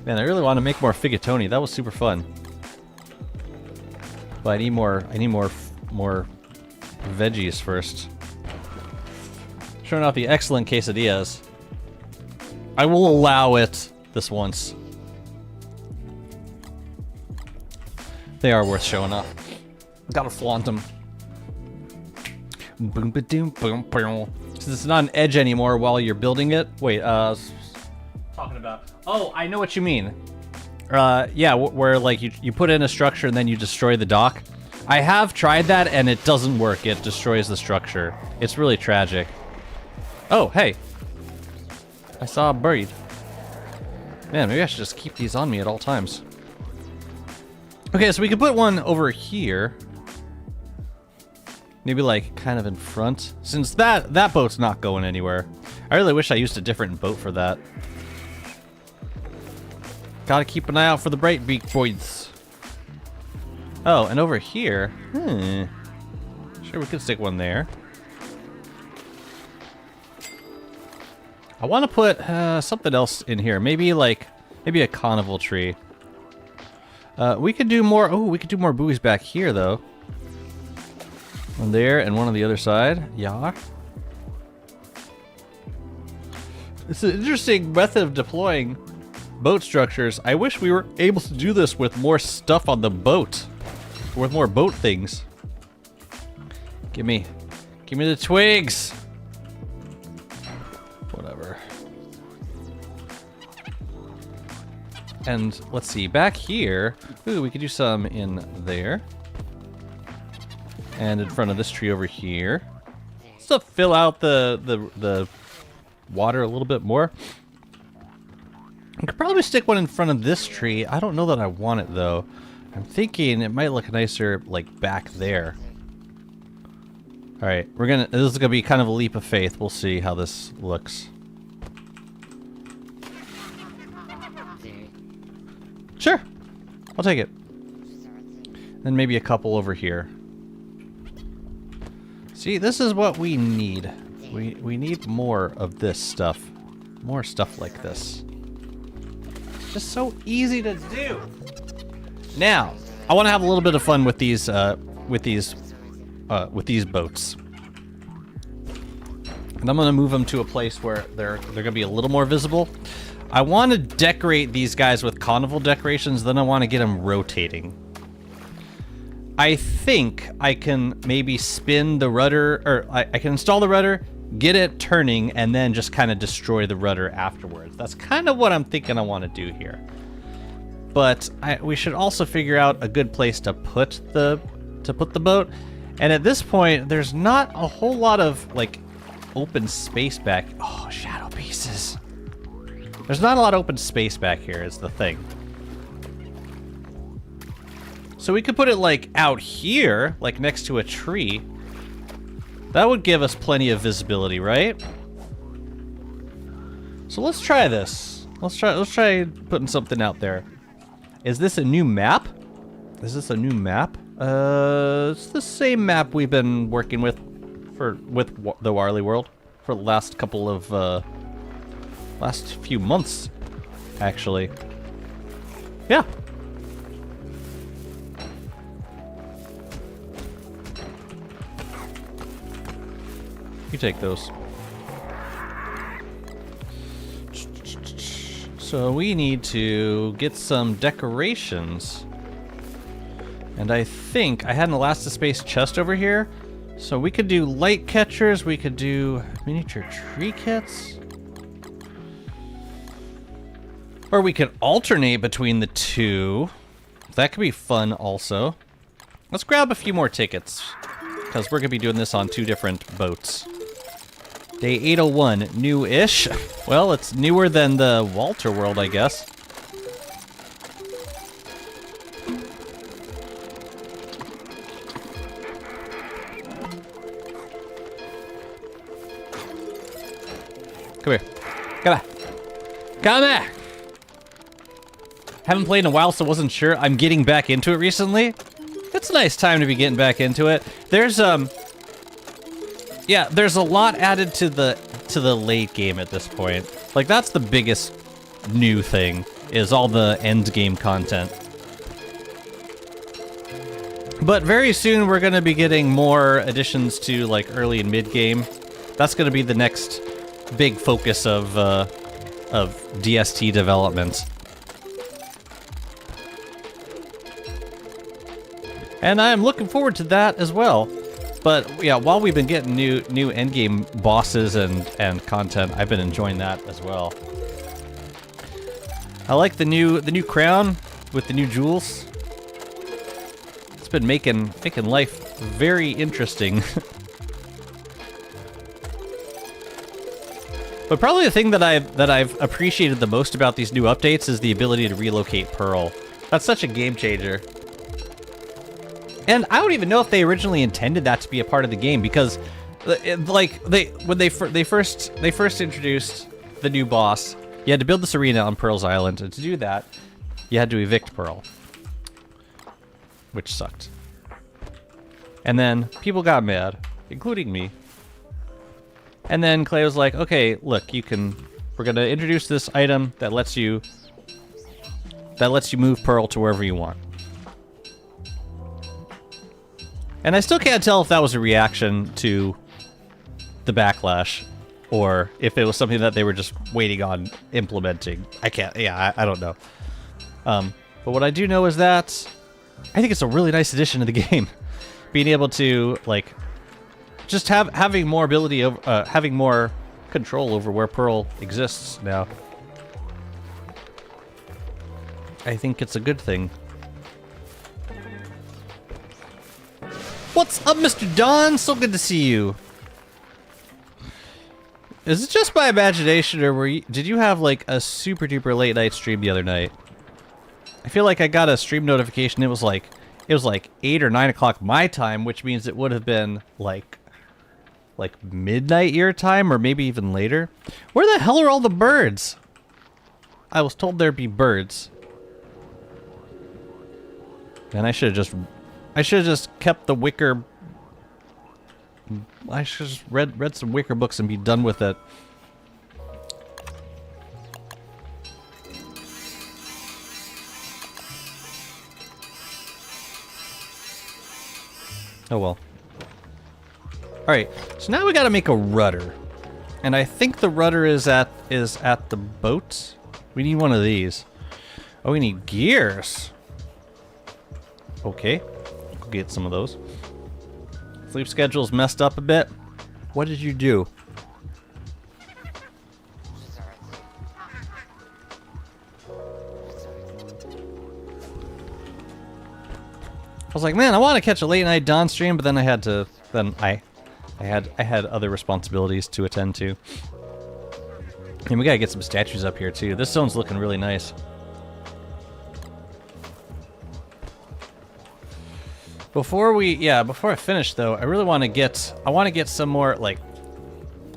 Man, I really want to make more Figatoni. That was super fun. But I need more veggies first. Showing off the excellent quesadillas. I will allow it this once. They are worth showing off. Gotta flaunt them. Boom, ba doom, boom, boom. Since it's not an edge anymore while you're building it. Wait, talking about. Oh, I know what you mean. Yeah, where like you put in a structure and then you destroy the dock. I have tried that and it doesn't work. It destroys the structure. It's really tragic. Oh, hey. I saw a bird. Man, maybe I should just keep these on me at all times. Okay, so we could put one over here. Maybe like kind of in front. Since that boat's not going anywhere. I really wish I used a different boat for that. Gotta keep an eye out for the bright beak boys. Oh, and over here. Sure, we could stick one there. I want to put something else in here. Maybe a carnival tree. We could do more. Oh, we could do more buoys back here, though. One there and one on the other side. Yeah. It's an interesting method of deploying boat structures. I wish we were able to do this with more stuff on the boat. With more boat things. Give me the twigs. Whatever. And let's see, back here. Ooh, we could do some in there. And in front of this tree over here. Just to fill out the water a little bit more. I could probably stick one in front of this tree. I don't know that I want it though. I'm thinking it might look nicer like back there. Alright, this is gonna be kind of a leap of faith. We'll see how this looks. Sure. I'll take it. And maybe a couple over here. See, this is what we need. We need more of this stuff. More stuff like this. It's just so easy to do. Now, I want to have a little bit of fun with these boats. And I'm going to move them to a place where they're going to be a little more visible. I want to decorate these guys with carnival decorations, then I want to get them rotating. I think I can maybe spin the rudder, or I can install the rudder, get it turning, and then just kind of destroy the rudder afterwards. That's kind of what I'm thinking I want to do here. But we should also figure out a good place to put the boat. And at this point, there's not a whole lot of like open space back. Oh, shadow pieces. There's not a lot of open space back here is the thing. So we could put it like out here, like next to a tree. That would give us plenty of visibility, right? So let's try this. Let's try putting something out there. Is this a new map? Is this a new map? It's the same map we've been working with the Warley world for the last couple of last few months, actually. Yeah. You take those. So we need to get some decorations. And I think I had an elastispace chest over here. So we could do light catchers, we could do miniature tree kits. Or we could alternate between the two. That could be fun also. Let's grab a few more tickets, because we're going to be doing this on 2 different boats. Day 801, new-ish. Well, it's newer than the Walter world, I guess. Come here. Come on. Come here! Haven't played in a while, so wasn't sure. I'm getting back into it recently. It's a nice time to be getting back into it. There's yeah, there's a lot added to the late game at this point. Like, that's the biggest new thing, is all the end game content. But very soon we're gonna be getting more additions to like early and mid game. That's gonna be the next big focus of DST development. And I'm looking forward to that as well. But yeah, while we've been getting new endgame bosses and content, I've been enjoying that as well. I like the new crown with the new jewels. It's been making life very interesting. But probably the thing that I've appreciated the most about these new updates is the ability to relocate Pearl. That's such a game changer. And I don't even know if they originally intended that to be a part of the game, because, like, when they first introduced the new boss, you had to build this arena on Pearl's Island, and to do that, you had to evict Pearl, which sucked. And then people got mad, including me. And then Clay was like, "Okay, look, we're gonna introduce this item that lets you move Pearl to wherever you want." And I still can't tell if that was a reaction to the backlash, or if it was something that they were just waiting on implementing. I don't know. But what I do know is that I think it's a really nice addition to the game. Being able to, like, just having more ability over, having more control over where Pearl exists now. I think it's a good thing. What's up, Mr. Don? So good to see you. Is it just my imagination, or did you have like a super duper late night stream the other night? I feel like I got a stream notification. It was like 8 or 9 o'clock my time, which means it would have been like midnight your time, or maybe even later. Where the hell are all the birds? I was told there'd be birds. And I should have just kept the wicker. I should have just read some wicker books and be done with it. Oh well. Alright, so now we gotta make a rudder. And I think the rudder is at the boat. We need one of these. Oh, we need gears. Okay. get some of those. Sleep schedule's messed up a bit. What did you do? I was like, man, I want to catch a late night Dawn stream, but then I had to. Then I had other responsibilities to attend to. And we gotta get some statues up here too. This zone's looking really nice. Before I finish though, I really want to get. I want to get some more like.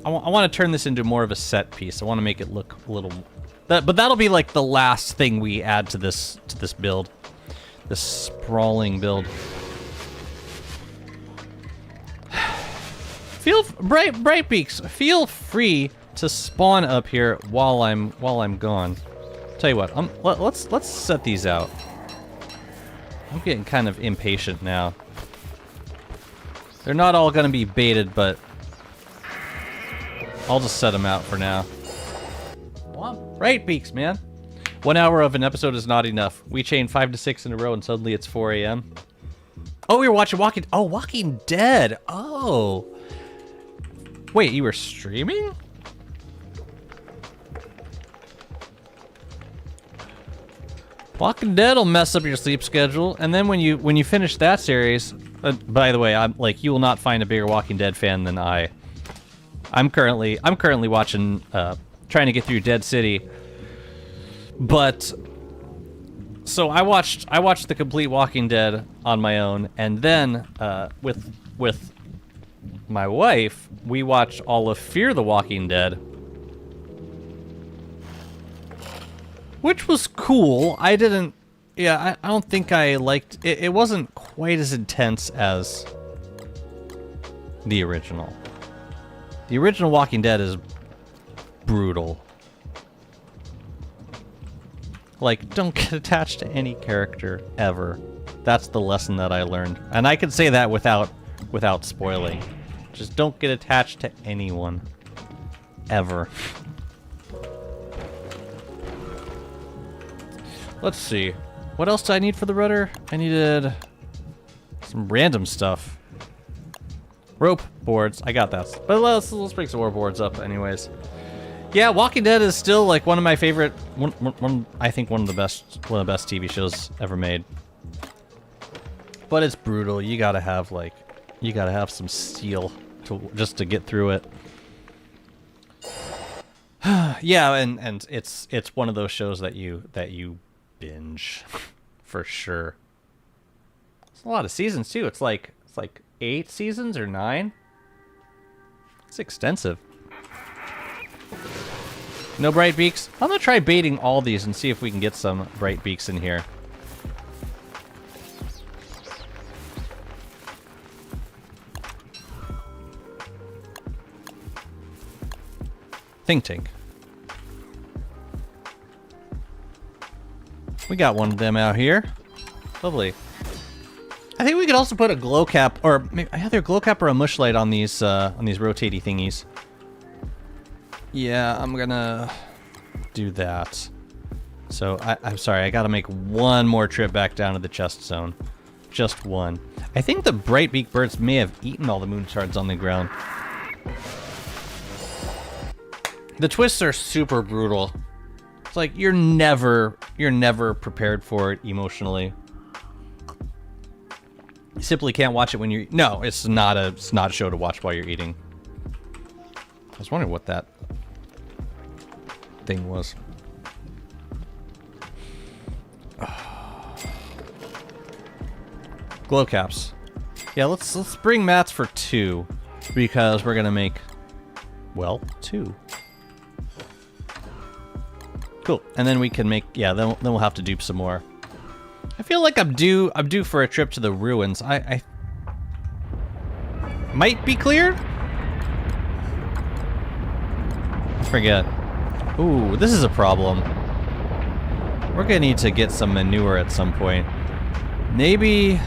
I want to turn this into more of a set piece. I want to make it look a little. But that'll be like the last thing we add to this build. This sprawling build. Brightbeaks, feel free to spawn up here while I'm gone. Tell you what, let's set these out. I'm getting kind of impatient now. They're not all gonna be baited, but I'll just set them out for now. Brightbeaks, man. 1 hour of an episode is not enough. We chain 5 to 6 in a row and suddenly it's 4 a.m. Oh, we were watching Walking Dead. Oh. Wait, you were streaming? Walking Dead will mess up your sleep schedule, and then when you finish that series, by the way, I'm like, you will not find a bigger Walking Dead fan than I. I'm currently watching, trying to get through Dead City. But so I watched the complete Walking Dead on my own, and then with my wife, we watched all of Fear the Walking Dead, which was cool. I don't think I liked it. It wasn't quite as intense as the original. The original Walking Dead is brutal. Like, don't get attached to any character, ever. That's the lesson that I learned. And I can say that without spoiling. Just don't get attached to anyone. Ever. Let's see. What else do I need for the rudder? I needed some random stuff. Rope boards. I got that. But let's bring some more boards up anyways. Yeah, Walking Dead is still like one of my favorite. I think one of the best TV shows ever made. But it's brutal. You gotta have some steel just to get through it. Yeah, and it's one of those shows that you binge for sure. It's a lot of seasons too. It's like 8 seasons or 9. It's extensive. No bright beaks? I'm gonna try baiting all these and see if we can get some bright beaks in here. Think tank. We got one of them out here. Lovely. I think we could also put a glow cap, or maybe either a glow cap or a mush light on these rotating thingies. Yeah, I'm gonna do that. So I'm sorry, I gotta make one more trip back down to the chest zone. Just one. I think the bright beak birds may have eaten all the moon shards on the ground. The twists are super brutal. It's like you're never prepared for it emotionally. You simply can't watch it when you're. No, it's not a show to watch while you're eating. I was wondering what that thing was. Glow caps. Yeah, let's bring mats for 2 because we're gonna make, well, 2. Cool, and then we can make, yeah, then we'll have to dupe some more. I feel like I'm due for a trip to the ruins. I might be cleared? I forget. Ooh, this is a problem. We're gonna need to get some manure at some point. Maybe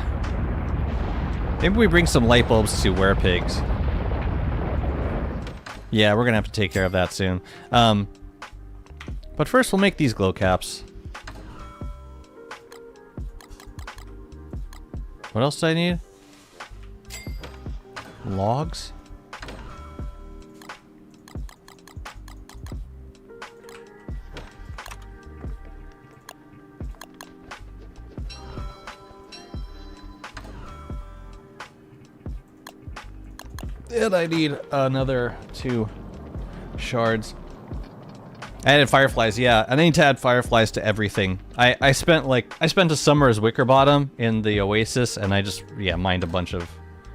we bring some light bulbs to werepigs. Yeah, we're gonna have to take care of that soon. But first we'll make these glow caps. What else do I need? Logs? And I need another 2 shards. I added fireflies, yeah. I need to add fireflies to everything. I spent a summer as Wickerbottom in the Oasis, and I just mined a bunch of,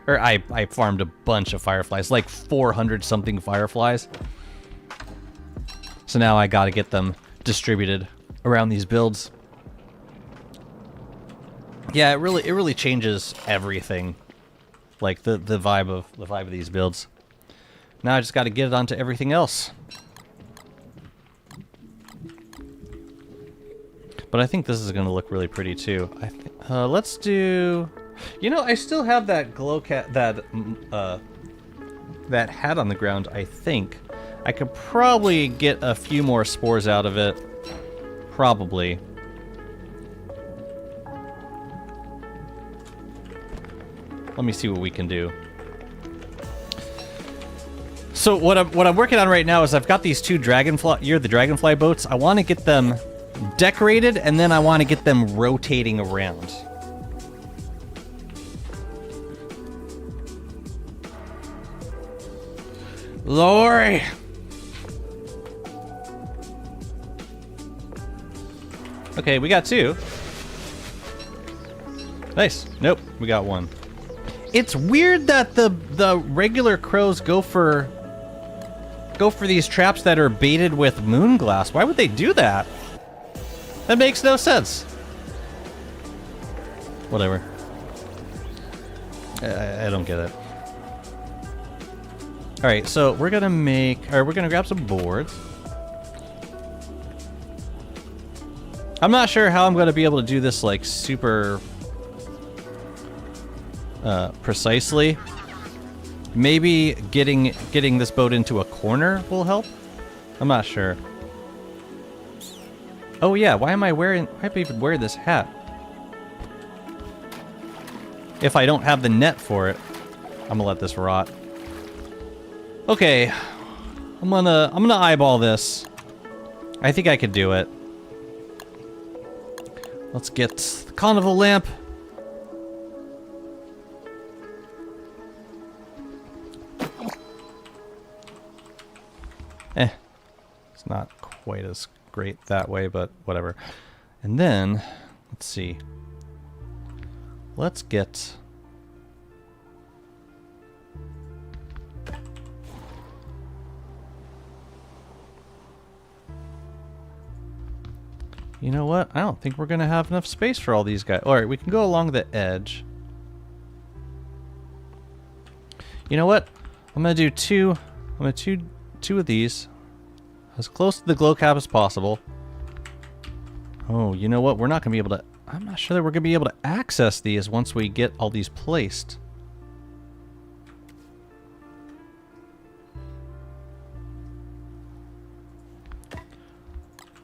or I farmed a bunch of fireflies, like 400 something fireflies. So now I got to get them distributed around these builds. Yeah, it really changes everything. Like the vibe of these builds. Now I just got to get it onto everything else. But I think this is going to look really pretty too. Let's do. You know, I still have that that hat on the ground. I think I could probably get a few more spores out of it. Probably. Let me see what we can do. So what I'm working on right now is I've got these 2 the dragonfly boats. I want to get them decorated, and then I want to get them rotating around. Lori! Okay, we got 2. Nice. Nope, we got 1. It's weird that the regular crows go for these traps that are baited with moon glass. Why would they do that? That makes no sense. Whatever. I don't get it. All right, so we're gonna grab some boards. I'm not sure how I'm gonna be able to do this like super precisely. Maybe getting this boat into a corner will help. I'm not sure. Oh yeah, why am I even wearing this hat? If I don't have the net for it, I'm gonna let this rot. Okay, I'm gonna eyeball this. I think I could do it. Let's get the carnival lamp. It's not quite as great that way, but whatever. And then, let's see. Let's get... You know what? I don't think we're going to have enough space for all these guys. Alright, we can go along the edge. You know what? I'm going to do two of these. As close to the glow cap as possible. Oh, you know what? We're not going to be able to... I'm not sure that we're going to be able to access these once we get all these placed.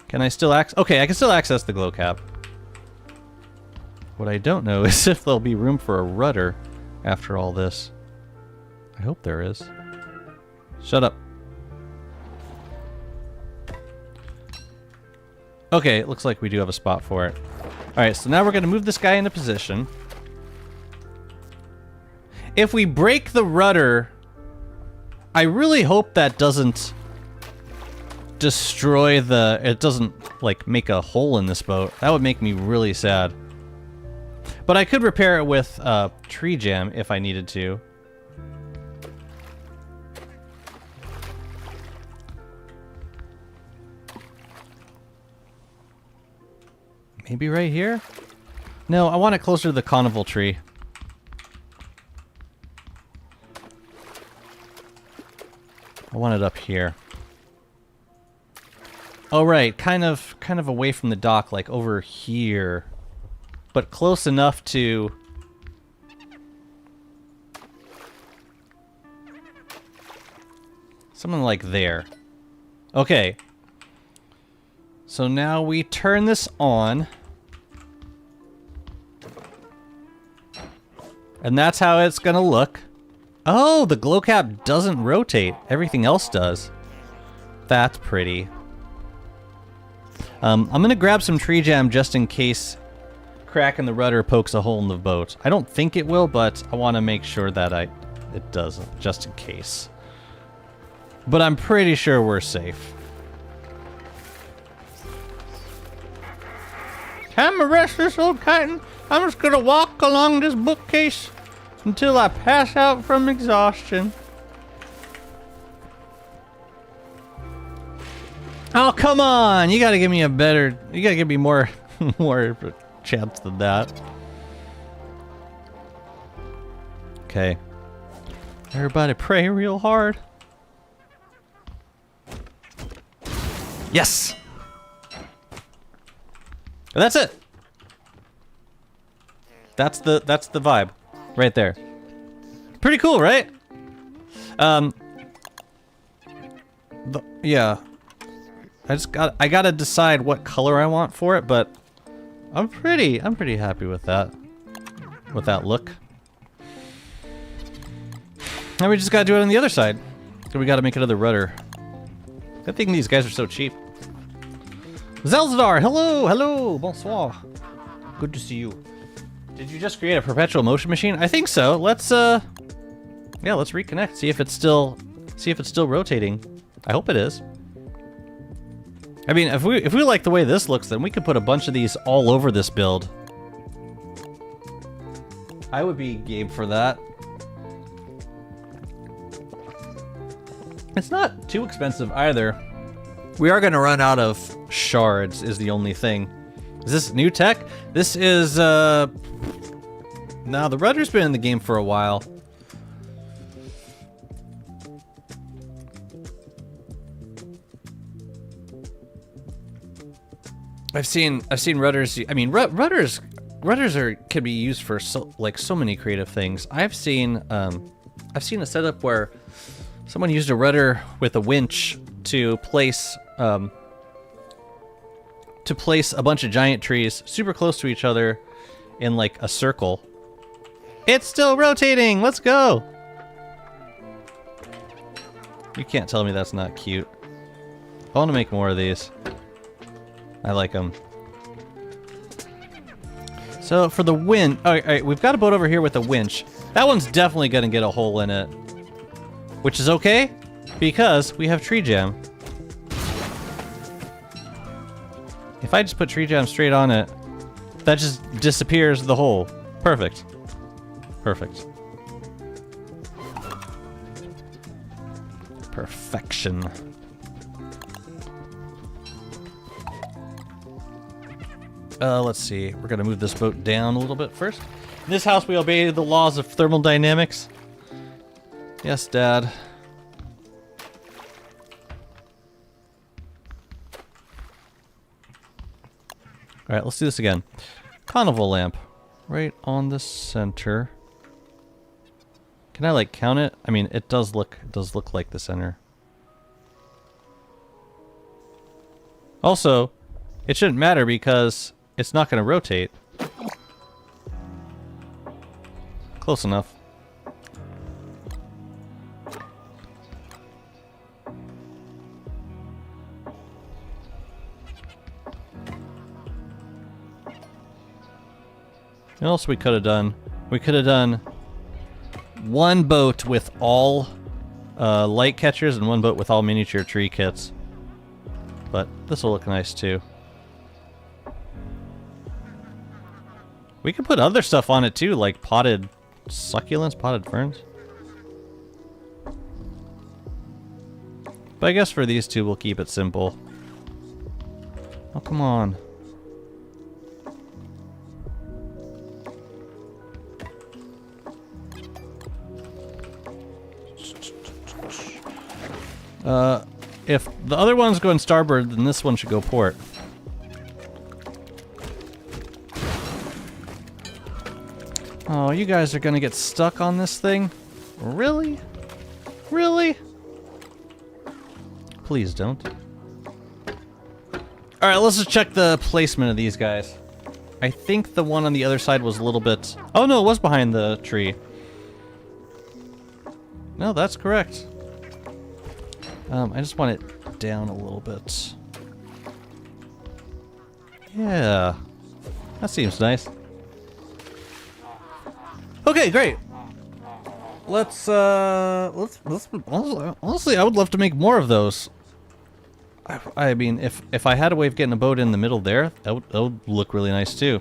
Can I still access... Okay, I can still access the glow cap. What I don't know is if there'll be room for a rudder after all this. I hope there is. Shut up. Okay, it looks like we do have a spot for it. Alright, so now we're going to move this guy into position. If we break the rudder, I really hope that doesn't destroy the... It doesn't, like, make a hole in this boat. That would make me really sad. But I could repair it with tree jam if I needed to. Maybe right here? No, I want it closer to the carnival tree. I want it up here. Oh right, kind of away from the dock, like over here. But close enough to... something like there. Okay. So now we turn this on. And that's how it's gonna look. Oh, the glow cap doesn't rotate. Everything else does. That's pretty. I'm gonna grab some tree jam just in case crack in the rudder pokes a hole in the boat. I don't think it will, but I want to make sure that it doesn't, just in case. But I'm pretty sure we're safe. I'm a restless old Titan. I'm just gonna walk along this bookcase until I pass out from exhaustion. Oh, come on! You gotta give me a better... You gotta give me more... more chance than that. Okay. Everybody pray real hard. Yes! And that's it! That's the vibe. Right there. Pretty cool, right? Yeah. I gotta decide what color I want for it, but I'm pretty happy with that look. Now we just gotta do it on the other side. So we gotta make another rudder. Good thing these guys are so cheap. Zelzdar, hello, bonsoir. Good to see you. Did you just create a perpetual motion machine? I think so. Let's yeah, let's reconnect. See if it's still rotating. I hope it is. I mean, if we like the way this looks, then we could put a bunch of these all over this build. I would be game for that. It's not too expensive either. We are gonna run out of shards is the only thing. Is this new tech? This is, no, the rudder's been in the game for a while. I've seen rudders. I mean, rudders can be used for so many creative things. I've seen a setup where someone used a rudder with a winch to place a bunch of giant trees super close to each other in like a circle. It's still rotating. Let's go. You can't tell me that's not cute. I want to make more of these. I like them. So for the wind, all right, we've got a boat over here with a winch. That one's definitely gonna get a hole in it, which is okay because we have tree jam. If I just put tree jam straight on it, that just disappears the hole. Perfect. Perfect. Perfection. Let's see. We're gonna move this boat down a little bit first. In this house, we obey the laws of thermodynamics. Yes, Dad. Alright, let's do this again. Carnival lamp. Right on the center. Can I, like, count it? I mean, it does look like the center. Also, it shouldn't matter because it's not going to rotate. Close enough. What else we could have done? We could have done one boat with all light catchers and one boat with all miniature tree kits. But this will look nice too. We could put other stuff on it too, like potted succulents, potted ferns. But I guess for these two, we'll keep it simple. Oh, come on. If the other one's going starboard, then this one should go port. Oh, you guys are gonna get stuck on this thing? Really? Really? Please don't. Alright, let's just check the placement of these guys. I think the one on the other side was a little bit... Oh no, it was behind the tree. No, that's correct. I just want it down a little bit. Yeah. That seems nice. Okay, great. Let's honestly, I would love to make more of those. I mean, if I had a way of getting a boat in the middle there, that would look really nice too.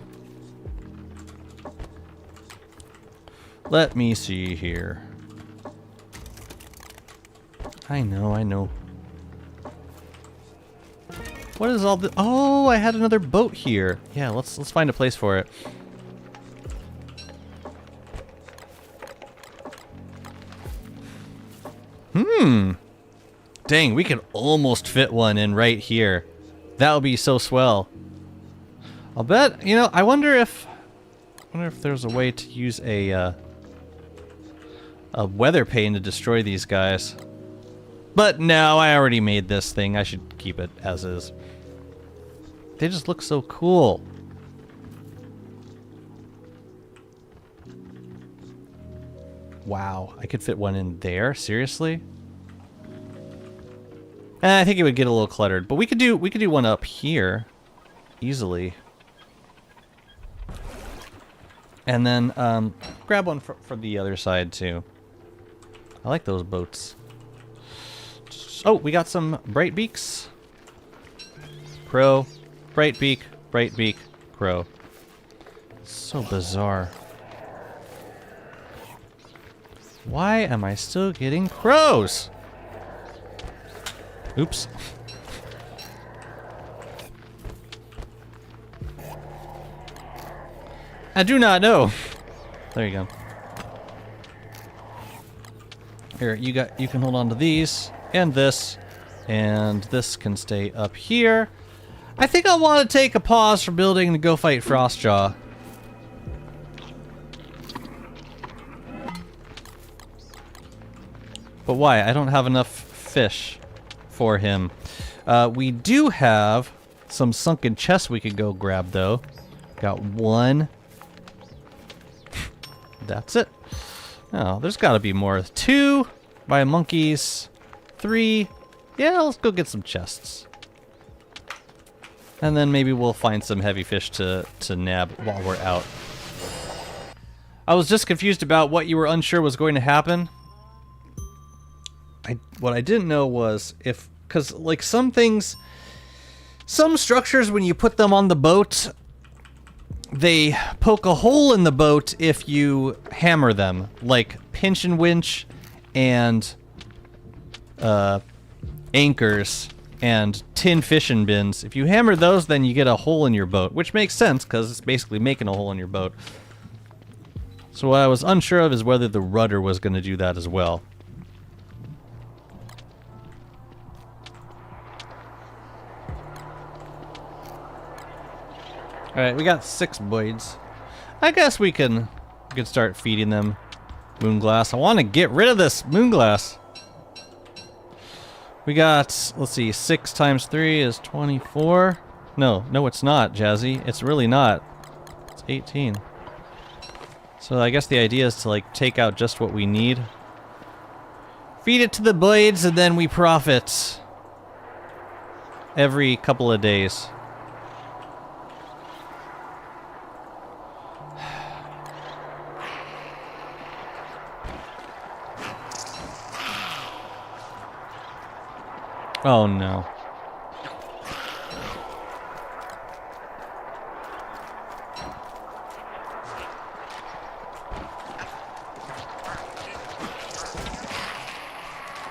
Let me see here. I know. What is all the... Oh, I had another boat here. Yeah, let's find a place for it. Dang, we could almost fit one in right here. That would be so swell. I'll bet, you know, I wonder if there's a way to use a weather pane to destroy these guys. But no, I already made this thing. I should keep it as is. They just look so cool. Wow, I could fit one in there? Seriously? I think it would get a little cluttered, but we could do one up here easily. And then grab one for the other side too. I like those boats. Oh, we got some bright beaks. Crow, bright beak, crow. So bizarre. Why am I still getting crows? Oops. I do not know. There you go. Here, you can hold on to these and this can stay up here. I think I want to take a pause from building to go fight Frostjaw. But why? I don't have enough fish for him. We do have some sunken chests we could go grab though. Got one. That's it. Oh, there's got to be more. 2 by monkeys. 3. Yeah, let's go get some chests. And then maybe we'll find some heavy fish to nab while we're out. I was just confused about what you were unsure was going to happen. What I didn't know was if... Because, like, some things... Some structures, when you put them on the boat... They poke a hole in the boat if you hammer them, like pinch and winch and anchors and tin fishing bins. If you hammer those, then you get a hole in your boat, which makes sense because it's basically making a hole in your boat. So what I was unsure of is whether the rudder was going to do that as well. Alright, we got 6 boids. I guess we could start feeding them moonglass. I want to get rid of this moonglass. We got, let's see, 6 times 3 is 24. No, it's not, Jazzy. It's really not. It's 18. So I guess the idea is to, like, take out just what we need. Feed it to the boids, and then we profit every couple of days. Oh no.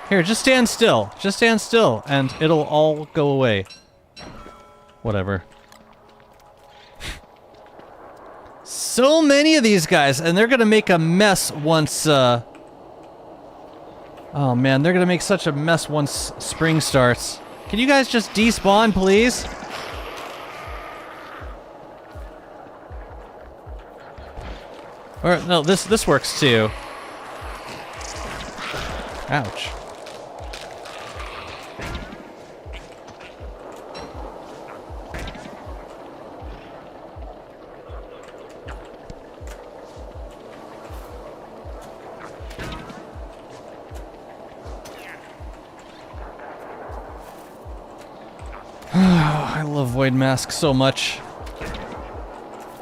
Here, just stand still. Just stand still, and it'll all go away. Whatever. So many of these guys, and they're gonna make a mess once, oh man, they're gonna make such a mess once spring starts. Can you guys just despawn, please? Or, no, this works too. Ouch. void masks so much.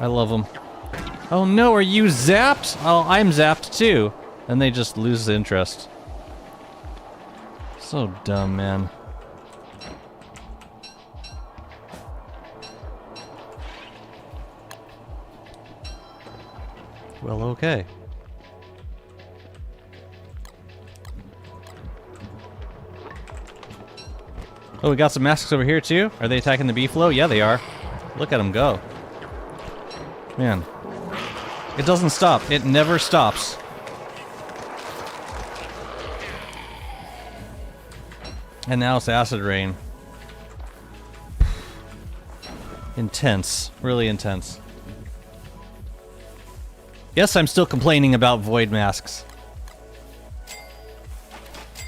I love them. Oh no, are you zapped? Oh, I'm zapped too. And they just lose interest. So dumb, man. Well, okay. Oh, we got some masks over here too. Are they attacking the B-flow? Yeah, they are. Look at them go. Man. It doesn't stop. It never stops. And now it's acid rain. Intense. Really intense. Yes, I'm still complaining about void masks.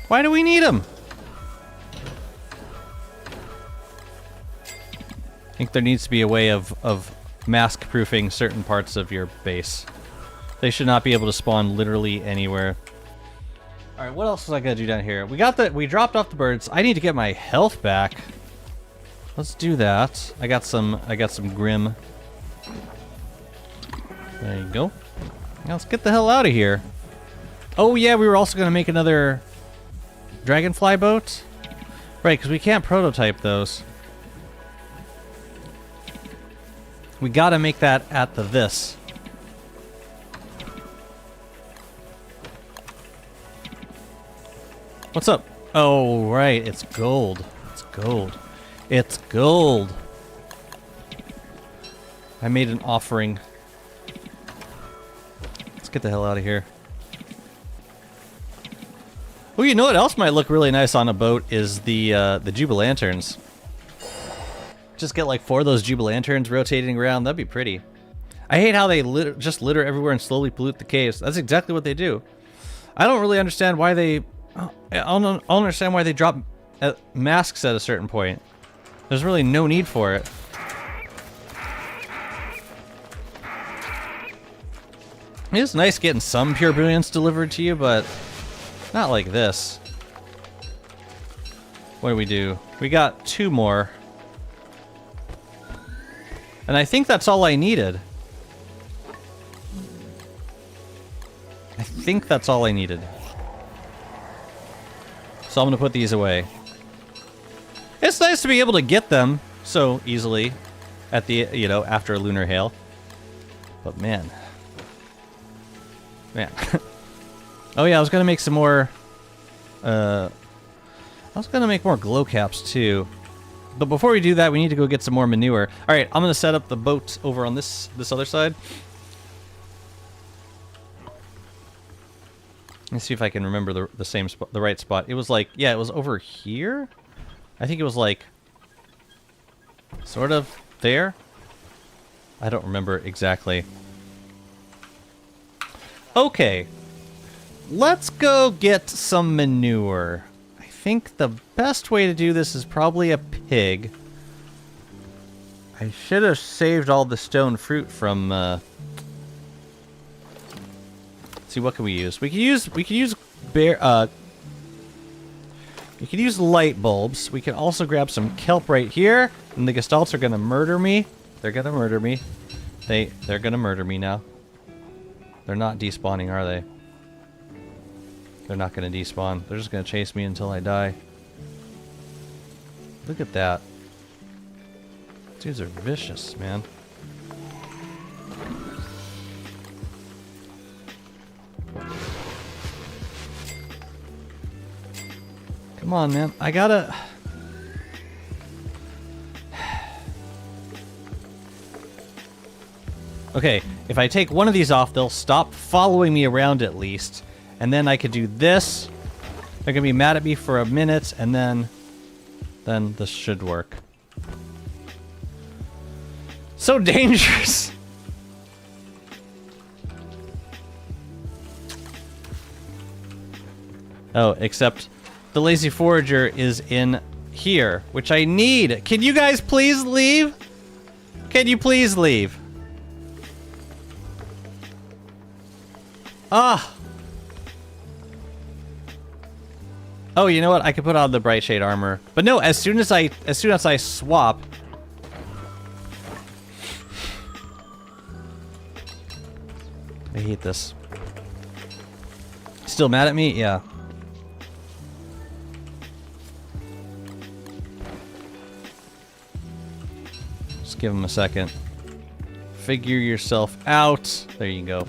Why do we need them? I think there needs to be a way of mask-proofing certain parts of your base. They should not be able to spawn literally anywhere. Alright, what else was I gonna do down here? We dropped off the birds. I need to get my health back. Let's do that. I got some Grim. There you go. Now let's get the hell out of here. Oh yeah, we were also gonna make another dragonfly boat. Right, because we can't prototype those. We gotta make that at the this. What's up? Oh, right, it's gold. It's gold. It's gold. I made an offering. Let's get the hell out of here. Oh, you know what else might look really nice on a boat is the Jubilanterns. Just get like 4 of those Jubilanterns rotating around. That'd be pretty. I hate how they just litter everywhere and slowly pollute the caves. That's exactly what they do. I don't really understand why they... I don't understand why they drop masks at a certain point. There's really no need for it. It's nice getting some pure brilliance delivered to you, but not like this. What do? We got 2 more. And I think that's all I needed. I think that's all I needed. So I'm gonna put these away. It's nice to be able to get them so easily at the, you know, after a lunar hail. But man. Man. Oh yeah, I was gonna make some more, I was gonna make more glow caps too. But before we do that, we need to go get some more manure. Alright, I'm gonna set up the boat over on this other side. Let's see if I can remember the right spot. It was like, yeah, it was over here? I think it was like, sort of there? I don't remember exactly. Okay. Let's go get some manure. I think the best way to do this is probably a pig. I should have saved all the stone fruit from, let's see, what can we use? We can use light bulbs. We can also grab some kelp right here. And the Gestalts are gonna murder me. They're gonna murder me. They're gonna murder me now. They're not despawning, are they? They're not gonna despawn. They're just gonna chase me until I die. Look at that. These are vicious, man. Come on, man. I gotta... Okay, if I take one of these off, they'll stop following me around at least. And then I could do this. They're gonna be mad at me for a minute, and then this should work. So dangerous! Oh, except the lazy forager is in here, which I need. Can you guys please leave? Can you please leave? Ah! Oh, you know what? I could put on the bright shade armor. But no, as soon as I swap, I hate this. Still mad at me? Yeah. Just give him a second. Figure yourself out. There you go.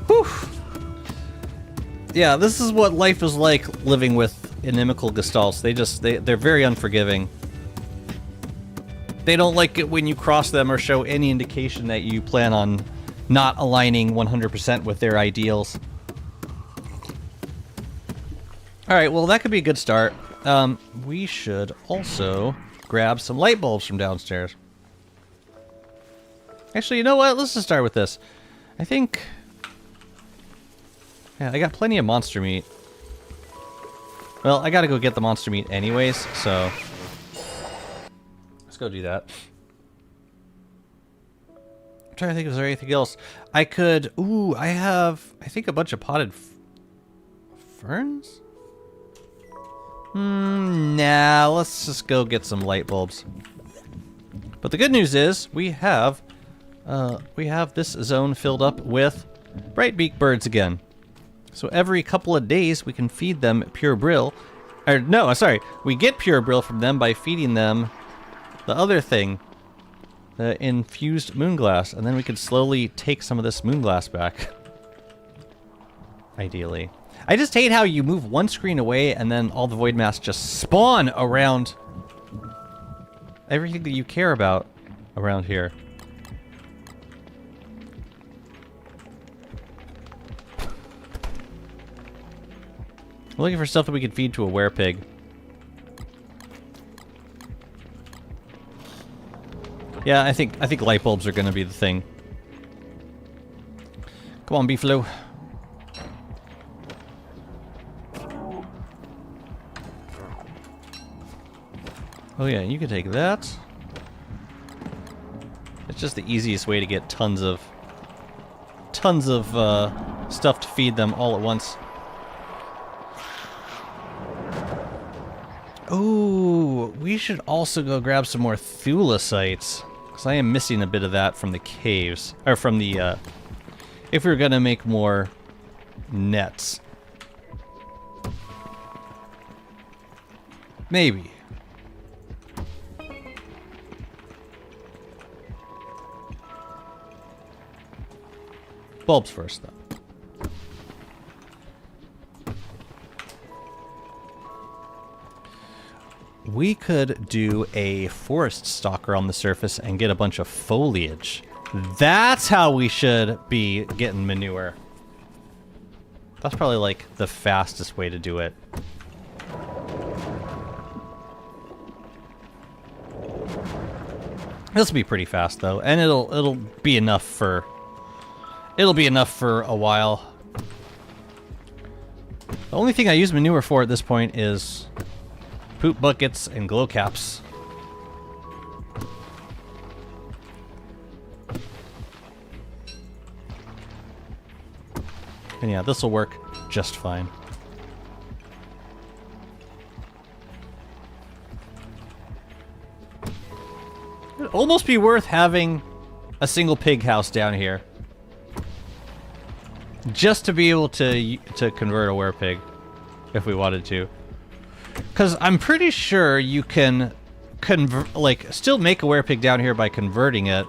Whew. Yeah, this is what life is like living with inimical gestalts. They're very unforgiving. They don't like it when you cross them or show any indication that you plan on not aligning 100% with their ideals. Alright, well that could be a good start. We should also grab some light bulbs from downstairs. Actually, you know what? Let's just start with this. I think... Yeah, I got plenty of monster meat. Well, I gotta go get the monster meat anyways, so... Let's go do that. I'm trying to think, is there anything else? I could... Ooh, I have, I think, a bunch of potted ferns? Nah, let's just go get some light bulbs. But the good news is, we have this zone filled up with bright beak birds again. So every couple of days, we can feed them pure brill. Or, no, sorry. We get pure brill from them by feeding them the other thing. The infused moonglass. And then we could slowly take some of this moonglass back. Ideally. I just hate how you move one screen away and then all the void masks just spawn around everything that you care about around here. I'm looking for stuff that we can feed to a werepig. Yeah, I think light bulbs are gonna be the thing. Come on, Beefalo. Oh yeah, you can take that. It's just the easiest way to get tons of stuff to feed them all at once. Ooh, we should also go grab some more thulicites, because I am missing a bit of that from the caves, or from the, if we were gonna make more nets. Maybe. Bulbs first, though. We could do a forest stalker on the surface and get a bunch of foliage. That's how we should be getting manure. That's probably like the fastest way to do it. This will be pretty fast though, and it'll be enough for a while. The only thing I use manure for at this point is poop buckets and glow caps. And yeah, this will work just fine. It'd almost be worth having a single pig house down here. Just to be able to convert a werepig, if we wanted to. Because I'm pretty sure you can still make a werepig down here by converting it.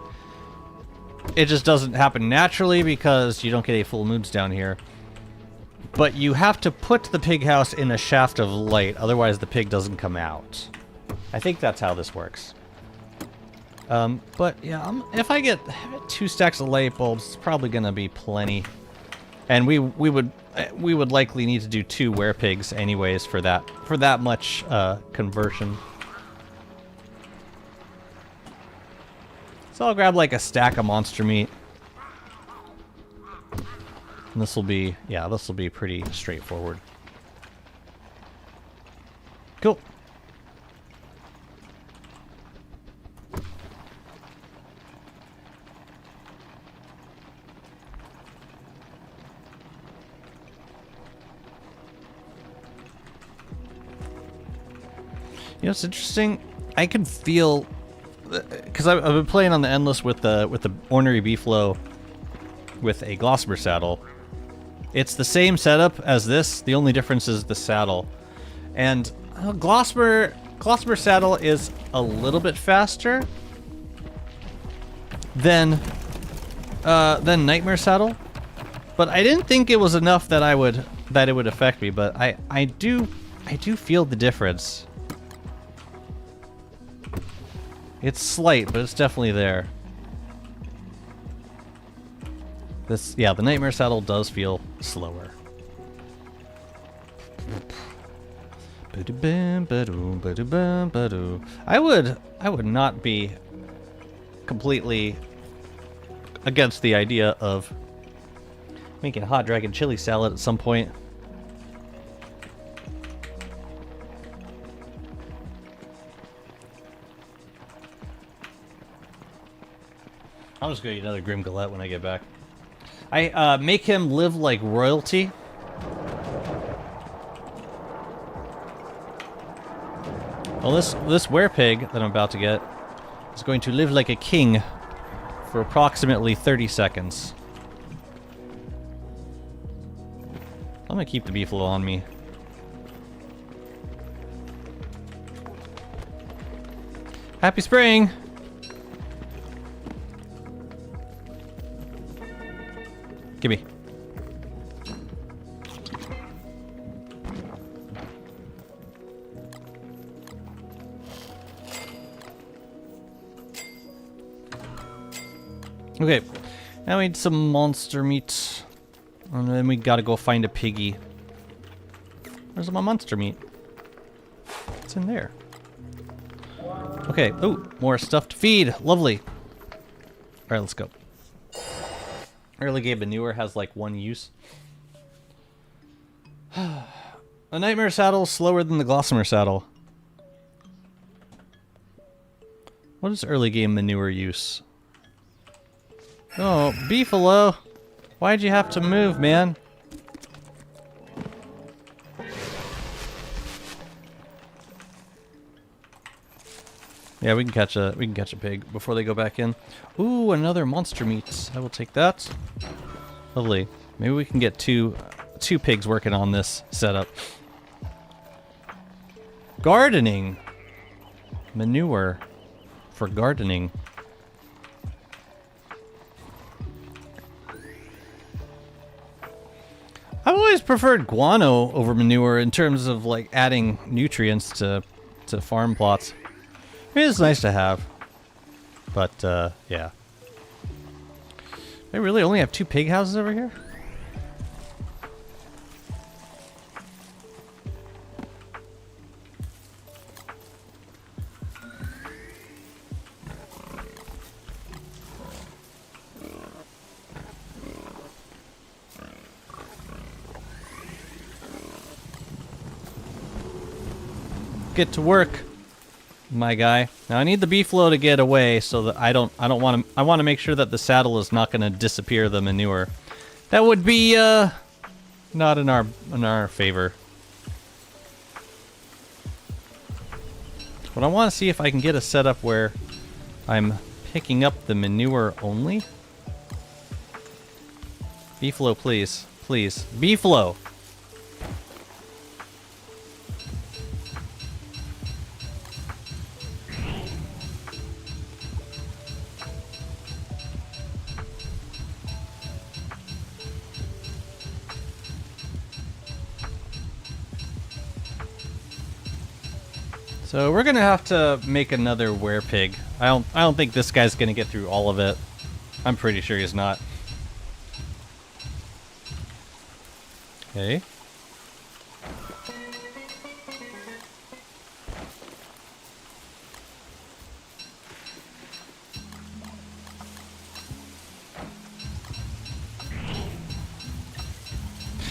It just doesn't happen naturally because you don't get any full moons down here. But you have to put the pig house in a shaft of light, otherwise the pig doesn't come out. I think that's how this works. But yeah, if I get 2 stacks of light bulbs, it's probably gonna be plenty. And we would likely need to do 2 werepigs anyways for that much conversion. So I'll grab like a stack of monster meat. And this will be pretty straightforward. Cool. You know, it's interesting. I can feel, because I've been playing on the endless with the ornery beefalo, with a Gossamer saddle. It's the same setup as this. The only difference is the saddle. And Gossamer saddle is a little bit faster than Nightmare saddle, but I didn't think it was enough that it would affect me. But I do feel the difference. It's slight, but it's definitely there. The Nightmare saddle does feel slower. I would not be completely against the idea of making a hot dragon chili salad at some point. I'm just gonna eat another Grim Galette when I get back. I make him live like royalty. Well, this werepig that I'm about to get is going to live like a king for approximately 30 seconds. I'm gonna keep the beefalo on me. Happy spring! Gimme. Okay, now we need some monster meat. And then we gotta go find a piggy. Where's my monster meat? It's in there. Okay, oh, more stuff to feed. Lovely. Alright, let's go. Early game manure has like one use. A Nightmare saddle is slower than the Gossamer saddle. What is early game manure use? Oh, beefalo! Why'd you have to move, man? Yeah, we can catch a pig before they go back in. Ooh, another monster meat. I will take that. Lovely. Maybe we can get two pigs working on this setup. Gardening. Manure for gardening. I've always preferred guano over manure in terms of like adding nutrients to farm plots. I mean, it's nice to have, but yeah. I really only have 2 pig houses over here? Get to work, my guy. Now I need the beefalo to get away so that I want to make sure that the saddle is not going to disappear the manure. That would be not in our favor. But I want to see if I can get a setup where I'm picking up the manure only. Beefalo, please. Please. Beefalo! So we're gonna have to make another werepig. I don't think this guy's gonna get through all of it. I'm pretty sure he's not. Okay.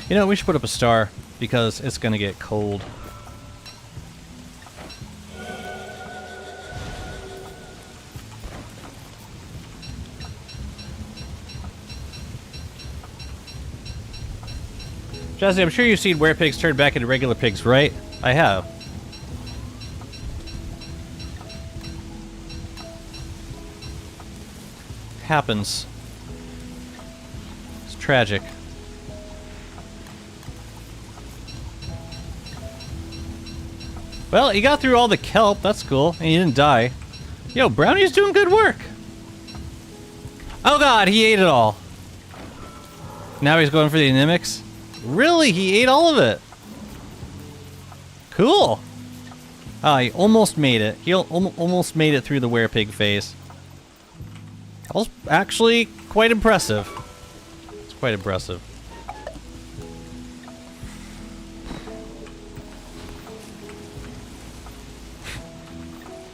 You know, we should put up a star because it's gonna get cold. Jazzy, I'm sure you've seen werepigs turn back into regular pigs, right? I have. Happens. Tragic. Well, he got through all the kelp. That's cool. And he didn't die. Yo, Brownie's doing good work. Oh god, he ate it all. Now he's going for the anemics? Really? He ate all of it? Cool. Ah, he almost made it. He almost made it through the werepig phase. That was actually quite impressive. It's quite impressive.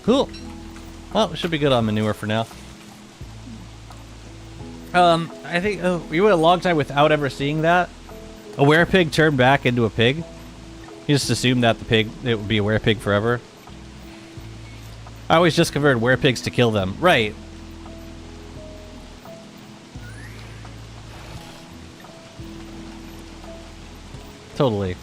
Cool. Well, we should be good on manure for now. I think we went a long time without ever seeing that. A werepig turned back into a pig. You just assumed that it would be a werepig forever. I always just converted werepigs to kill them. Right. Totally.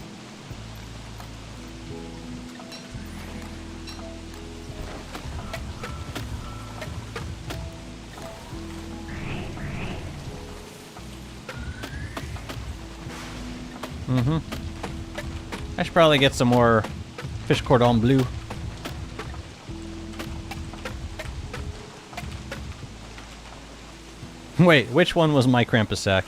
Mm-hmm. I should probably get some more fish cordon bleu. Wait, which one was my Krampus sack?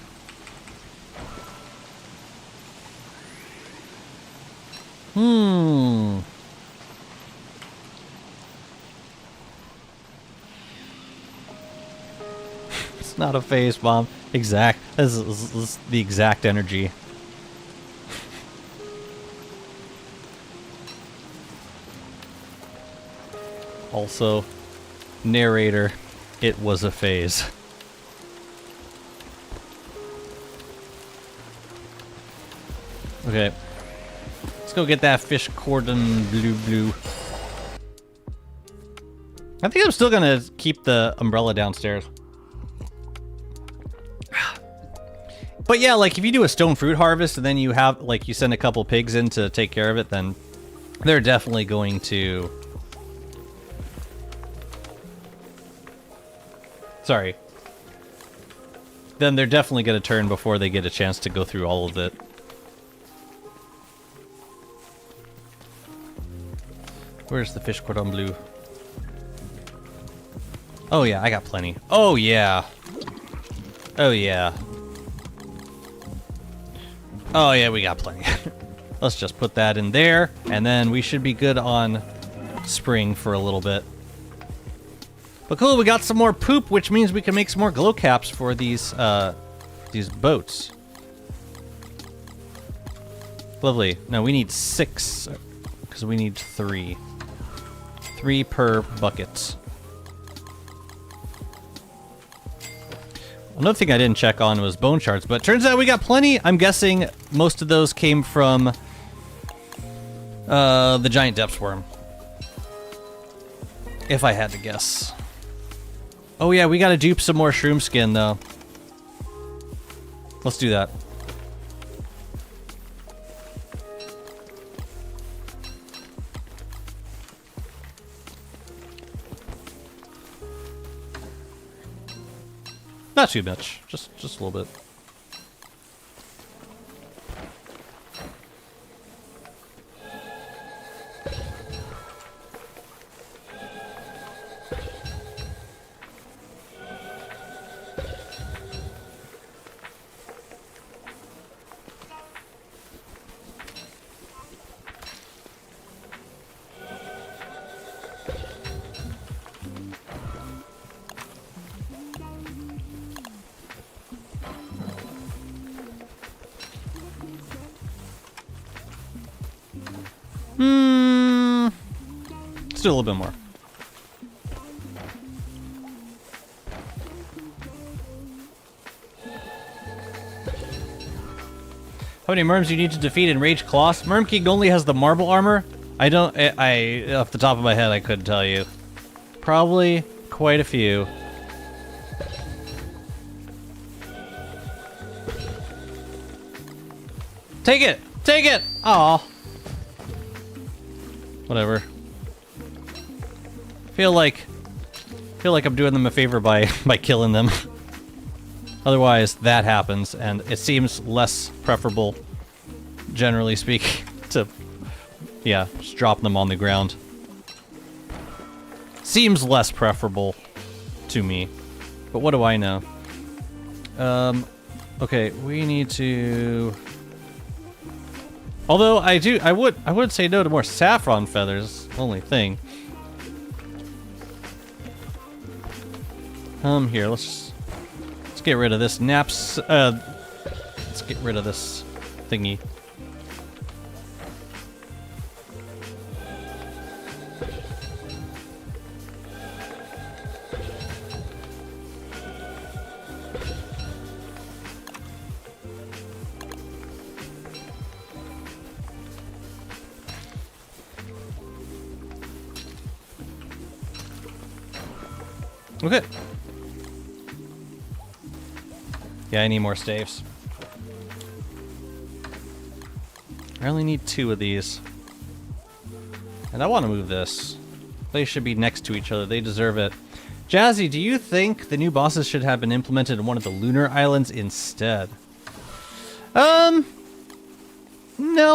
It's not a phase bomb. Exact. This is the exact energy. Also, narrator, it was a phase. Okay. Let's go get that fish cordon bleu. I think I'm still gonna keep the umbrella downstairs. But yeah, like if you do a stone fruit harvest and then you have, like, you send a couple pigs in to take care of it, then they're definitely going to... Sorry. Then they're definitely going to turn before they get a chance to go through all of it. Where's the fish cordon bleu? Oh yeah, I got plenty. Oh yeah. Oh yeah. Oh yeah, we got plenty. Let's just put that in there, and then we should be good on spring for a little bit. But cool, we got some more poop, which means we can make some more glow caps for these boats. Lovely. No, we need 6, because we need 3. 3 per bucket. Another thing I didn't check on was bone shards, but turns out we got plenty. I'm guessing most of those came from the giant depth worm. If I had to guess. Oh yeah, we gotta dupe some more shroom skin though. Let's do that. Not too much, just a little bit. Let's do a little bit more. How many merms do you need to defeat in Rage Closs? Merm King only has the marble armor. I off the top of my head, I couldn't tell you. Probably quite a few. Take it! Take it! Aw. Whatever. Feel like I'm doing them a favor by killing them. Otherwise, that happens, and it seems less preferable, generally speaking, to, yeah, just drop them on the ground. Seems less preferable to me, but what do I know? Okay, we need to... Although I would say no to more saffron feathers, only thing. Here, let's get rid of this let's get rid of this thingy. Okay. Yeah, I need more staves. I only need 2 of these. And I want to move this. They should be next to each other. They deserve it. Jazzy, do you think the new bosses should have been implemented in one of the lunar islands instead? No,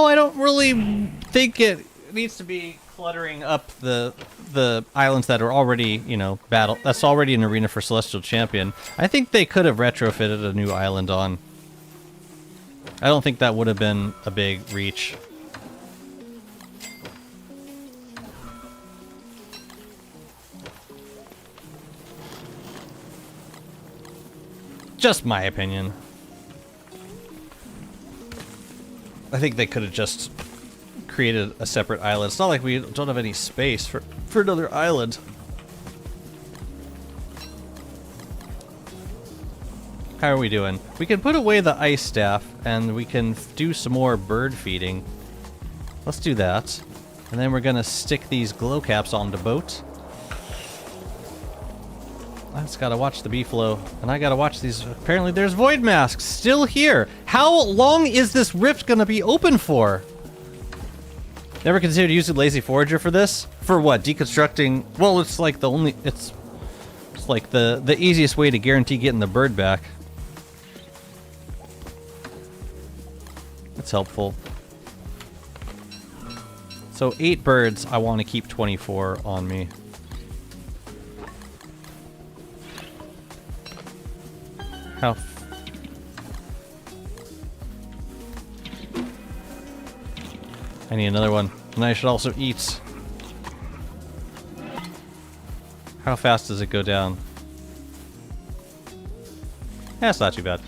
I don't really think it needs to be cluttering up the islands that are already, you know, that's already an arena for Celestial Champion. I think they could have retrofitted a new island on. I don't think that would have been a big reach. Just my opinion. I think they could have just created a separate island. It's not like we don't have any space for another island. How are we doing? We can put away the ice staff and we can do some more bird feeding. Let's do that. And then we're gonna stick these glow caps on the boat. I just gotta watch the bee flow, and I gotta watch these. Apparently there's void masks still here. How long is this rift gonna be open for? Never considered using Lazy Forager for this? For what? Deconstructing? Well, it's like the only... It's like the easiest way to guarantee getting the bird back. That's helpful. So 8 birds, I want to keep 24 on me. How... I need another one. And I should also eat. How fast does it go down? That's not too bad.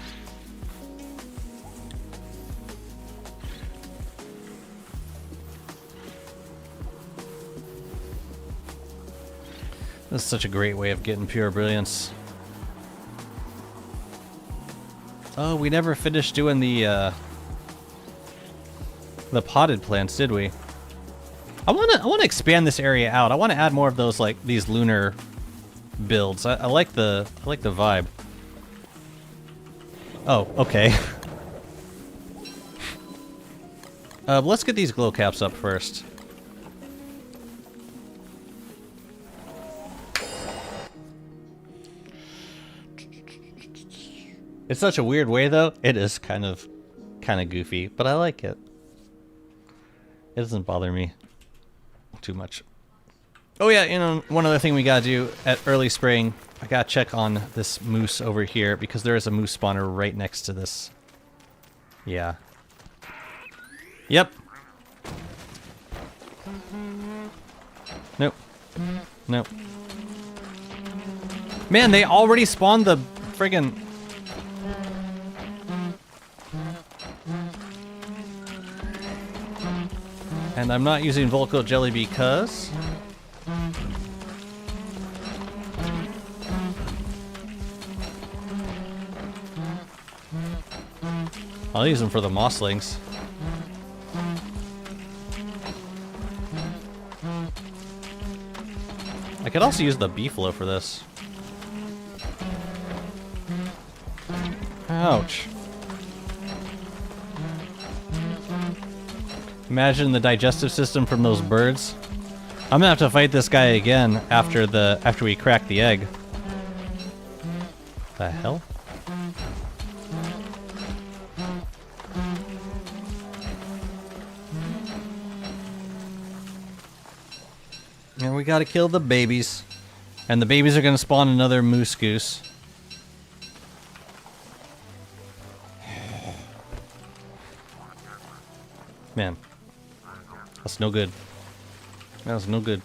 This is such a great way of getting pure brilliance. Oh, we never finished doing the potted plants, did we? I wanna expand this area out. I want to add more of those, like these lunar builds. I like the vibe. Oh, okay. Let's get these glow caps up first. It's such a weird way, though. It is kind of goofy, but I like it. It doesn't bother me too much. Oh yeah, you know, one other thing we gotta do at early spring, I gotta check on this moose over here because there is a moose spawner right next to this. Yeah. Yep. Nope. Nope. Man, they already spawned the friggin'... And I'm not using Volco Jelly because... I'll use them for the mosslings. I could also use the beefalo for this. Ouch. Imagine the digestive system from those birds. I'm gonna have to fight this guy again after we crack the egg. The hell? And we gotta kill the babies. And the babies are gonna spawn another moose goose. Man. That's no good. That was no good.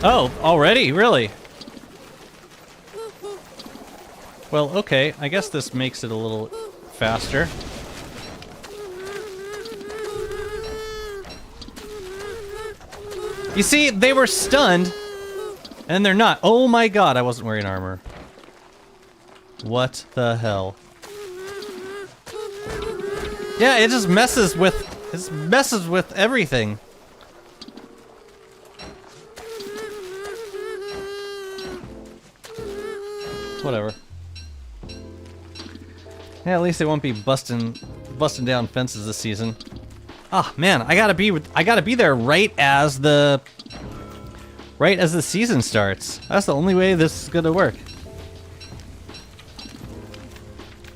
Oh, already? Really? Well, okay. I guess this makes it a little faster. You see, they were stunned, and they're not. Oh my god, I wasn't wearing armor. What the hell? Yeah, it just messes with everything. Whatever. Yeah, at least they won't be busting down fences this season. Ah, man, I gotta be there right as the season starts. That's the only way this is gonna work.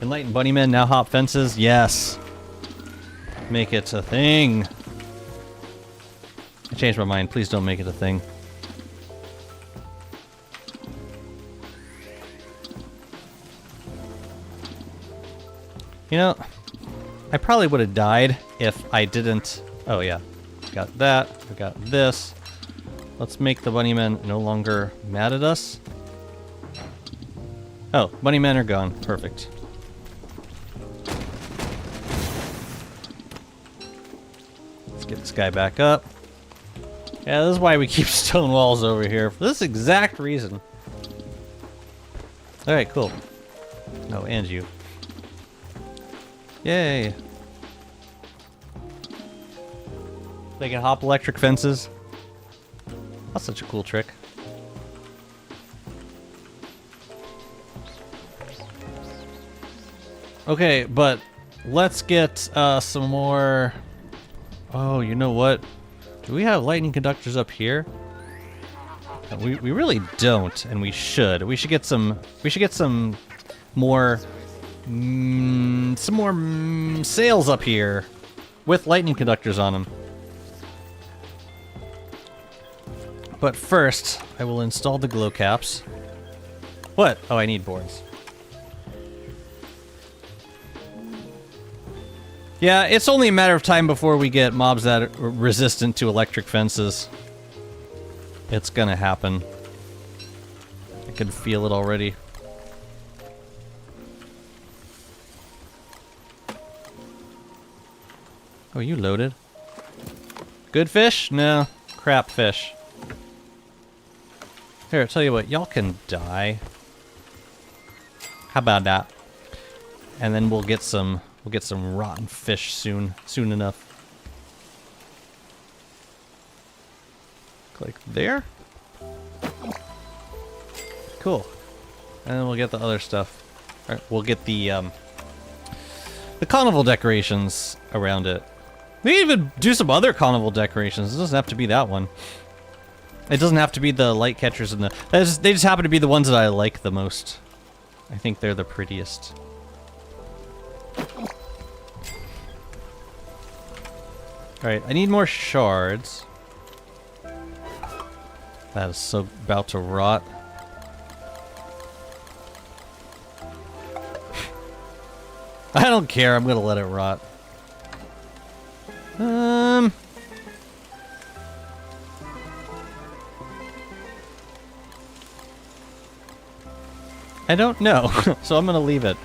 Enlightened bunnymen now hop fences. Yes. Make it a thing. I changed my mind. Please don't make it a thing. You know, I probably would have died if I didn't... Oh, yeah. Got that. We got this. Let's make the bunnymen no longer mad at us. Oh, bunnymen are gone. Perfect. Let's get this guy back up. Yeah, this is why we keep stone walls over here. For this exact reason. Alright, cool. Oh, and you. Yay! They can hop electric fences. That's such a cool trick. Okay, but let's get some more... Oh, you know what? Do we have lightning conductors up here? We really don't, and we should. We should get some more... sails up here with lightning conductors on them. But first, I will install the glow caps. What? Oh, I need boards. Yeah, it's only a matter of time before we get mobs that are resistant to electric fences. It's gonna happen. I can feel it already. Oh, you loaded. Good fish? No. Crap fish. Here, I'll tell you what. Y'all can die. How about that? And then we'll get some rotten fish soon enough. Click there. Cool. And then we'll get the other stuff. All right, we'll get the carnival decorations around it. We can even do some other carnival decorations. It doesn't have to be that one. It doesn't have to be the light catchers and they just happen to be the ones that I like the most. I think they're the prettiest. Alright, I need more shards. That is so about to rot. I don't care, I'm gonna let it rot. I don't know, so I'm gonna leave it.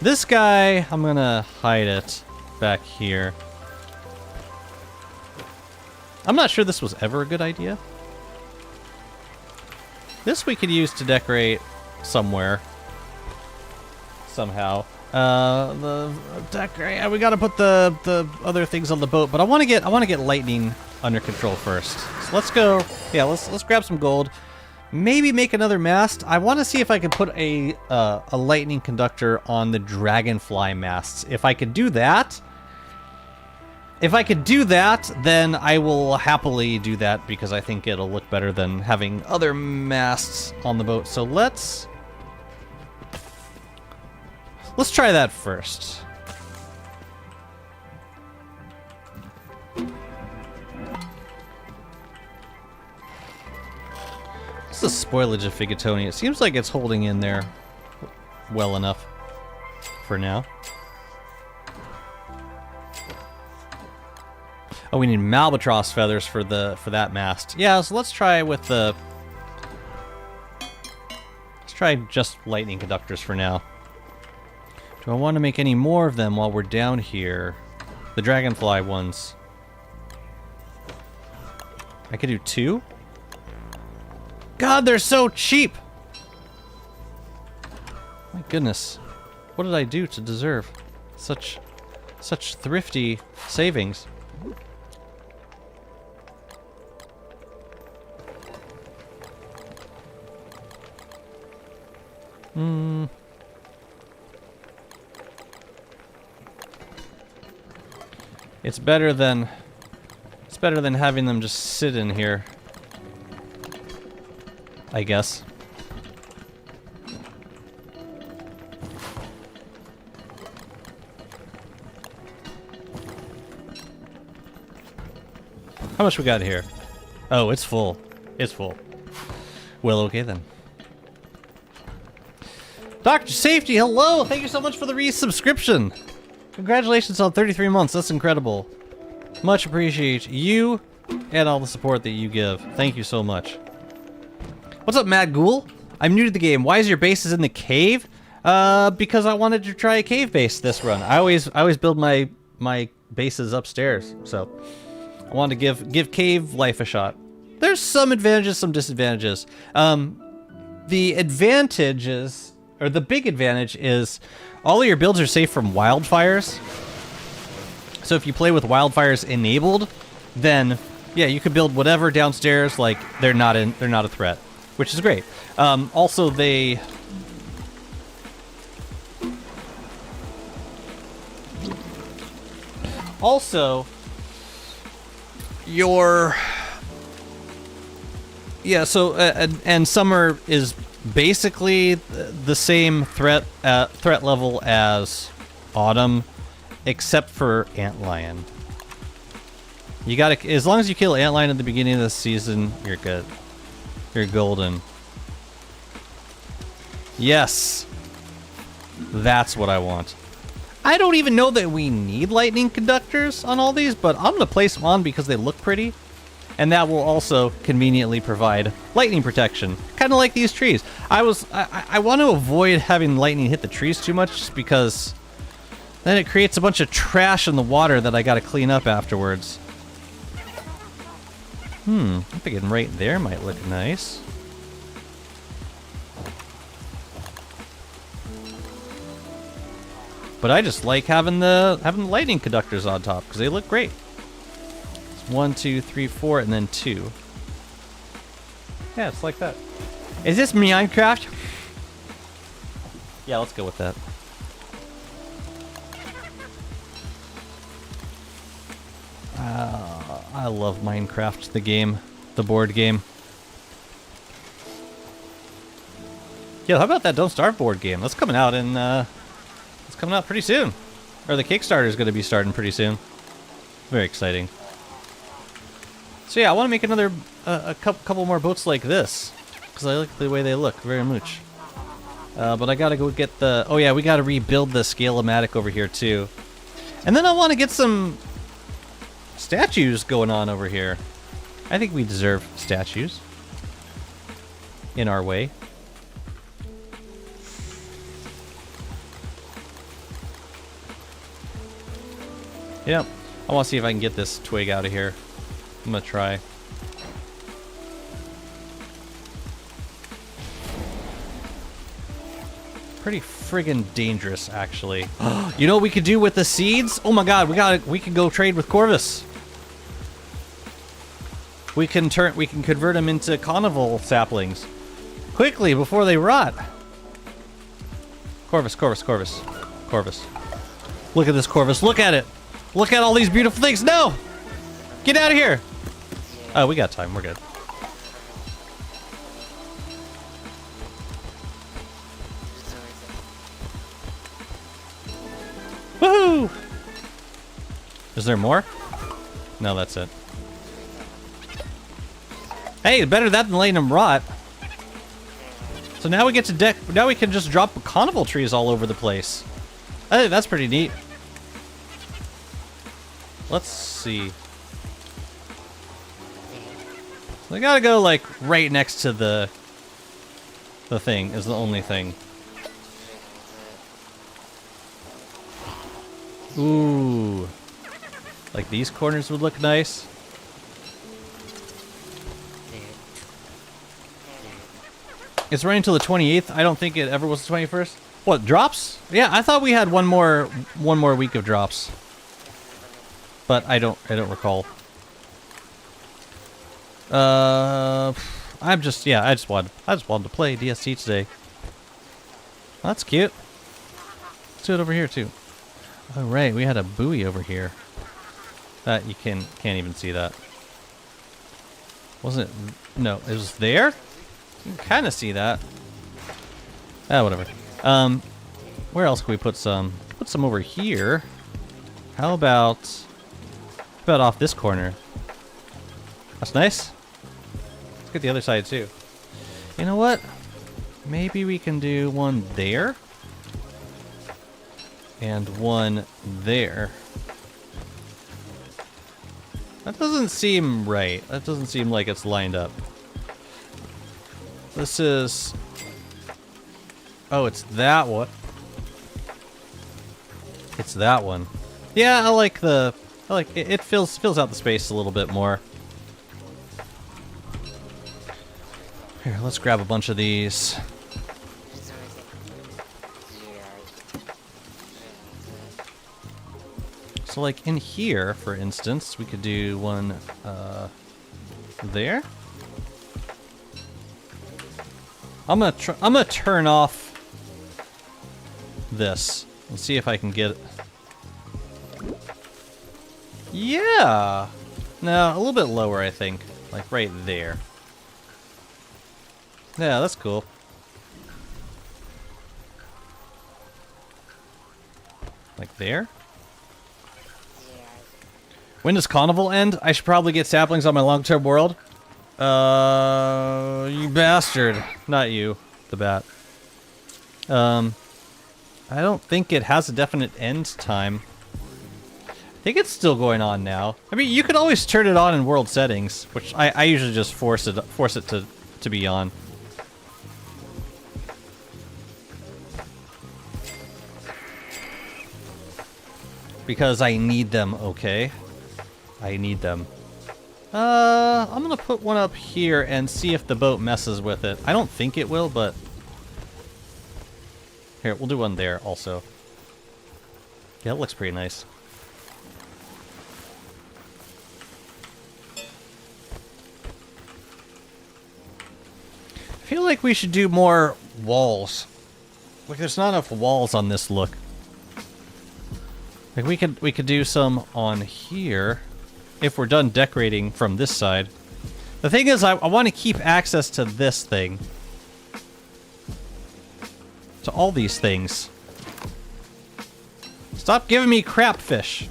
This guy, I'm gonna hide it back here. I'm not sure this was ever a good idea. This we could use to decorate somewhere. Somehow. The decorate. We gotta put the other things on the boat, but I want to get lightning under control first. So let's go. Yeah, let's grab some gold. Maybe make another mast. I want to see if I can put a lightning conductor on the dragonfly masts. If I could do that, then I will happily do that because I think it'll look better than having other masts on the boat. So let's try that first. What's the spoilage of Figatoni? It seems like it's holding in there well enough for now. Oh, we need Malbatross feathers for that mast. Yeah, so let's try with the... Let's try just lightning conductors for now. Do I want to make any more of them while we're down here? The dragonfly ones. I could do 2? God, they're so cheap! My goodness. What did I do to deserve such thrifty savings? It's better than having them just sit in here, I guess. How much we got here? Oh, it's full. It's full. Well, okay then. Dr. Safety, hello! Thank you so much for the resubscription. Congratulations on 33 months. That's incredible. Much appreciate you and all the support that you give. Thank you so much. What's up, Mad Ghoul? I'm new to the game. Why is your base in the cave? Because I wanted to try a cave base this run. I always build my bases upstairs, so I wanted to give cave life a shot. There's some advantages, some disadvantages. The advantages, or the big advantage, is all of your builds are safe from wildfires. So if you play with wildfires enabled, then yeah, you could build whatever downstairs. Like they're not a threat, which is great. Also, and summer is basically the same threat level as autumn, except for antlion. You gotta, as long as you kill antlion at the beginning of the season, you're good. You're golden. Yes, that's what I want. I don't even know that we need lightning conductors on all these, but I'm gonna place them on because they look pretty. And that will also conveniently provide lightning protection, kind of like these trees. I want to avoid having lightning hit the trees too much, just because then it creates a bunch of trash in the water that I got to clean up afterwards. I think right there might look nice. But I just like having the lightning conductors on top because they look great. 1, 2, 3, 4, and then 2. Yeah, it's like that. Is this Minecraft? Yeah, let's go with that. I love Minecraft, the game, the board game. Yeah, how about that Don't Starve board game? That's coming out in, it's coming out pretty soon. Or the Kickstarter is going to be starting pretty soon. Very exciting. So yeah, I want to make another, a couple more boats like this, because I like the way they look very much. But I gotta go get the, oh yeah, we gotta rebuild the Scale-O-Matic over here too. And then I want to get some statues going on over here. I think we deserve statues in our way. Yep, I want to see if I can get this twig out of here. I'm gonna try. Pretty friggin' dangerous, actually. You know what we could do with the seeds? Oh my god, we can go trade with Corvus. We can convert them into carnival saplings. quickly before they rot. Corvus, Corvus, Corvus, Corvus. Look at this Corvus. Look at it. Look at all these beautiful things. No! Get out of here. Oh, we got time. We're good. Woohoo! Is there more? No, that's it. Hey, better that than letting them rot. So now we get to now we can just drop carnival trees all over the place. I think that's pretty neat. Let's see. They gotta go like right next to the thing is the only thing. Ooh. Like these corners would look nice. It's running till the 28th. I don't think it ever was the 21st. What, drops? Yeah, I thought we had one more week of drops. But I don't recall. I just wanted to play DST today. That's cute. Let's do it over here too. Oh right, we had a buoy over here. That you can't even see that. Wasn't it? No, it was there? You can kind of see that. Ah, whatever. Where else can we put some? Put some over here. How about off this corner? That's nice. Let's get the other side too. You know what? Maybe we can do one there. And one there. That doesn't seem right. That doesn't seem like it's lined up. This is... Oh, it's that one. It's that one. Yeah, I like it fills out the space a little bit more. Here, let's grab a bunch of these. So like in here, for instance, we could do one there. I'm gonna turn off this and see if I can get it. Yeah. No, a little bit lower, I think. Like right there. Yeah, that's cool. Like there. When does Carnival end? I should probably get saplings on my long-term world. You bastard. Not you, the bat. I don't think it has a definite end time. I think it's still going on now. I mean, you could always turn it on in world settings, which I usually just force it to be on. Because I need them, okay? I need them. I'm gonna put one up here and see if the boat messes with it. I don't think it will, but... Here, we'll do one there also. Yeah, it looks pretty nice. I feel like we should do more walls. Like, there's not enough walls on this look. Like, we could do some on here. If we're done decorating from this side. The thing is, I want to keep access to this thing. To all these things. Stop giving me crap fish.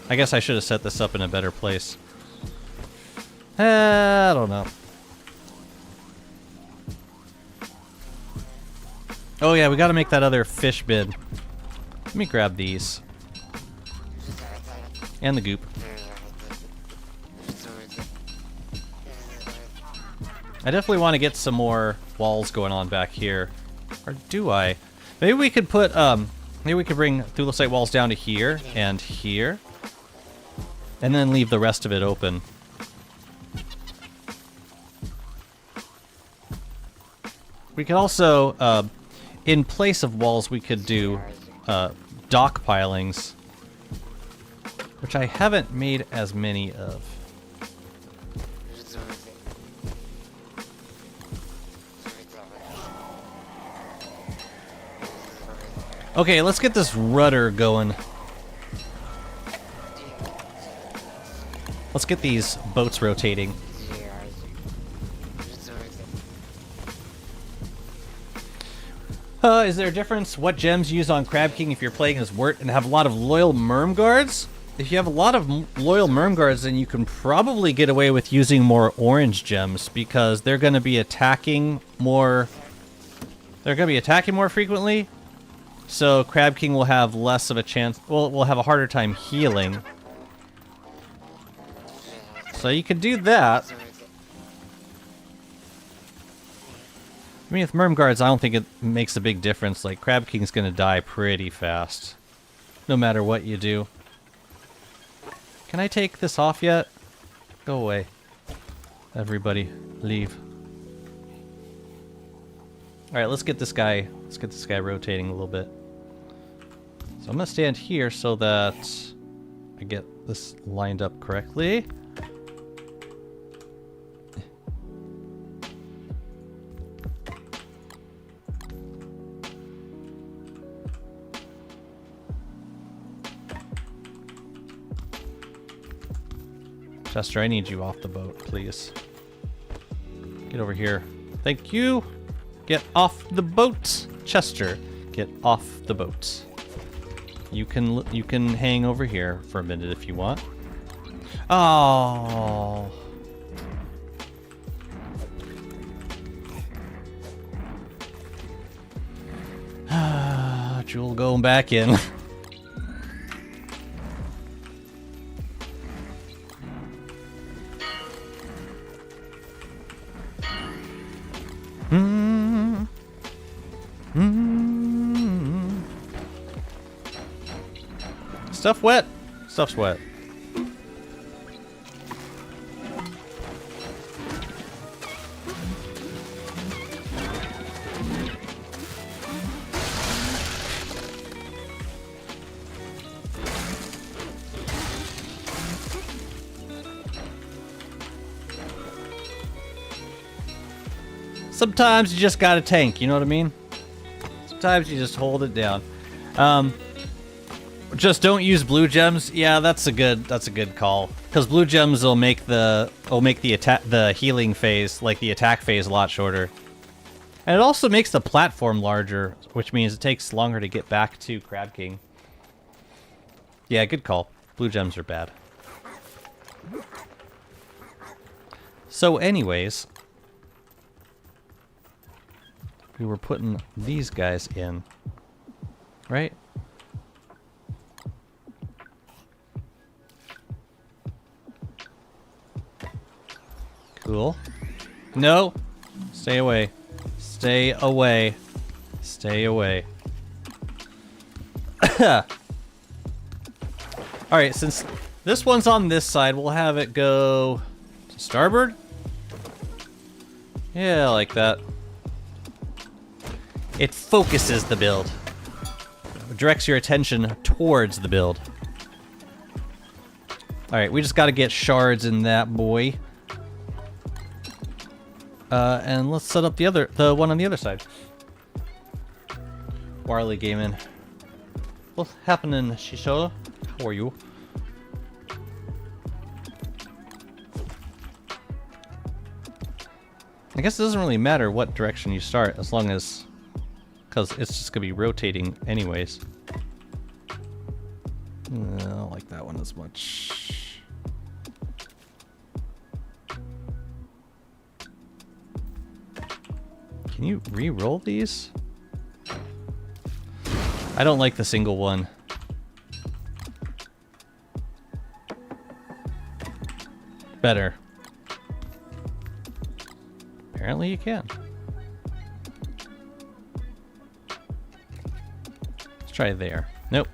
I guess I should have set this up in a better place. I don't know. Oh yeah, we gotta make that other fish bin. Let me grab these. And the goop. I definitely want to get some more walls going on back here. Or do I? Maybe we could put, maybe we could bring thulecite walls down to here and here. And then leave the rest of it open. We could also, in place of walls, we could do dock pilings. Which I haven't made as many of. Okay, let's get this rudder going. Let's get these boats rotating. Is there a difference what gems you use on Crab King if you're playing as Wirt and have a lot of loyal Merm Guards? If you have a lot of loyal Merm Guards, then you can probably get away with using more orange gems because they're going to be attacking more. They're going to be attacking more frequently, so Crab King will have less of a chance. Well, we'll have a harder time healing. So you can do that. I mean, with Merm Guards, I don't think it makes a big difference. Like, Crab King's gonna die pretty fast, no matter what you do. Can I take this off yet? Go away. Everybody, leave. Alright, let's get this guy rotating a little bit. So I'm gonna stand here so that I get this lined up correctly. Chester, I need you off the boat, please. Get over here. Thank you. Get off the boat. Chester, get off the boat. You can hang over here for a minute if you want. Oh. Jewel going back in. Stuff wet. Stuff's wet. Sometimes you just gotta tank, you know what I mean? Sometimes you just hold it down. Just don't use blue gems. Yeah, that's a good call. Because blue gems will make the healing phase, like the attack phase, a lot shorter. And it also makes the platform larger, which means it takes longer to get back to Crab King. Yeah, good call. Blue gems are bad. So anyways, we were putting these guys in, right? Cool. No! Stay away. Stay away. Stay away. Alright, since this one's on this side, we'll have it go to starboard? Yeah, like that. It focuses the build. It directs your attention towards the build. Alright, we just gotta get shards in that boy. And let's set up the one on the other side. Warley Gaming. What's happening, Shishola? How are you? I guess it doesn't really matter what direction you start, as long as... because it's just gonna be rotating anyways. I don't like that one as much. Can you re-roll these? I don't like the single one. Better. Apparently you can. Let's try there. Nope.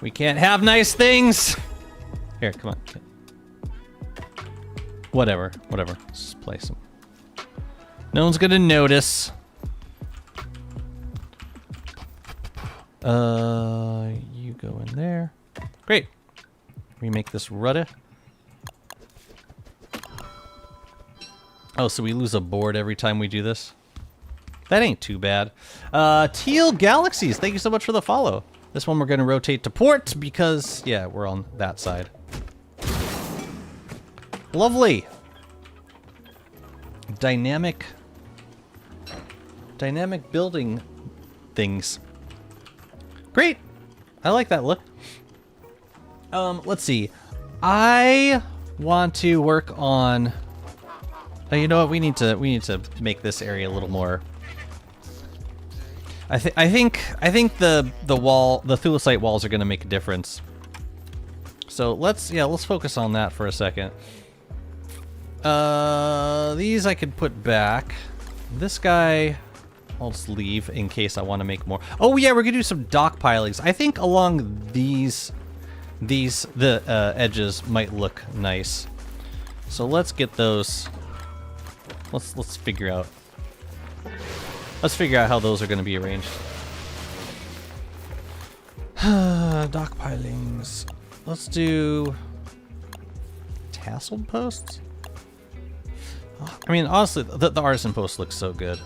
We can't have nice things! Here, come on. Whatever, whatever. Let's just place them. No one's gonna notice. You go in there. Great. Remake this rudder. Oh, so we lose a board every time we do this? That ain't too bad. Teal Galaxies, thank you so much for the follow. This one we're going to rotate to port because, yeah, we're on that side. Lovely. Dynamic building things. Great. I like that look. Let's see. I want to work on... Oh, you know what? We need to make this area a little more... I think the thulecite walls are going to make a difference. So let's focus on that for a second. These I could put back. This guy, I'll just leave in case I want to make more. Oh yeah, we're gonna do some dock pilings. I think along the edges might look nice. So let's get those. Let's figure out. Let's figure out how those are going to be arranged. Dock pilings. Let's do tasseled posts. I mean, honestly, the artisan post looks so good.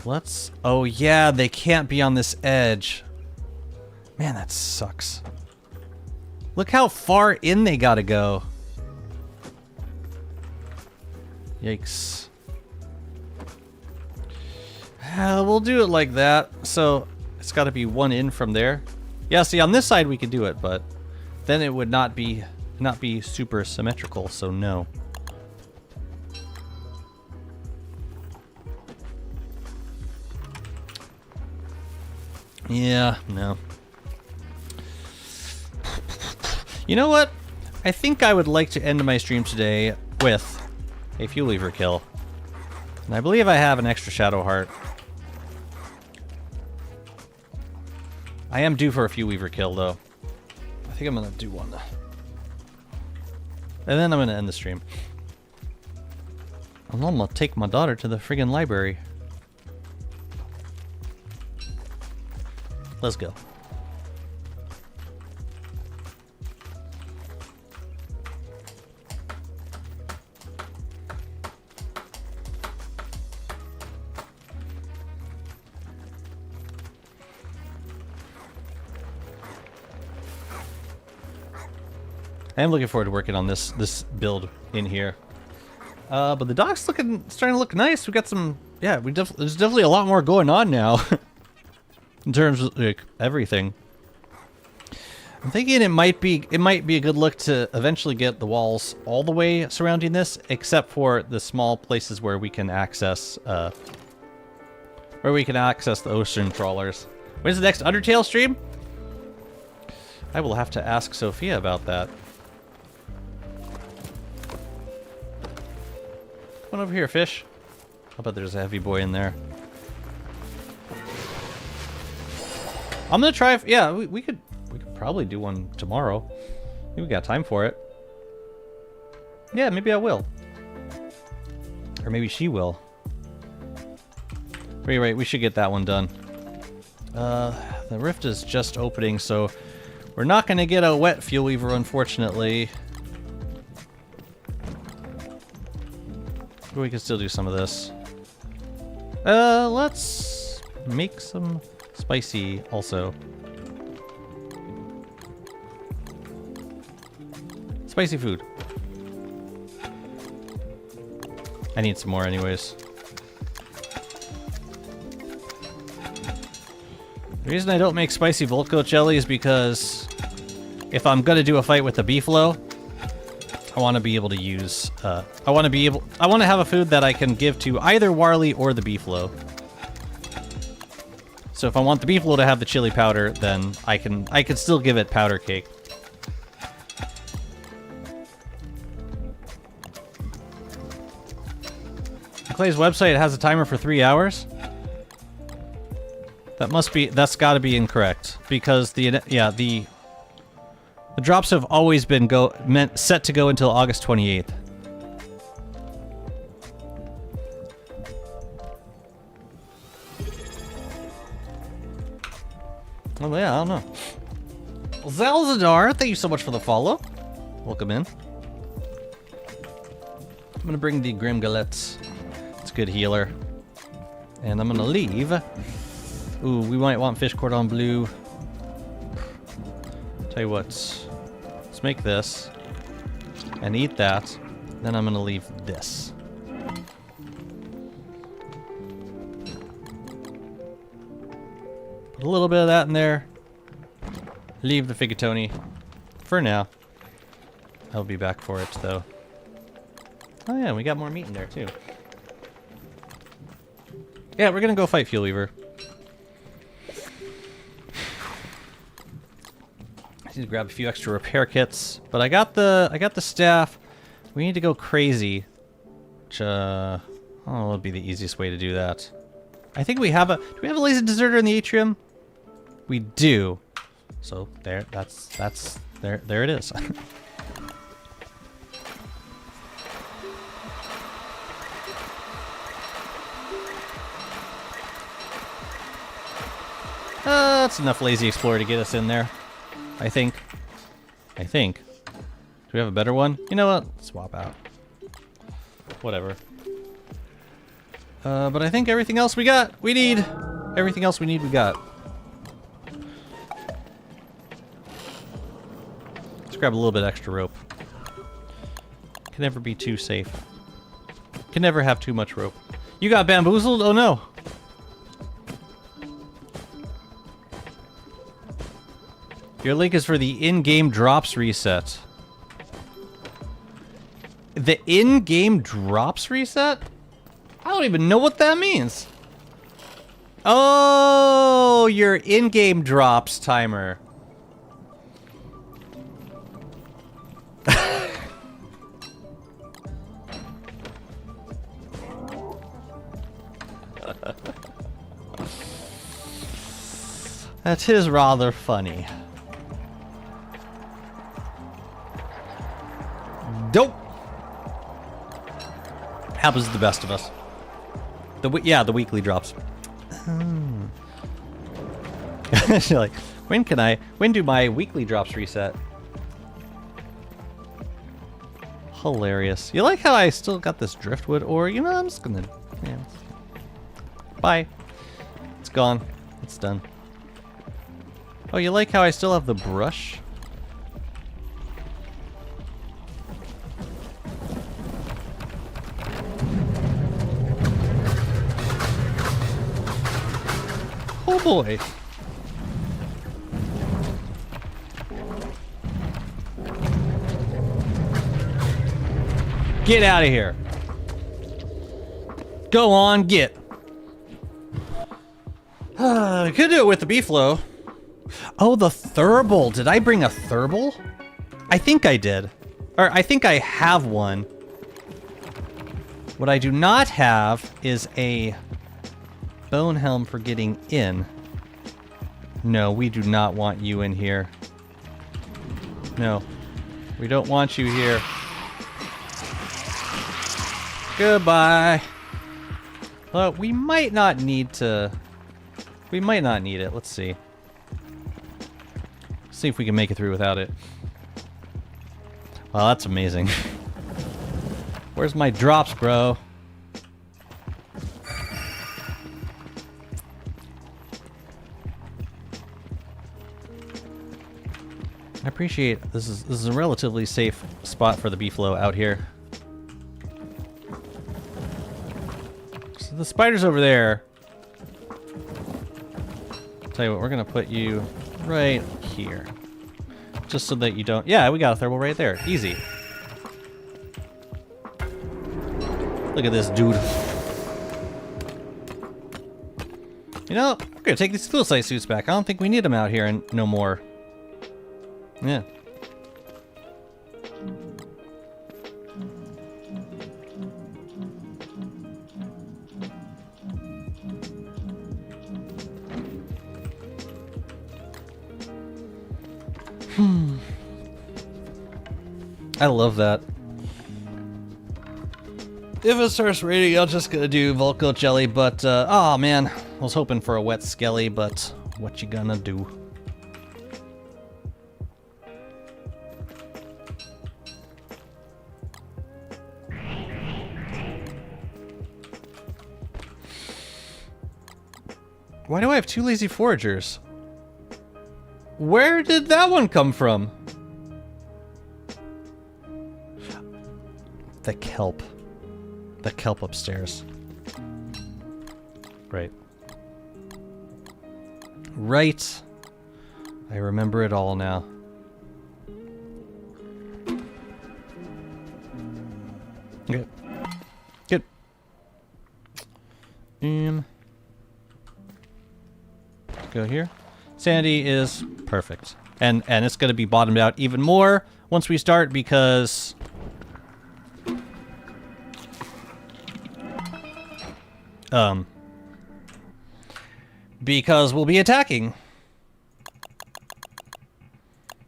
Let's... Oh yeah, they can't be on this edge. Man, that sucks. Look how far in they gotta go. Yikes. We'll do it like that. So it's got to be one in from there. Yeah, see, on this side we could do it, but then it would not be super symmetrical, so no. Yeah, no. You know what? I think I would like to end my stream today with a fuel lever kill. And I believe I have an extra shadow heart. I am due for a fuel lever kill though. I think I'm gonna do one. And then I'm gonna end the stream. And I'm gonna take my daughter to the friggin' library. Let's go. I am looking forward to working on this build in here. But the dock's starting to look nice. We got some, yeah. There's definitely a lot more going on now in terms of like everything. I'm thinking it might be a good look to eventually get the walls all the way surrounding this, except for the small places where we can access the ocean trawlers. When's the next Undertale stream? I will have to ask Sophia about that. Come on over here, fish. I bet there's a heavy boy in there. I'm gonna try. Yeah, we could probably do one tomorrow. We got time for it. Yeah, maybe I will. Or maybe she will. But anyway, we should get that one done. The rift is just opening, so we're not gonna get a wet fuel weaver, unfortunately. But we can still do some of this. Let's make some spicy also. Spicy food. I need some more anyways. The reason I don't make spicy Volko jelly is because if I'm gonna do a fight with the beefalo, I want to be able to use, I want to have a food that I can give to either Warley or the beefalo. So if I want the beefalo to have the chili powder, then I can still give it powder cake. Clay's website has a timer for 3 hours. That's got to be incorrect because the drops have always been set to go until August 28th. Oh yeah, I don't know. Zalzadar, thank you so much for the follow. Welcome in. gonna bring the Grimgalette. It's a good healer. And I'm gonna leave. Ooh, we might want fish cordon bleu. Tell you what, let's make this and eat that. Then I'm gonna leave this. Put a little bit of that in there. Leave the Figatoni for now. I'll be back for it though. Oh yeah, we got more meat in there too. Yeah, we're gonna go fight Fuel Weaver. I need to grab a few extra repair kits, but I got the staff. We need to go crazy. Which, oh, it'll be the easiest way to do that. I think we have a. Do we have a lazy deserter in the atrium? We do. So there, there it is. That's enough lazy explorer to get us in there. I think. Do we have a better one? You know what? Swap out. Whatever. But I think everything else we got, we need. Everything else we need, we got. Let's grab a little bit extra rope. Can never be too safe. Can never have too much rope. You got bamboozled? Oh no. Your link is for the in-game drops reset. The in-game drops reset? I don't even know what that means. Oh, your in-game drops timer. That is rather funny. Dope. Happens to the best of us. Yeah, the weekly drops. You're like, when do my weekly drops reset? Hilarious. You like how I still got this driftwood ore? You know, I'm just gonna, yeah. Bye. It's gone. It's done. Oh, you like how I still have the brush? Oh boy. Get out of here. Go on, get. I could do it with the beefalo. Oh, the thurible. Did I bring a thurible? I think I did. Or I think I have one. What I do not have is a bone helm for getting in. No, we do not want you in here. No, we don't want you here. Goodbye. Well, we might not need to. We might not need it. Let's see. See if we can make it through without it. Wow, that's amazing. Where's my drops, bro? I appreciate this is a relatively safe spot for the beefalo out here. So the spider's over there. Tell you what, we're gonna put you right here. Just so that you don't... Yeah, we got a thermal right there. Easy. Look at this dude. You know, we're gonna take these fuel sight suits back. I don't think we need them out here and no more. Yeah. I love that. If it starts raining, I'm just gonna do Volco jelly, but, oh man. I was hoping for a wet skelly, but what you gonna do? Why do I have 2 lazy foragers? Where did that one come from? The kelp. The kelp upstairs. Right. Right. I remember it all now. Okay. Good. Go here. Sandy is perfect. And it's going to be bottomed out even more once we start because... because we'll be attacking.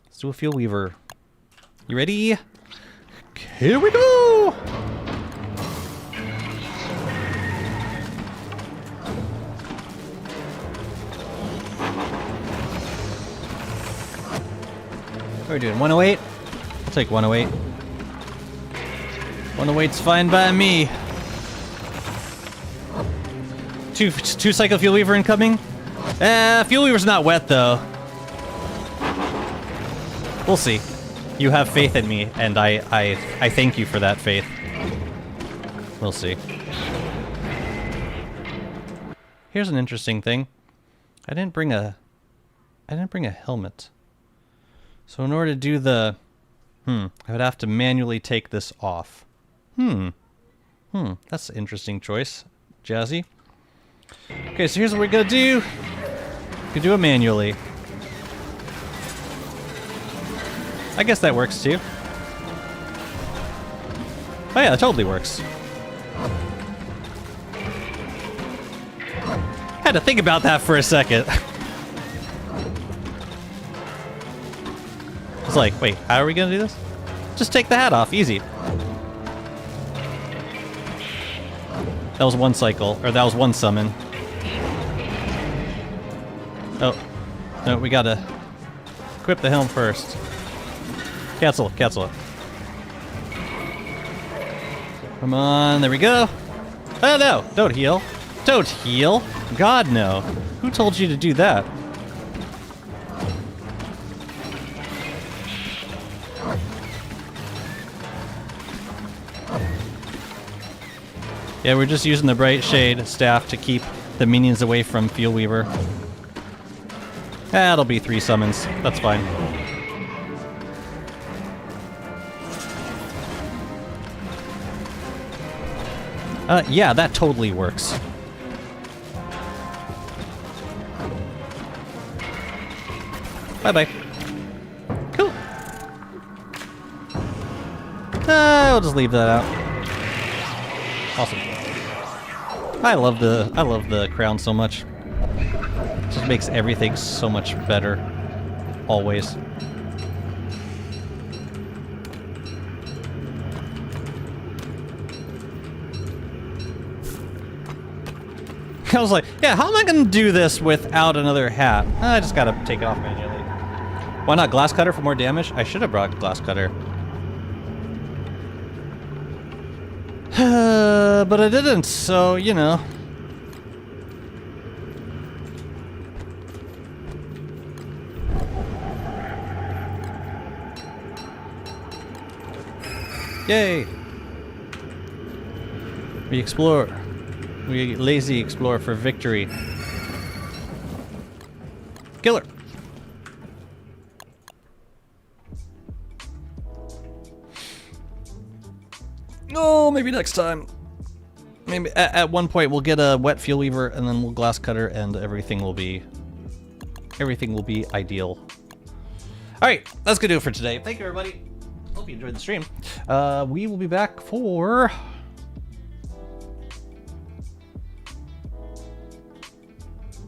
Let's do a fuel weaver. You ready? Here we go! What are we doing? 108? I'll take 108. 108's fine by me. Two cycle fuel weaver incoming. Fuel weaver's not wet though. We'll see. You have faith in me, and I thank you for that faith. We'll see. Here's an interesting thing. I didn't bring a helmet. So in order to do the I would have to manually take this off. That's an interesting choice, Jazzy. Okay, so here's what we're gonna do. You can do it manually. I guess that works too. Oh yeah, it totally works. Had to think about that for a second. I was like, wait, how are we gonna do this? Just take the hat off, easy. That was one cycle, or that was one summon. Oh, no, we gotta equip the helm first. Cancel it. Come on, there we go. Oh no, don't heal. Don't heal. God, no. Who told you to do that? Yeah, we're just using the Bright Shade staff to keep the minions away from Fuel Weaver. That'll be 3 summons. That's fine. Yeah, that totally works. Bye-bye. Cool. I'll just leave that out. Awesome. I love the crown so much. It just makes everything so much better. Always. I was like, yeah, how am I gonna do this without another hat? I just gotta take it off manually. Why not glass cutter for more damage? I should have brought glass cutter. But I didn't, so, you know. Yay! We explore. We lazy explore for victory. Killer! Oh, maybe next time. Maybe at one point we'll get a wet fuel weaver and then we'll glass cutter and everything will be ideal. Alright, that's gonna do it for today. Thank you everybody. Hope you enjoyed the stream. We will be back for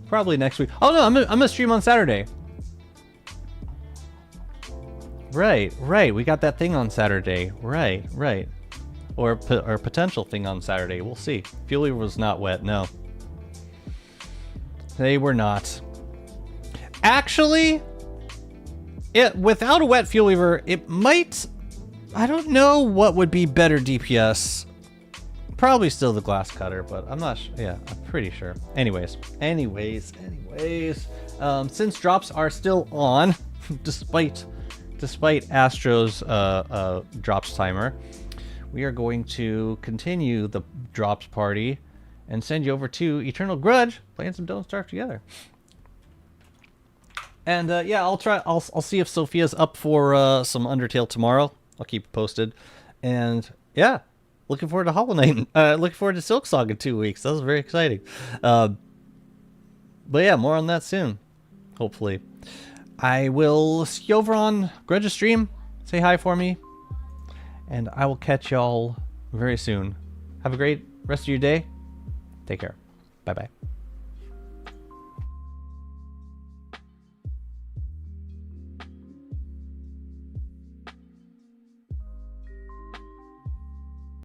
probably next week. Oh no, I'm gonna stream on Saturday. Right. We got that thing on Saturday. Right. Or potential thing on Saturday. We'll see. Fuel Weaver was not wet, no. They were not. Actually, without a wet Fuel Weaver, it might... I don't know what would be better DPS. probably still the glass cutter, but I'm not sure. Yeah, I'm pretty sure. Anyways. Since drops are still on, despite Astro's drops timer, we are going to continue the drops party and send you over to Eternal Grudge, playing some Don't Starve together. And yeah, I'll see if Sophia's up for some Undertale tomorrow. I'll keep you posted. And yeah, looking forward to Hollow Knight. Looking forward to Silk Song in 2 weeks. That was very exciting. But yeah, more on that soon, hopefully. I will see you over on Grudge's stream. Say hi for me. And I will catch y'all very soon. Have a great rest of your day. Take care. Bye-bye.